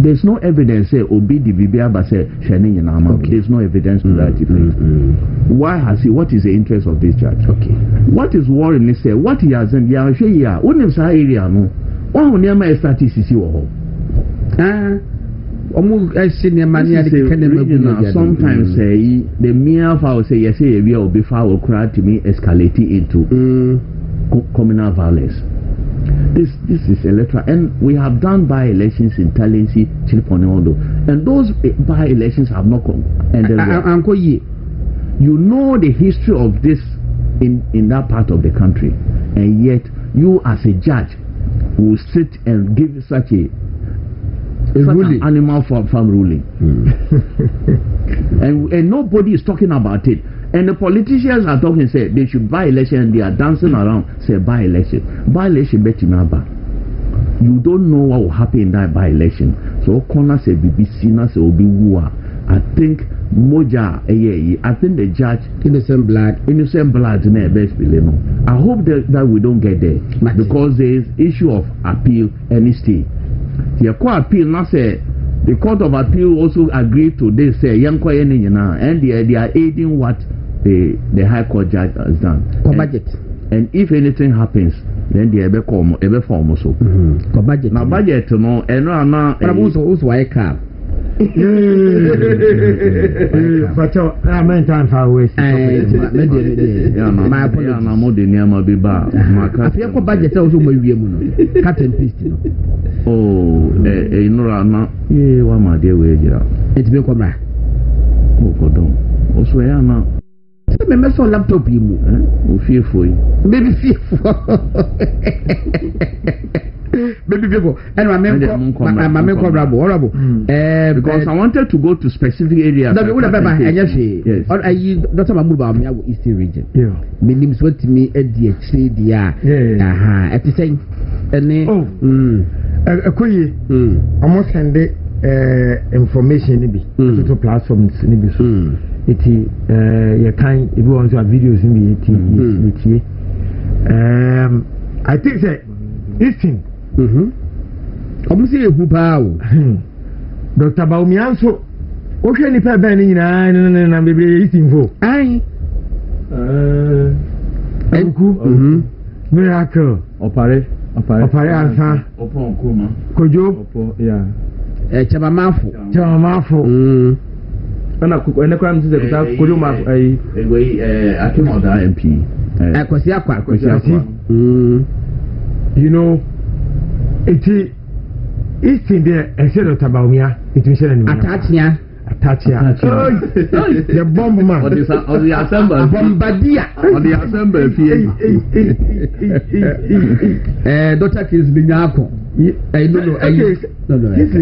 There's no evidence say Obi the Bibiaba say Shenin in Ama. There's no evidence to that effect. Why has he? What is the interest of this judge? Okay. What is worrying is say what he has in the area. What is that area? No. One who near my statistics you ho. Sometimes say the mere foul say yes say we will be foul crowd to me escalating into communal violence. This is electoral, and we have done by-elections in Talensi, Chiliponeondo, and those by-elections have not ended well. You know the history of this in that part of the country, and yet you as a judge will sit and give such an animal farm ruling, and nobody is talking about it. And the politicians are talking, say they should buy election, and they are dancing around, say buy election. Buy election, you don't know what will happen in that by election. So, corner say BBC, na say Obi Wua. I think Moja, I think the judge, innocent blood, best believe. I hope that we don't get there because there is issue of appeal and stay. The court appeal now say. The Court of Appeal also agreed to this, say, and they are aiding what the High Court judge has done. And if anything happens, then they ever form also. Budget. Now, budget, no, and now, also I can. But I meant time for away. My budget also my cut and paste. Oh, one my dear way. It's been come back. Oh, God, also, I am now. Remember, so laptop you fearful. Maybe fearful. Baby people, and my horrible. Because I wanted to go to specific areas. That would have been yes. Or I Dr. Mamuba, my Eastern region. Yeah. Meaning what to me at the CDR. At the same. A query almost send information in the platforms in the you kind if you want to have videos in the I think that this thing. Come see who bow. Dr. Baumianso. Okay, ni pa bani na baby eating for. Aye. Miracle. Opare answer. Opo kuma. Kojo. Opo yeah. Chabamafo. Ana kwa mtize kuta kojo ma Akimoda MP. Akwasi akwa. You know, it's in there. I said Dr. Baumia. It was an Atachia. Atachia. The bomb man. Or the assemble. Bombardier. Or the assemble. Dr. Kings Binyako. No. This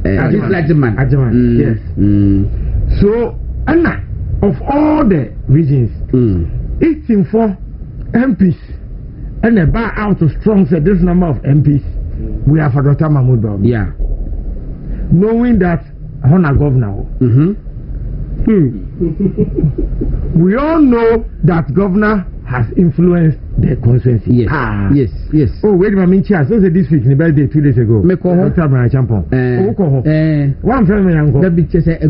Lajiman. Yes. So, Anna, of all the regions, 18 MPs, and a bar out of strong said this number of MPs, we have for Dr. Mahmoud Bawumia. Yeah. Knowing that Hona governor. We all know that governor has influenced the constituency. Yes. Yes. Oh, wait a minute, so this week, the birthday 2 days ago. Dr. Brian Champon. One family uncle. That be just a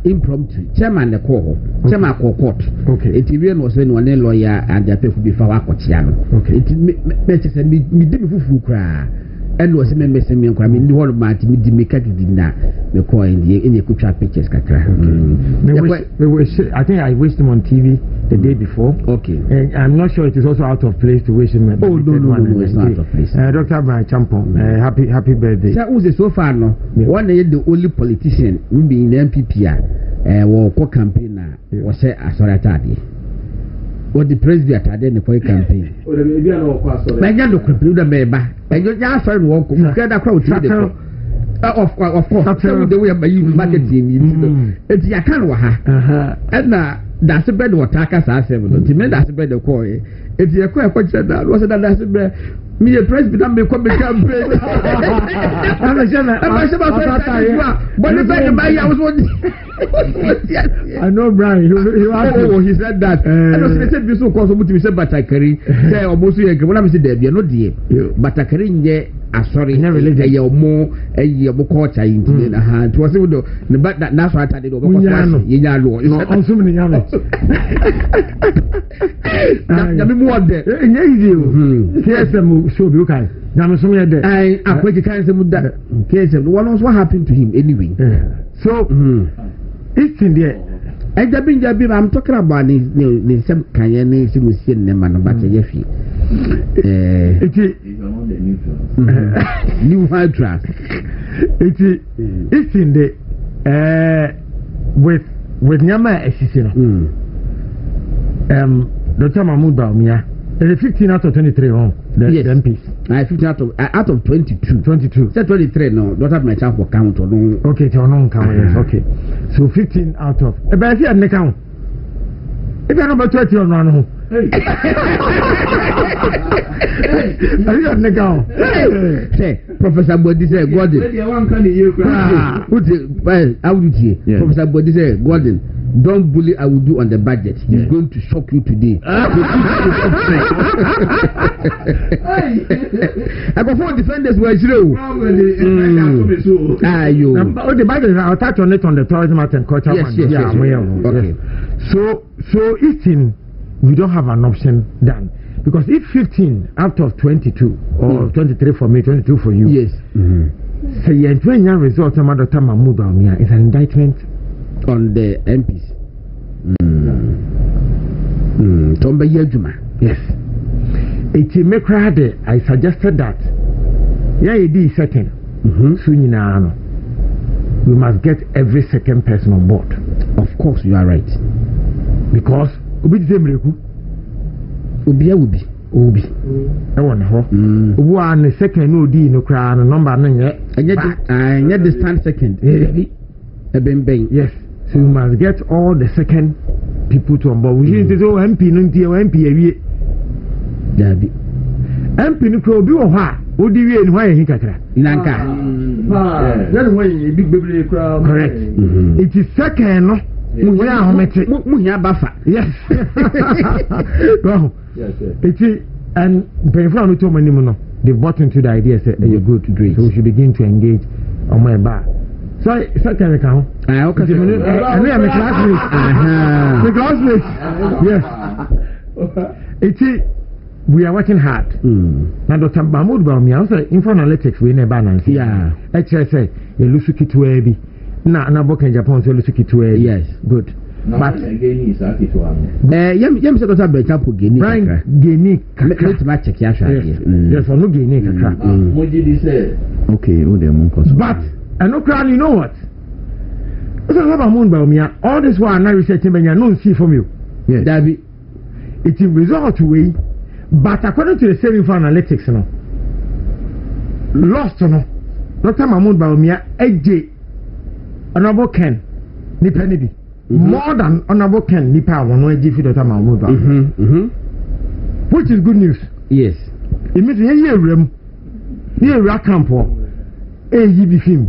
impromptu. Chairman the court. Chairman court. Okay. It was when one lawyer and the people before I could. Okay. It makes us me fufu cry. And was a member send me and cry. The whole match me make it dinner. The coin in the kucha pictures. I think I wished him on TV the day before. Okay. And I'm not sure it is also out of place to wish him. No, it's not out of place. Dr. Brian Champon, happy birthday. So far, no. One day the only politician will be in the MPP. Or campaign was say Asare-Bediako. What the president had in the campaign. My young computer member, and your young friend walk together crowd. Of course, the way by you marketing. It's Yakanwaha. And that's a bed what Takas are 7. That's a bed of coy. It's a question that was that's a bed. Me a president may come campaign. I know Brian. He said that. And I said, so cause to say Batakari. Say almost when I'm saying there, no dear. Batakari, sorry, never let a more a year culture into the hand. It was the but that's what I did. So many more there. Yes, so you can. I quite kind of that case. What happened to him anyway? So it's in there. I'm talking about the some kind of man about the Yefi. New hydras. It's in the with Nyama Assistant. Dr. Mahmoud Bawumia. 15 out of 23 the MPs. 15 out of 22. 22. Say 23 no. Don't have my chance for count or no. Okay, so no count. Yes, okay. So 15 out of. But I see an account. If you're number 20 on one. Say, Professor Bodi said, Gordon. Professor Bodi said, Gordon. Don't bully I will do on the budget. He's going to shock you today. I before defenders were zero. The budget I'll touch on it on the tourism and culture. Yes. Okay. So it's in we don't have an option done. Because if 15 out of 22 or 23 for me, 22 for you. Yes. So your 20 result of Dr. Mahmoud Bawumia is an indictment on the MPs. Tomba Yejuma. Yes. It may cry. I suggested that. Yeah, it is second. Soon we must get every second person on board. Of course, you are right. Because Obi. I want her. One second, no D, no crown, number nine. And yet the stand second. Yes. So you must get all the second people to on board. We need to do MP, MP, MP, no crow, be or ha. What do you and why he can? Nanka. That's why you big baby crowd. Correct. It is second. Muya Buffer. Yes. It is, and Benfran told me, they bought into the idea, said, you're good to drink. So we should begin to engage on my bar. So, second account. I am a classmate. The classmate. Yes. It is, we are working hard. Now, Dr. Mahmoud Bawumia, also informatics, we never balance. Yeah. HSA, you lose it to Ebi. Na book in Japan, so lose it to Ebi. Yes. Good. But again, is that it one? Yam said, Dr. Bɛkyerɛ Geni. Brian Geni. Let's match a cash. Yes, for no Geni. What did he say? Okay, but, and no crown, you know what? So Mahmoud Bawumia, all this while now researching when you no see from you. Yes. Dabi. It is result way, but according to the saving for analytics, no. Lost no. Dr. Mahmoud Bawumia, AJ, Honorable Ken, Nipenidi. More than Honorable Ken, Nipa, one way Jiffy Dr. Mahmoud Bawumia. Which is good news. Yes. It means here Rakampo, AGB film.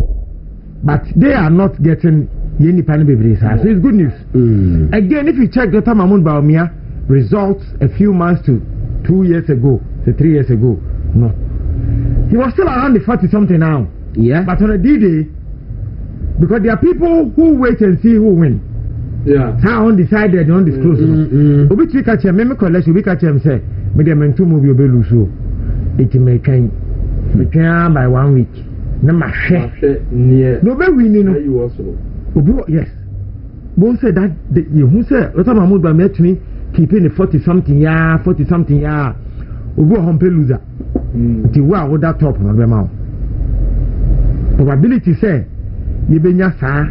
But they are not getting any panel baby. So it's good news. Again, if you check Dr. Mahmoud Bawumia results a few months to 2 years ago, to 3 years ago, no. He was still around the 40 something now. Yeah. But on a D-Day, because there are people who wait and see who win. Yeah. How undecided, undisclosed. Obi three catch him, me collect, obi catch him say, me dem entu movie obi lose so. It may train. Me train by 1 week. Na ma hwe. No be win no. You also. Obi yes. Bon say that you who say Dr. Mahmoud Bawumia me keeping the 40 something ya, 40 something ya. Obi o humpe loser. Ti wa wo that top no be ma. Probability say you benya saa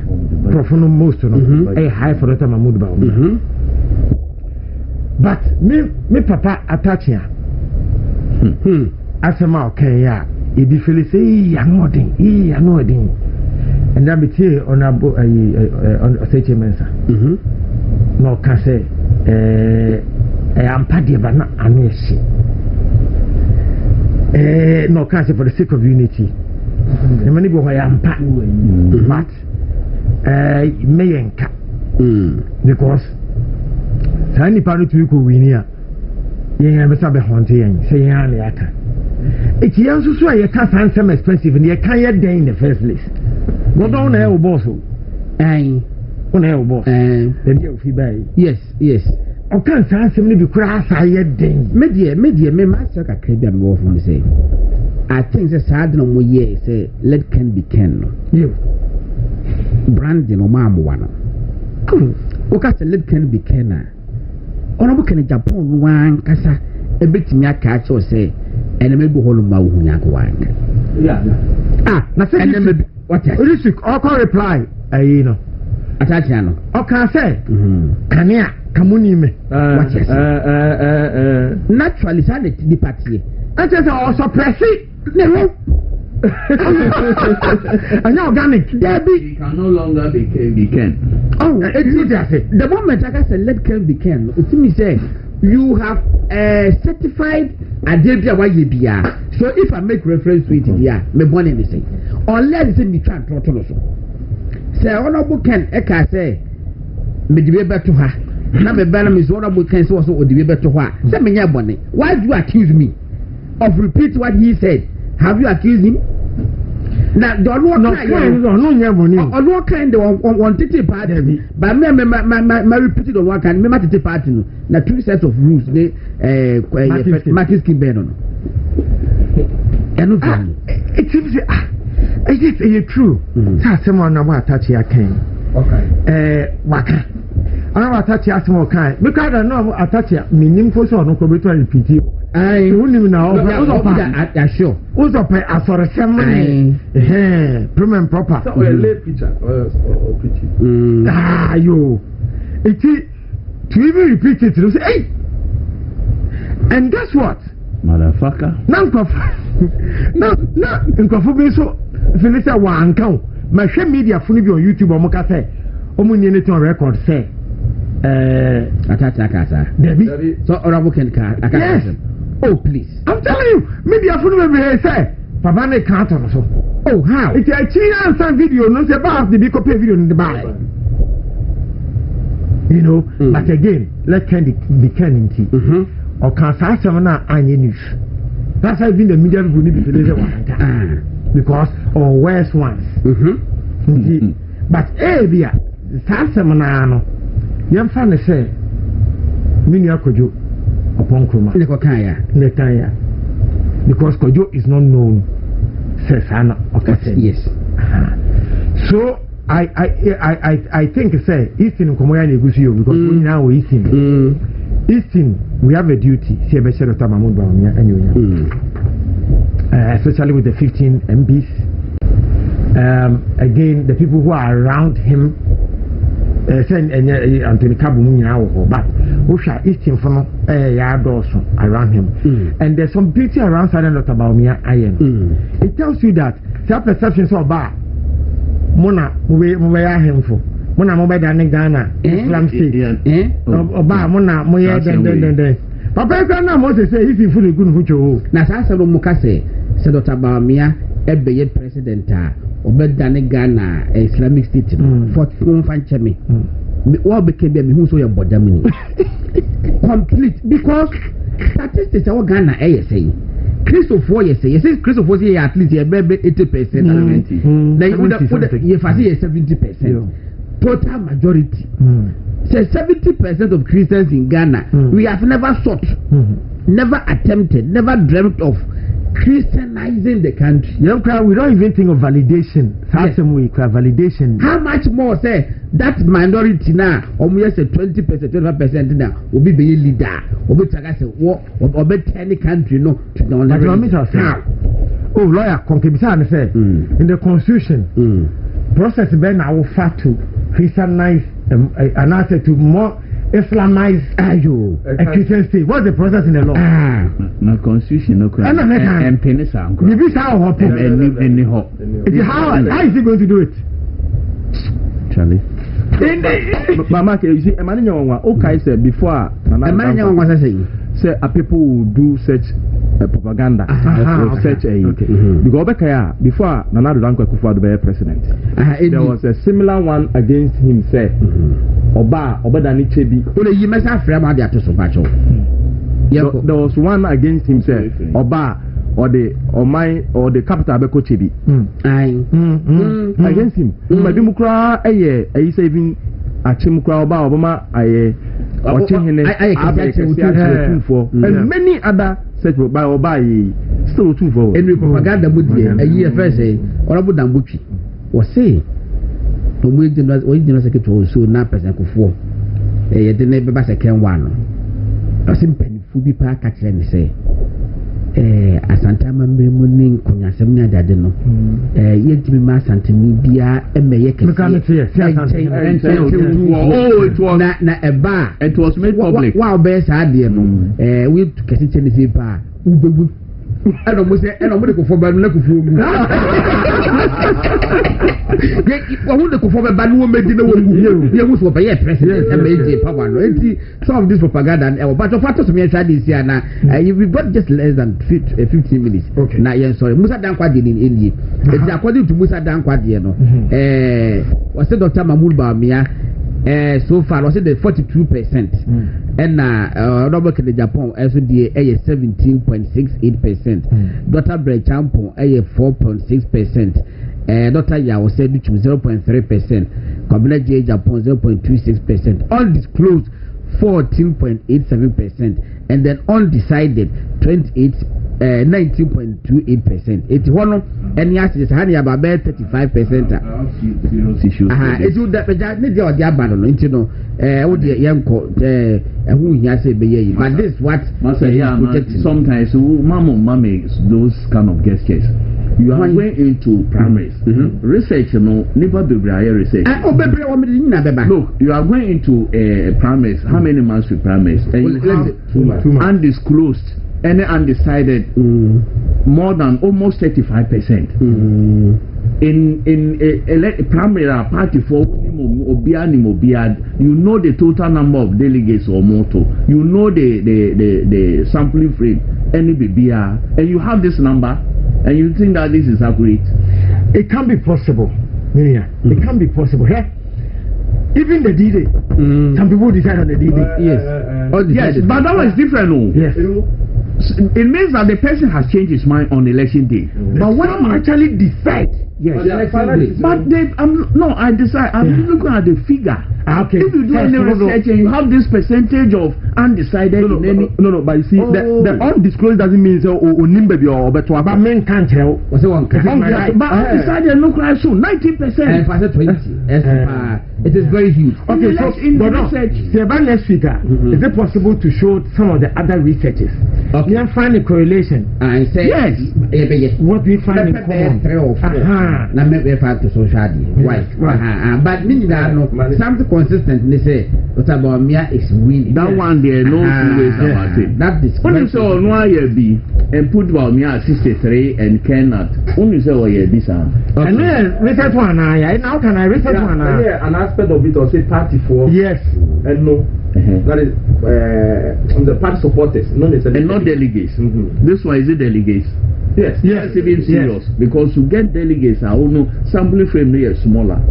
profono most no high for Dr. Mahmoud Bawumia. But me papa attach ya. Asema okay ya. E be feel say anodin, anodin. And that be tell on Seche Mensa. No can say am padi ba na ameshi. No can say for the sake of unity. The money go am pa. But meyenka. Because Sani panu to ko winia. Yen be sabe honte yen. Say yan na aka. It's also so you can't find some expensive and you can't get there in the first place. What don't have boss? Aye, on have boss. Then you feel bad. Yes. I can't find somebody be crass. I had ding. Media, me master can create them more from the same. I think the sad no more year say, let can be Ken. You Brandon or Mamma one. Okay, let can be Kenna. On a book in Japan, one cassa a bit me a catch or say. And maybe hold my wang. Yeah. Nothing. What is it? I'll reply. You know. Attachano. Okay, say. Can ya? Come on, me. What is naturally, sad the party. I just also press it. Never. And now, organic. He can no longer be Ken. Oh, it's the moment I said, let Ken be Ken. It's me say. You have certified Adebia Wayebia. So if I make reference to it, me born in the same. Unless it's me try to so. Say honorable Ken Eka say me the better to her. Now me banner is honorable Ken so also the better to her. Say me nyabone. Why do you accuse me of repeat what he said? Have you accused him? Now the no kind on titi party but me repeated on one kind me titi party no na two sets of rules they Marcus Kimbeno no it seems it's true say someone na what attach ya can okay waka ana attach ya small kind because I know attach ya minim ko so no ko beto repeat I wouldn't know. I sure. Also, pay a for a ceremony. Prim and proper. So, a lay picture or pretty. You. It is to even repeat it. To say, hey! And guess what? Motherfucker. Now, in so, Felicia one count. My share media fully on YouTube or Mokase. Omunity on record say. Atataka. Debbie. So, Honorable Ken Yes. Oh, please. I'm telling you, maybe I fool me say, Pavane can't also. Oh, how? It's a China and video, no, about the big copy video in the Bible. You know, but again, let Candy be Kennedy. Or can Sassamana and news. That's how been the media who need to listen one. Because, or worse ones. But, Avia, Sassamana, young family say, Minia Kojo. Upon Kroma, Nekaya, because Kojo is not known, says Hannah. Okay, yes. So I think say Easton Komoya Negusio because we now Easton. Easton, we have a duty. See Bɛkyerɛ Dr. Mahmoud Bawumia and especially with the 15 MPs. again, the people who are around him, Anthony Kabumu, but Usha Easton from Yardoson around him. And there's some beauty around Southern Lotabamia Iron. It tells you that self perceptions of Bar Mona Mubaya Hemful. Mona Mobile Ghana, Islam State, Oba Mona Moya then. Papa Ghana Moses say if you fully good with you. Nasa Mukase, said Lotabamia, Ebbe President. Obedane Ghana Islamic State Fort Fanchemi. What became me who saw your bodamini? Complete because statistics are Ghana say. Christopher say Christopher say at least a baby 80%. Then you would have put 70%. Total majority. Say 70% of Christians in Ghana. We have never sought, never attempted, never dreamt of Christianizing the country. We don't even think of validation. Yes. Validation. How much more say that minority now? Almost 20%, 25% now will be the leader. Will be say what? Will be any country no to the only. Oh, lawyer, Concubisane say in the constitution, process ben I will fat to Christianize and answer to more. Islamize a Christian state. What's the process in the law? No constitution, no crime. And penis and how is he going to do it? Charlie. Mama, you see, Emmanuel, okay, said before. Emmanuel was saying, say, people will do such propaganda, such a because before Nana Danko Kufuor to be president, there was a similar one against him. Say, Oba Dani Chebi. You must have frame out there to so much. There was one against him. Say, Oba or the capital Beko Chebi. Against him. But Dimukra, a saving a Chimukra Oba Obama, and many other such by or by still too for and propaganda would be a year first say or about Dambuchi was saying to wait the original secretary so now President Kufuor a neighbor by second one a simple Fubi Park and say Asanta Mamre Muning Konya Semina Dadeno yet to be mass Antonibia and Mayek. Oh, it was not a bar. It was made public. Wow, best idea. We took a city bar. I don't say, I don't go for Banako. I want to go for a Banu Medina. You was for a president and made power. Some of this propaganda and but of factors me inside this year now. We've got just less than 15 minutes. Okay. Now, yes, sorry. Musa Dankwadi in India. It's according to Musa Dankwadi, was said Dr. Mahmoud Bawumia. So far, was it the 42%? And Robert in Japan, SODA 17.68%. Dr. Brechampo 4.6%. Dr. Yao said 0.3%. Kabila J Japan 0.26%. Undisclosed 14.87%. And then undecided 19.28%. It's one of any assets honey about 35%. It's good that the abandon, you know, young who he has said, but this what sometimes mommy those kind of gestures. You are going into primaries. Research, you know, never be research. Look, you are going into primaries. How many months with primaries? Undisclosed. Any undecided more than almost 35%. In a primary party for you know the total number of delegates or motto, you know the sampling frame, any BBR, and you have this number, and you think that this is accurate. It can be possible, Miriam. It can be possible. Yeah? Even the D-Day, some people decide on the D-Day. Yes, but that was different. No? Yes. It means that the person has changed his mind on election day. But when you actually decide, yes, but I decide. I'm looking at the figure. Okay. If you do any research and you have this percentage of undecided, but you see, the undisclosed doesn't mean so Nimbaby or better. But men can't tell. But undecided no cry soon 90%. And for 20, it is very huge. Okay, so in the research, next figure, is it possible to show some of the other researches Okay. You find a correlation. I say yes. What we find in common. 3 or 4. Now maybe 5 to social. Why? But meaning that no something consistent. They say what about me is winning. That one there no ways about it. That is. When you say no be and put about me at 63 and cannot. When you say oh yeah this and then research one now can I research one an aspect of it or say party for yes and no. That is the party supporters, not necessarily. And not delegates. This one is it delegates? Yes. Yes, even serious. Because to get delegates, I don't know, sampling frame is smaller.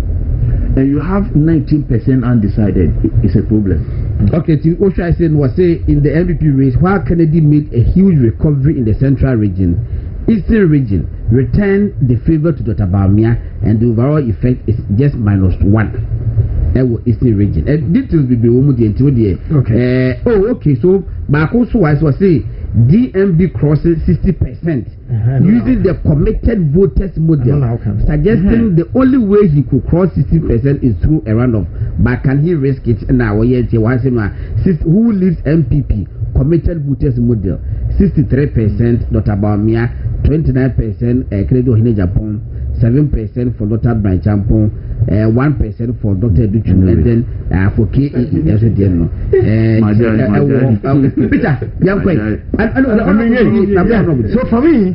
And you have 19% undecided. It's a problem. Okay, to what I said was say in the MVP race, while Kennedy made a huge recovery in the central region, Eastern region returned the favor to Dr. Bawumia, and the overall effect is just -1. Eastern region. Details will be okay. Okay. So, Bakoso was say DMB crosses 60% using the committed voters model, suggesting the only way he could cross 60% is through a runoff. But can he risk it now? Who leads MPP? Committed voters model 63% Dr. Bawumia, 29% Credo Hine Japan, 7% for Dr. Brian Champon, 1% for Dr. Duchun, and then for KE Peter, so for me,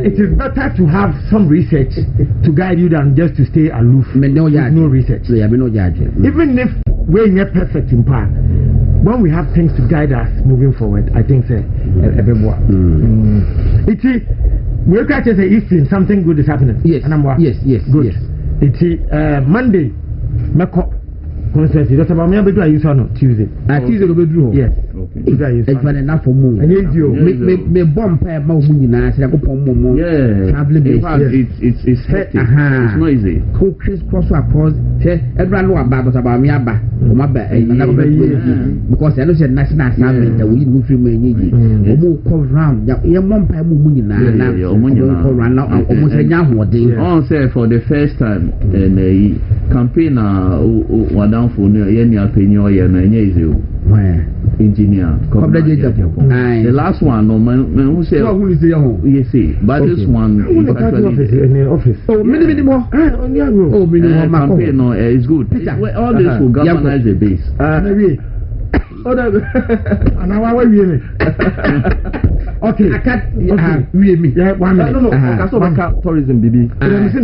it is better to have some research to guide you than just to stay aloof with no research. Even if we're not perfect in part, when we have things to guide us moving forward, I think a bit more. We can't say Eastern, something good is happening. Yes. Yes. Good. Yes. It's Monday. Mako consensus. That's about me. I use on Tuesday. Tuesday will be true. Yes. Okay. It's for enough for moon. And me bomb pair more moon. I said I go for more. Yeah. In fact, it's hectic. It's noisy. Who crisscross across? Everyone know about me. Because I know said national assignment that we move through me. Omo come round. Ya mom pair moon na. On say for the first time in the campaign down for any opinion engineer. The last one, no man who said, who is the yes, but this one in the office. Oh, many more. Oh, campaign is good. All this will galvanize the base. And now why we okay, I can't me. Yeah, 1 minute. No, tourism, baby.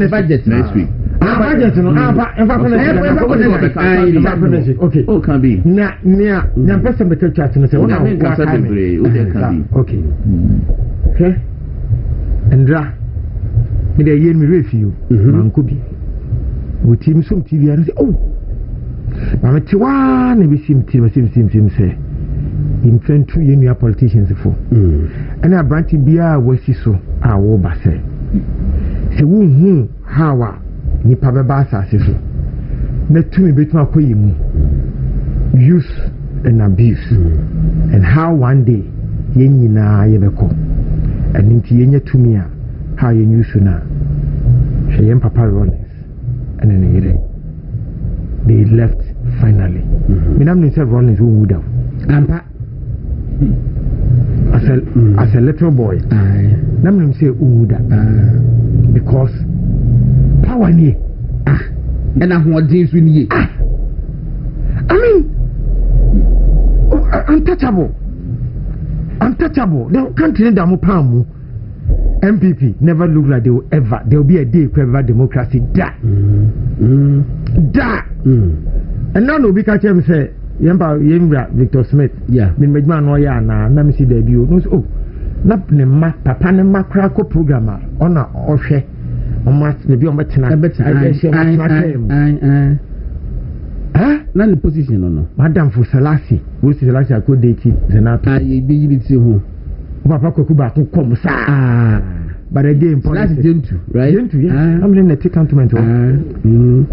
Budget next week. Budget, okay. Oh, can be. Now, person the church and say, okay. Okay. And me the year me review, man could be. We team some TV and say, oh. I'm at one, we seem say. In 2 years, politicians for. And I brought Bia was so our woba say. So, who, how, Nipa Basa says so. Let me bet my use and abuse. And how one day, Yenina Yebeko, and into Yenya to me, how you knew sooner. She and Papa Rollins, and then they left finally. Madame said Rollins who would have. As a little boy, Nam say Uda because power ni and I'm what things we need. I mean, untouchable. The country that Mupamu MPP never look like there will be a day where democracy die. And now no be catch him say. Yembra Victor Smith. Yeah. Me majma no ya na me see baby o. No so na ma papa ne makra ko programmer ona ohwe. Oma me bi o betena. Na the position no. Madam for Selassie. Wo si Selassie ko date Zenato. Ye bi yiti ho. Papa ko ku ba ko kom sa. But again politics. That's gentle, right? Gentle, yeah. I'm in the cantonment.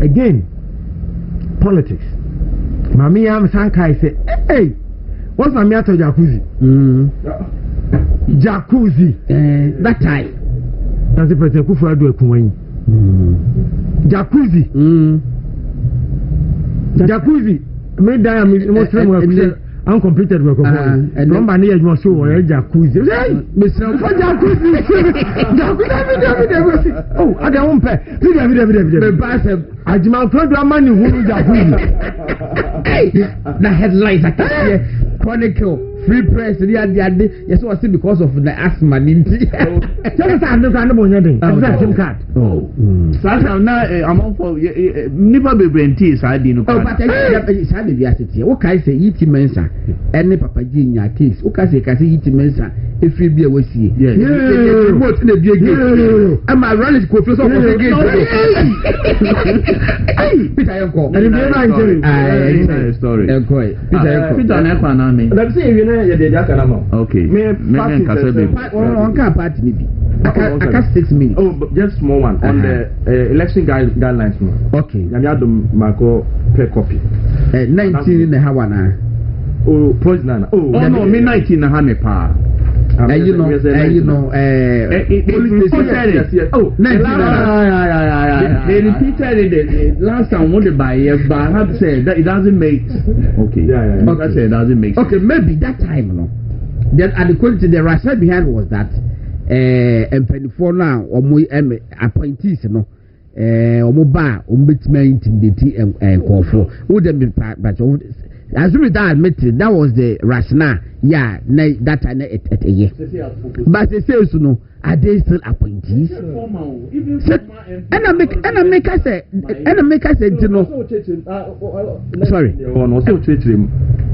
Again, politics. Mami am Sankai say, hey, what's my matter jacuzzi? Jacuzzi. That time. That's the person who for do Kuwait. Jacuzzi. Jacuzzi. Me die most uncompleted work and number near you so or jacuzzi. Mr. Jacuzzi. Oh, I don't pay. I demand money who jacuzzi. The headlines I can't hear. Chronicle. Free press, yes, was because of the asthma. Tell us, I'm not going to card. Oh, now I'm for never be brenti. I didn't know. But it's had the what can I say? Eat mensa, any papa in your case. What can I say? Eat mensa if you be away. Yes, what in the big game? And my run is close to the game. Peter, I'm going. I story. Peter, let's say okay. One can't party maybe. I can't 6 minutes. Oh, but just small one on the election guidelines. Okay. Yamiado Marco per copy. 19 in the Hawana. Oh, poison. Oh, no, me 19 in the Hanepa. You know, they repeated it last time. What by but I have to say that it doesn't make. Okay, but I say it doesn't make. Okay, maybe that time, no. Then, according to the rationale behind was that, and 24 now, or more appointees, no, or more bar, or intimidate and call for. Wouldn't be but. As we admitted, that was the rationale. Yeah, that time at a year. But they say, no, are they still appointees? And I make us say, no. Sorry.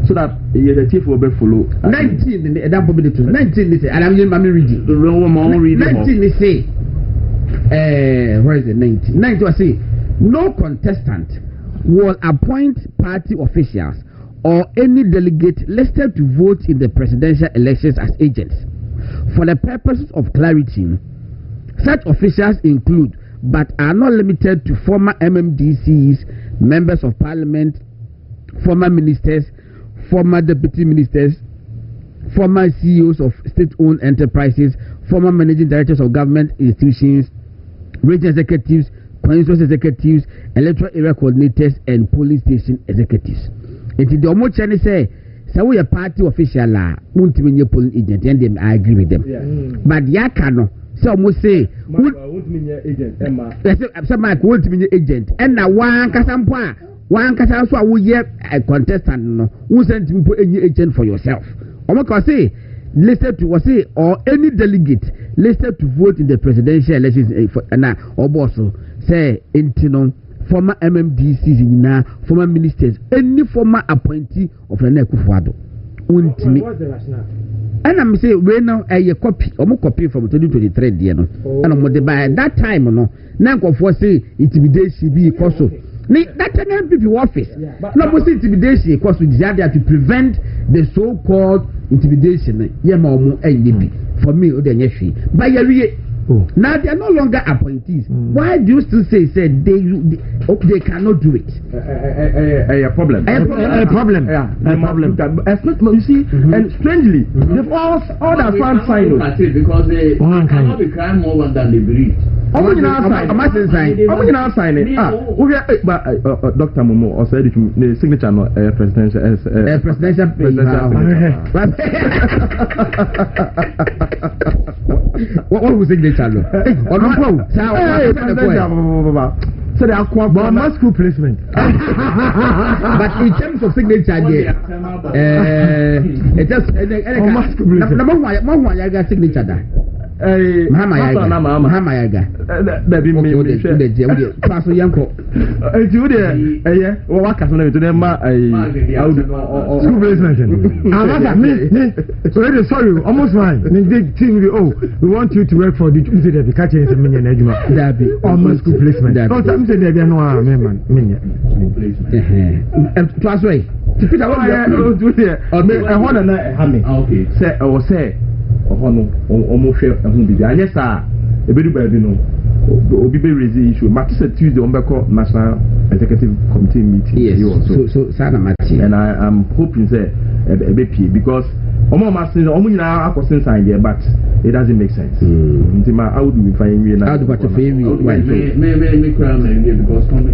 So that the chief will be follow. 19 in that probability. 19 is and I'm reading. 19 is say, where is it? 19. 19 was say, no contestant will appoint party officials or any delegate listed to vote in the presidential elections as agents. For the purposes of clarity, such officials include, but are not limited to, former MMDCs, members of parliament, former ministers, former deputy ministers, former CEOs of state-owned enterprises, former managing directors of government institutions, regional executives, constituency executives, electoral area coordinators, and police station executives. It is the almost Chinese say, so we a party official la, won't mean your polling agent, and I agree with them. But Yakano, so almost say, won't mean your agent, Emma. Some won't mean your agent, and now one Casampa, one Casampa will get a contestant, no, who sent me put any agent for yourself. Or what can say, listed to say, or any delegate listed to vote in the presidential elections, or also say, intino. Former MMDCs former ministers, any former appointee of the Nekufuado. What's the rationale? And I'm saying, we now a copy, or copy from 2023, dear. And I'm by that time, no, now for say intimidation be because of that time people office. No, but intimidation because we desire to prevent the so-called intimidation. Yeah, for me, by now they are no longer appointees. Why do you still say they cannot do it? A problem. A problem. Yeah, a problem. You see, and strangely, they've all that one sign because they cannot be crying more than they believe. I'm not signing. Dr. Momo or said the signature no presidential. What was signature? So they are quite school placement. But in terms of signature, it just signature. Mahamayaga. That be me. Pass Yanko. What can I do? School placement. So sorry, almost mine. We want you to work for the catching the million edgema. That be almost school placement. Sometimes there be no man. And to us way. To fit our I want to have me. Okay. Say, I was say. Almost share a home. Yes, sir. A bit of Obi raise issue. Match Tuesday on National Executive Committee meeting. Yes, so Sana Mati. And I am hoping that a BP because almost now I was inside here, but it doesn't make sense. How would we find you now? How do you feel? Me cry because come.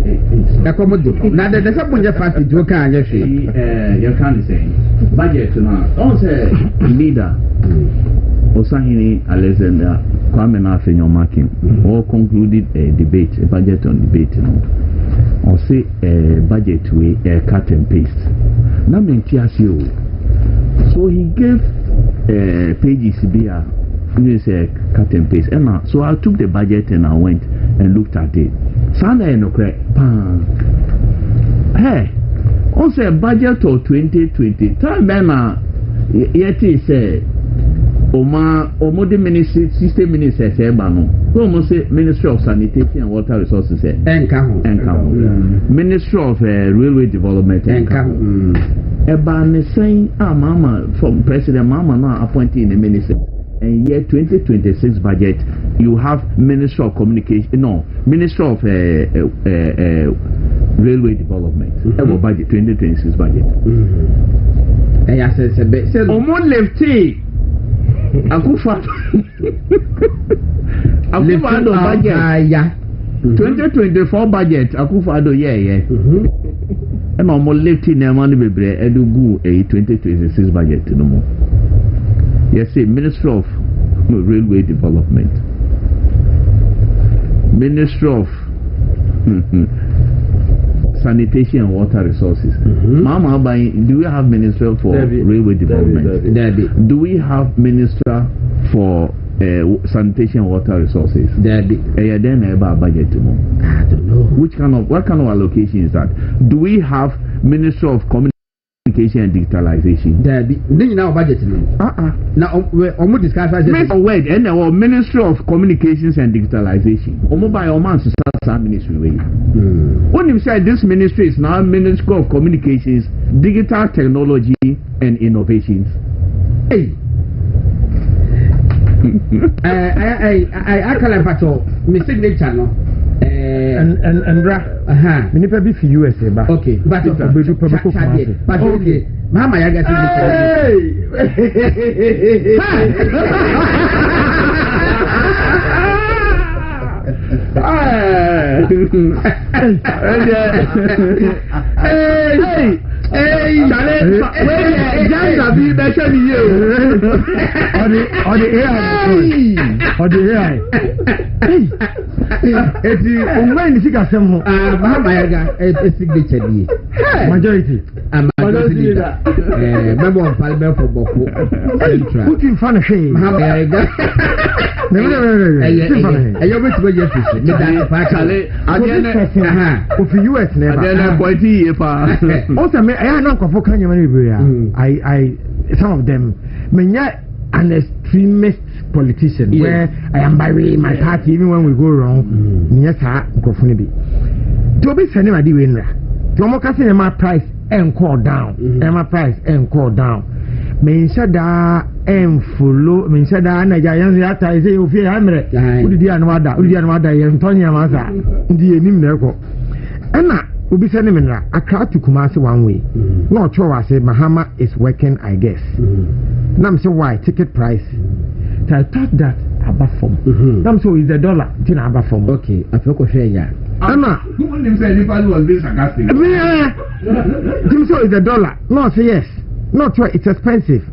Now there's a bunch of facts you can't just say. You can't say budget now. Don't say leader. Osahini Alexander Kwame Nafenyo Marking all concluded a debate, a budget on debate. Or say a budget way cut and paste. So he gave pages here. Say cut and paste. And so I took the budget and I went and looked at it. Sunday no crack. Hey, also a budget of 2020. Time yet he said. Omode Ministry, System Minister, Ministry of Sanitation and Water Resources, Ministry of Railway Development, Eba saying, Mama, from President Mama now appointing the minister. And yet 2026 budget, you have Ministry of Communication, Ministry of Railway Development. Budget 2026 budget. Omo lefty. Akufado budget 2024 budget Akufado and almost lifting their money bebre edugu a 2026 budget no more. Yes, Ministry of Railway Development, Ministry of Sanitation and Water Resources. Mama, do we have Minister for Railway Development? Do we have Minister for Sanitation and Water Resources? Then about budget tomorrow. I don't know. What kind of allocation is that? Do we have Minister of Communication and Digitalization? Then now budget now almost discuss word and our Ministry of Communications and Digitalization. Mobile man to start ministry way. When you say this ministry is now Ministry of Communications, Digital Technology and Innovations. Hey. I can't patrol. My signature no. And bra. Me never be for USA ba. Okay. But okay. Mama ya get majority. Member of Parliament for Boko Central. Put in front of him. Some of them an extremist politician where I am burying my party even when we go wrong. Yes, to be sending my winner. To my price and call down. My price and call down. Menshada and follow Menshada and Jayanta is a fear hammer. Udianwada, Antonia Maza, the Nimco. Anna will be sending me a crowd to Kumasi one way. Not sure I say Mahama is working, I guess. Nam so why ticket price? So I thought that above form. Nam so is the dollar, Tina above form. Okay, I feel share. Anna, who said if I was this sarcastic? Tim so is the dollar. No, say yes. Not sure it's expensive.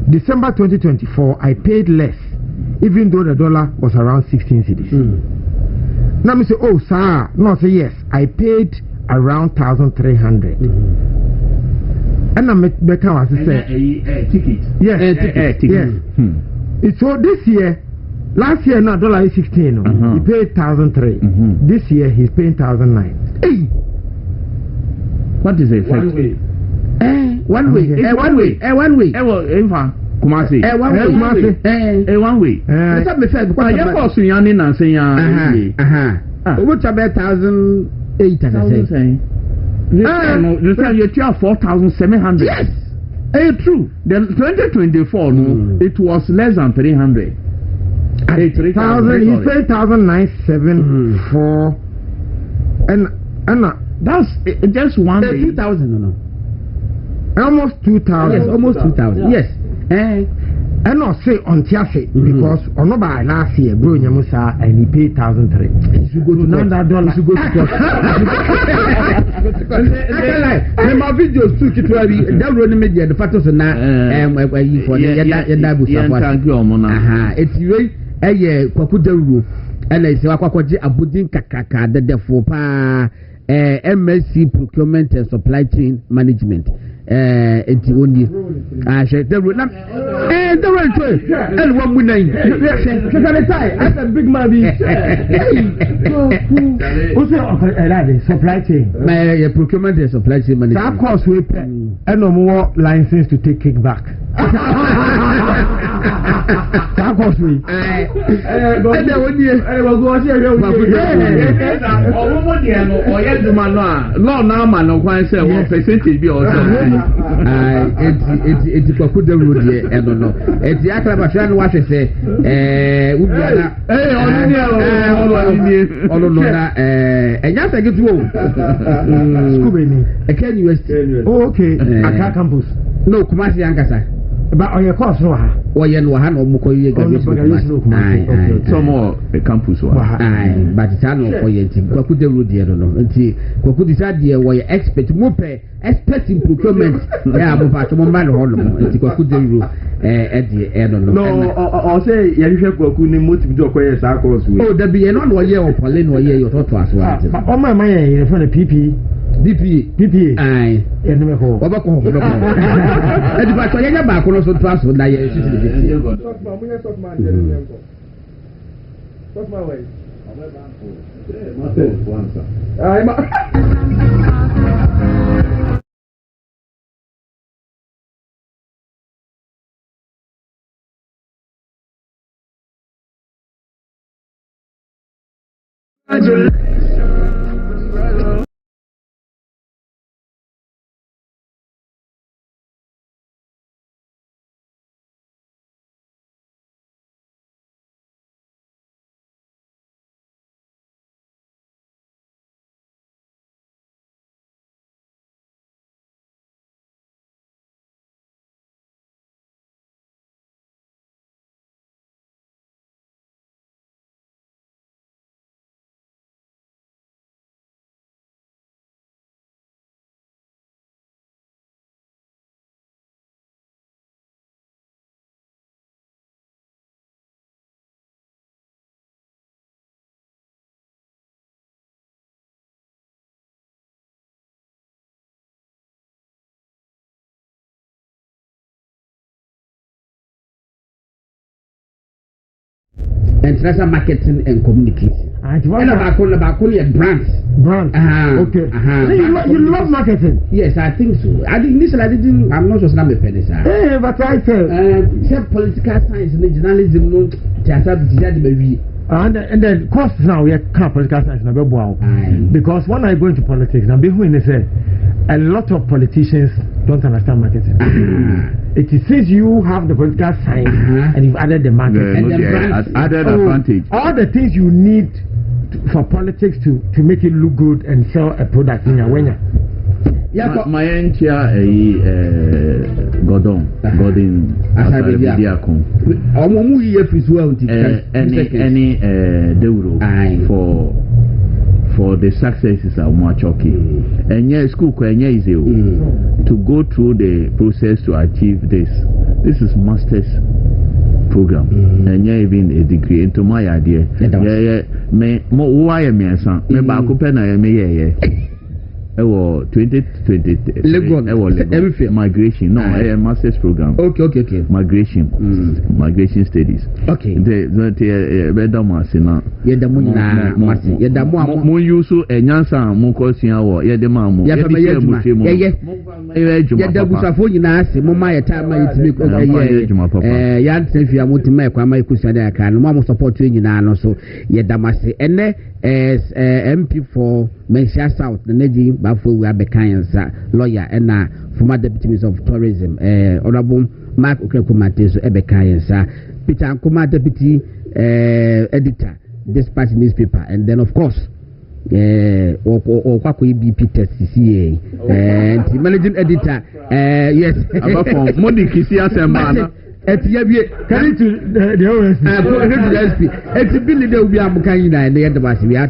December 2024, I paid less, even though the dollar was around 16 cedis. Now me say, oh, sir, no, say yes, I paid around 1,300. And I'm better as I say, ticket. Yes, ticket. Yes. So this year, last year, no, dollar is 16. He paid 1,300. This year, he's paying 1,009. Hey, what is the effect? One way. One way. Kumasi. One way. Let's me first because I was saying and saying what about 1,008 as I say. This time you have 4,700. Yes. True. Then 2024 no, it was less than 300. 3,000. He paid 1,974. And that's just one day. 2,000 no. Almost 2,000. Yes, almost 2,000. Yes. and not say on Tiafe because on no by last year, bro, Yamusa, and he paid 1,300. You should go to $9. You should go to court. My videos took it to that running media, the photos and now, for it's really a year, Kwakudaru, and I say, Wakwaji, Abudin Kakaka, the Defopa, MSc Procurement and Supply Chain Management. It's only the road and the right way. And one would name. I said, big money. Supply chain. My procurement and supply chain management. Of course, we pay and no more license to take kickback. Of course, we. It's Kwakuda road here, I don't know. It's the Aklabashan what I say, Ubiana, and yes, I get to Scooby. I can use okay, Aka campus. No, Kumasi Ankasa. But on your course, no, or Yan or Mukoye, some more campus, but it's not for you. Kwakuda road here, I don't know. Until Kwakuda here, where you expect more pay. Expect in procurement, but man, it's Kwakuda road at the end of no, or say, Yakuni motive to acquire circles. Oh, there be another year of Pauline or year you thought was one. On my mind, in front of PP. DP, aye, and never hold. What about I back on also trust with my way. International marketing and communication. And about brands. Okay. You love marketing? Yes, I think so. Initially I didn't. I'm not just not a penny. Hey, but I said political science and journalism. And then course now we have political science because when I go into politics, now they say a lot of politicians don't understand marketing. It is since you have the political science and you've added the marketing and added advantage. All the things you need for politics to make it look good and sell a product in your winner. My entire Gordon Asare-Bediako. Any deuro for the successes are much okay. And yeah, school easy to go through the process to achieve this. This is master's program. And yeah, even a degree into my idea. Me why am I son? Me ba ko pe na me 2020 migration. No, a master's program. Okay. Migration studies. Okay. MP4 Mensia South, the Neji Bafo Wabekayansa, lawyer and former deputy minister of tourism, Honorable Mark Okrekumateso Ebekayansa, Peter Ankuma deputy editor, Dispatch newspaper, and then of course Okwako BP test CCA and managing editor, yes. eti ya wie carry to the OSP eti bi ni de obi amukan yi na ne yɛ de ba se